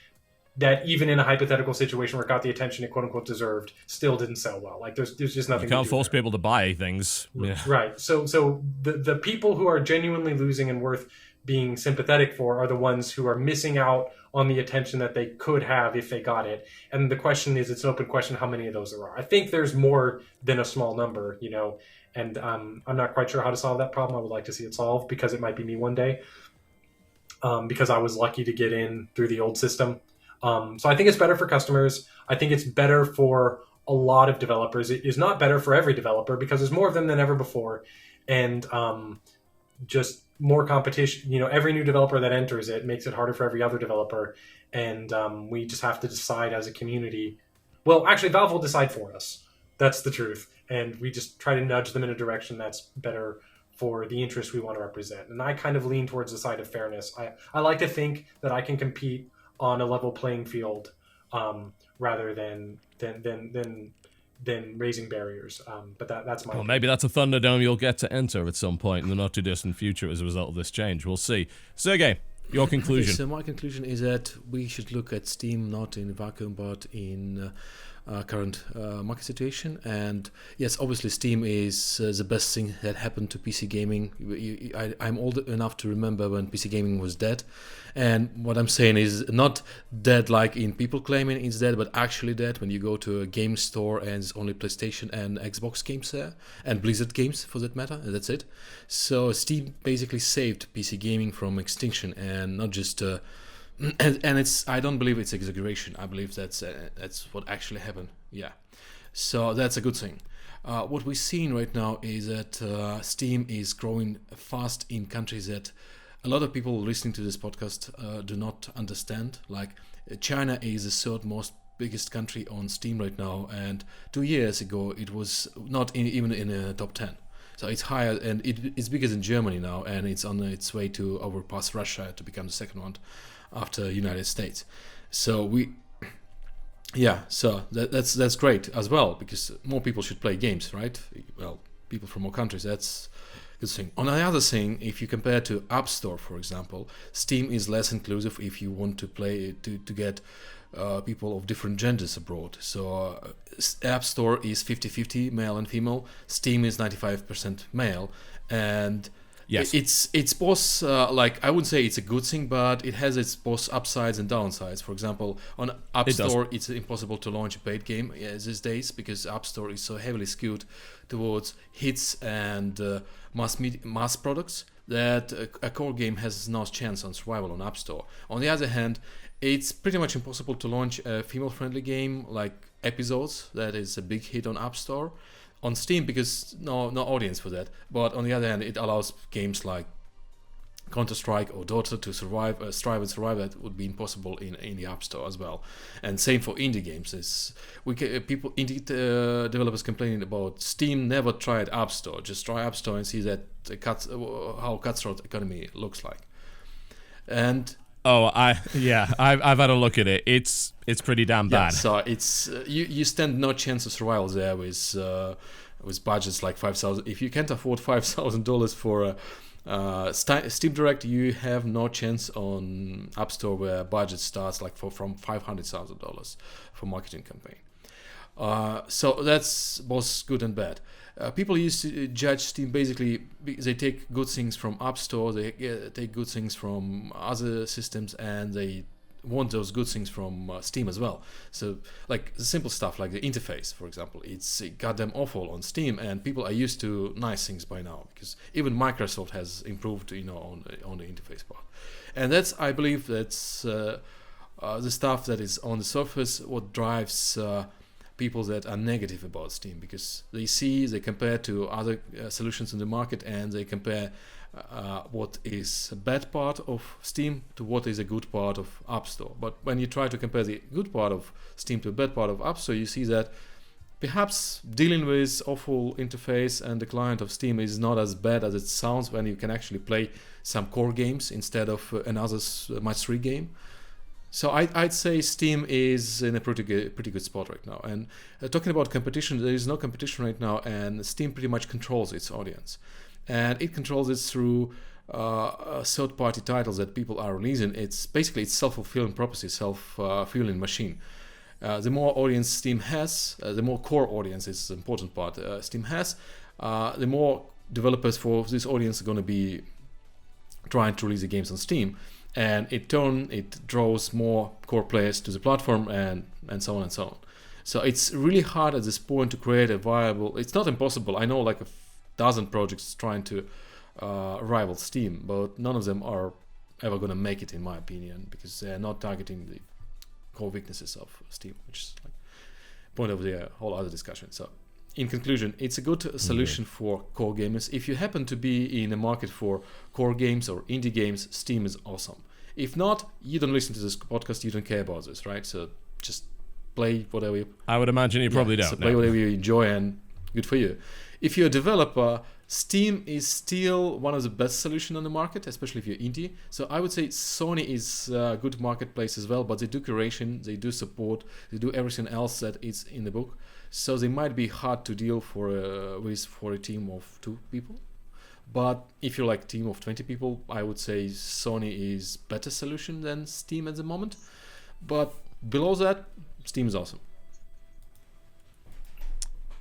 that even in a hypothetical situation where it got the attention it quote unquote deserved, still didn't sell well. Like there's just nothing. You can't force there. people to buy things. Yeah. Right. So the people who are genuinely losing and worth being sympathetic for are the ones who are missing out on the attention that they could have if they got it. And the question is, it's an open question how many of those there are. I think there's more than a small number, and I'm not quite sure how to solve that problem. I would like to see it solved, because it might be me one day, because I was lucky to get in through the old system. So I think it's better for customers. I think it's better for a lot of developers. It is not better for every developer, because there's more of them than ever before. And just more competition. Every new developer that enters it makes it harder for every other developer. And we just have to decide as a community. Well, actually, Valve will decide for us. That's the truth. And we just try to nudge them in a direction that's better for the interests we want to represent. And I kind of lean towards the side of fairness. I like to think that I can compete on a level playing field, rather than raising barriers. But that's my. Well, maybe that's a Thunderdome you'll get to enter at some point in the not too distant future as a result of this change. We'll see. Sergey, your conclusion. So my conclusion is that we should look at Steam not in a vacuum, but in current market situation. And yes, obviously Steam is the best thing that happened to PC gaming. I'm old enough to remember when PC gaming was dead. And what I'm saying is not dead like in people claiming it's dead, but actually dead when you go to a game store and it's only PlayStation and Xbox games there, and Blizzard games for that matter, and that's it. So Steam basically saved PC gaming from extinction, and not just and it's, I don't believe it's exaggeration. I believe that's what actually happened. Yeah, so that's a good thing. what we're seeing right now is that Steam is growing fast in countries that a lot of people listening to this podcast do not understand. Like China is the third most biggest country on Steam right now, and 2 years ago it was not even in the top 10. So it's higher, and it's bigger than Germany now, and it's on its way to overpass Russia to become the second one after United States. So so that's great as well, because more people should play games, right? Well, people from more countries, that's a good thing. On the other thing, if you compare to App Store, for example, Steam is less inclusive if you want to play to get people of different genders abroad. So App Store is 50-50 male and female. Steam is 95% male, and yes, it's both like, I wouldn't say it's a good thing, but it has its both upsides and downsides. For example, on App Store, it's impossible to launch a paid game these days, because App Store is so heavily skewed towards hits and mass products that a core game has no chance on survival on App Store. On the other hand, it's pretty much impossible to launch a female-friendly game like Episodes, that is a big hit on App Store, on Steam, because no audience for that. But on the other hand, it allows games like Counter-Strike or Doucet to survive, strive and survive. That would be impossible in the App Store as well. And same for indie games. Indie developers complaining about Steam never tried App Store. Just try App Store and see that how cutthroat economy looks like. And I've had a look at it. It's pretty damn bad. So it's you stand no chance of survival there with budgets like $5,000. If you can't afford $5,000 for a Steam Direct, you have no chance on App Store, where budget starts like from $500,000 for marketing campaign. So that's both good and bad. People used to judge Steam, basically they take good things from App Store, they take good things from other systems, and they want those good things from Steam as well. So like the simple stuff like the interface, for example, it's goddamn awful on Steam, and people are used to nice things by now, because even Microsoft has improved on the interface part. And that's, I believe, that's the stuff that is on the surface what drives people that are negative about Steam, because they compare to other solutions in the market, and they compare what is a bad part of Steam to what is a good part of App Store. But when you try to compare the good part of Steam to a bad part of App Store, you see that perhaps dealing with awful interface and the client of Steam is not as bad as it sounds when you can actually play some core games instead of another match-3 game. So I'd say Steam is in a pretty good spot right now. And talking about competition, there is no competition right now, and Steam pretty much controls its audience. And it controls it through third-party titles that people are releasing. It's basically self-fulfilling prophecy, self-fueling machine. The more audience Steam has, the more core audience is the important part Steam has, the more developers for this audience are going to be trying to release the games on Steam. And it draws more core players to the platform, and so on and so on. So it's really hard at this point to create a viable. It's not impossible. I know like a dozen projects trying to rival Steam, but none of them are ever going to make it, in my opinion, because they're not targeting the core weaknesses of Steam, which is like point of the whole other discussion. So in conclusion, it's a good solution for core gamers. If you happen to be in a market for core games or indie games, Steam is awesome. If not, you don't listen to this podcast, you don't care about this, right? So just play whatever you... I would imagine you probably don't. So play whatever you enjoy, and good for you. If you're a developer, Steam is still one of the best solutions on the market, especially if you're indie. So I would say Sony is a good marketplace as well, but they do curation, they do support, they do everything else that is in the book. So they might be hard to deal with for a team of 2 people. But if you're like a team of 20 people, I would say Sony is better solution than Steam at the moment. But below that, Steam is awesome.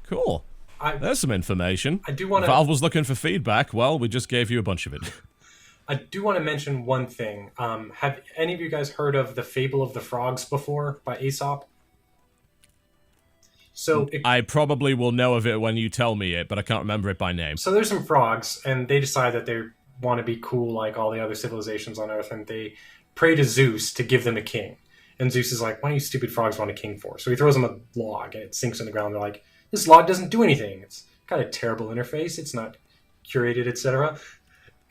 Cool. There's some information. I do want to... Valve was looking for feedback. Well, we just gave you a bunch of it. I do want to mention one thing. Have any of you guys heard of The Fable of the Frogs before by Aesop? So I probably will know of it when you tell me it, but I can't remember it by name. So there's some frogs, and they decide that they want to be cool like all the other civilizations on Earth, and they pray to Zeus to give them a king. And Zeus is like, what do you stupid frogs want a king for? So he throws them a log, and it sinks in the ground. They're like, this log doesn't do anything. It's got a terrible interface. It's not curated, etc.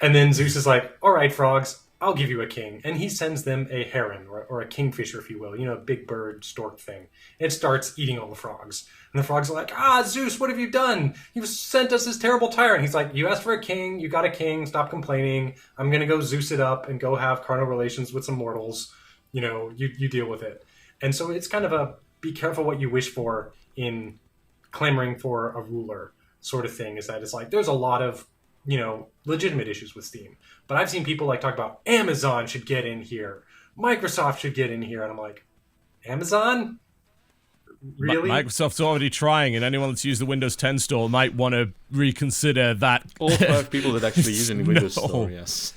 And then Zeus is like, all right, frogs, I'll give you a king. And he sends them a heron, or a kingfisher, if you will, a big bird, stork thing. It starts eating all the frogs. And the frogs are like, Zeus, what have you done? You've sent us this terrible tyrant. He's like, you asked for a king, you got a king, stop complaining. I'm going to go Zeus it up and go have carnal relations with some mortals. You deal with it. And so it's kind of a be careful what you wish for in clamoring for a ruler sort of thing, is that it's like there's a lot of legitimate issues with Steam. But I've seen people talk about Amazon should get in here. Microsoft should get in here. And I'm like, Amazon? Really? Microsoft's already trying, and anyone that's used the Windows 10 store might want to reconsider that. All 5 people that actually use the Windows store, yes.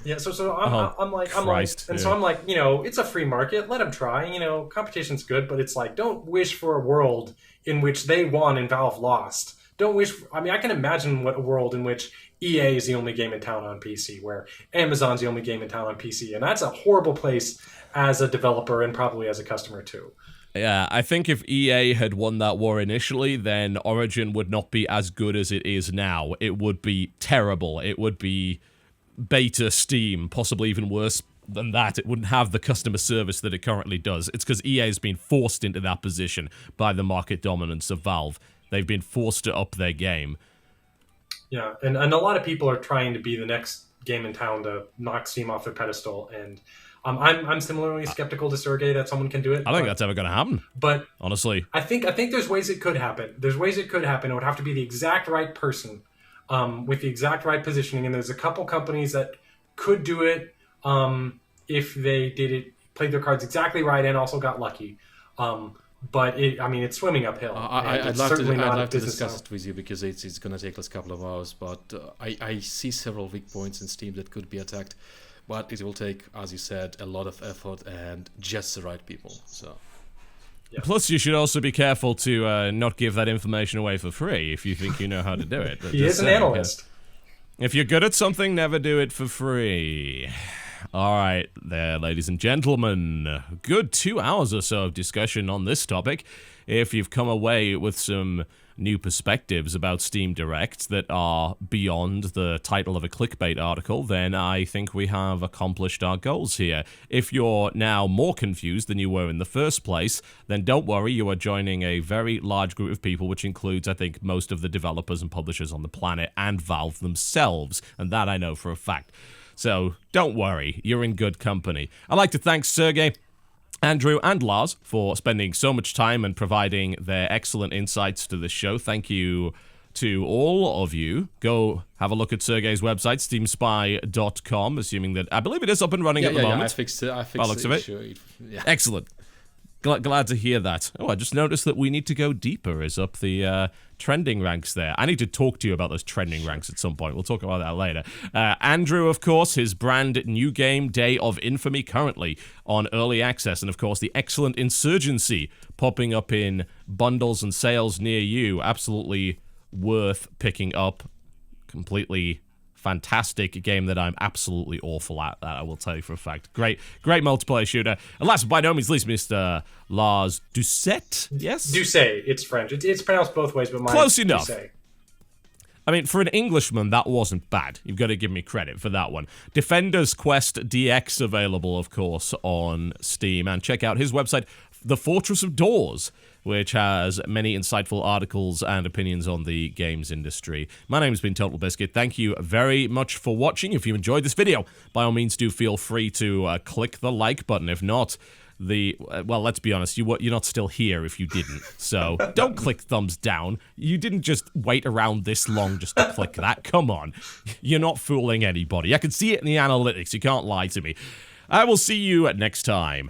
Yeah, so I'm like, it's a free market. Let them try. Competition's good, but it's like, don't wish for a world in which they won and Valve lost. Don't wish. I can imagine a world in which EA is the only game in town on PC, where Amazon's the only game in town on PC, and that's a horrible place as a developer and probably as a customer too. Yeah, I think if EA had won that war initially, then Origin would not be as good as it is now. It would be terrible. It would be beta Steam, possibly even worse than that. It wouldn't have the customer service that it currently does. It's because EA has been forced into that position by the market dominance of Valve. They've been forced to up their game. Yeah, and a lot of people are trying to be the next game in town to knock Steam off their pedestal, and I'm similarly skeptical to Sergey that someone can do it. I think that's ever going to happen. But honestly, I think there's ways it could happen. There's ways it could happen. It would have to be the exact right person with the exact right positioning. And there's a couple companies that could do it if they played their cards exactly right and also got lucky. But it's swimming uphill. I'd love to discuss it with you because it's going to take us a couple of hours. But I see several weak points in Steam that could be attacked. But it will take, as you said, a lot of effort and just the right people. So. Yeah. Plus, you should also be careful to not give that information away for free if you think you know how to do it. He is an analyst. If you're good at something, never do it for free. All right, there, ladies and gentlemen. Good 2 hours or so of discussion on this topic. If you've come away with some new perspectives about Steam Direct that are beyond the title of a clickbait article, then I think we have accomplished our goals here. If you're now more confused than you were in the first place, then don't worry, you are joining a very large group of people, which includes, I think, most of the developers and publishers on the planet and Valve themselves, and that I know for a fact. So don't worry, you're in good company. I'd like to thank Sergey, Andrew, and Lars for spending so much time and providing their excellent insights to this show. Thank you to all of you. Go have a look at Sergey's website, steamspy.com, assuming that, I believe it is up and running at the moment. I fixed it. Looks of it. Sure. Yeah. Excellent. Glad to hear that. Oh, I just noticed that We Need to Go Deeper is up the trending ranks there. I need to talk to you about those trending ranks at some point. We'll talk about that later. Andrew, of course, his brand new game, Day of Infamy, currently on early access. And, of course, the excellent Insurgency popping up in bundles and sales near you. Absolutely worth picking up. Completely fantastic game that I'm absolutely awful at, that I will tell you for a fact. Great multiplayer shooter. And last but by no means least, Mr. Lars Doucet. Yes? Doucet. It's French. It's pronounced both ways, but mine's close enough. Doucet. I mean, for an Englishman, that wasn't bad. You've got to give me credit for that one. Defender's Quest DX available, of course, on Steam. And check out his website, The Fortress of Doors, which has many insightful articles and opinions on the games industry. My name has been TotalBiscuit. Thank you very much for watching. If you enjoyed this video, by all means, do feel free to click the like button. If not, well, let's be honest, you're not still here if you didn't. So don't click thumbs down. You didn't just wait around this long just to click that. Come on. You're not fooling anybody. I can see it in the analytics. You can't lie to me. I will see you next time.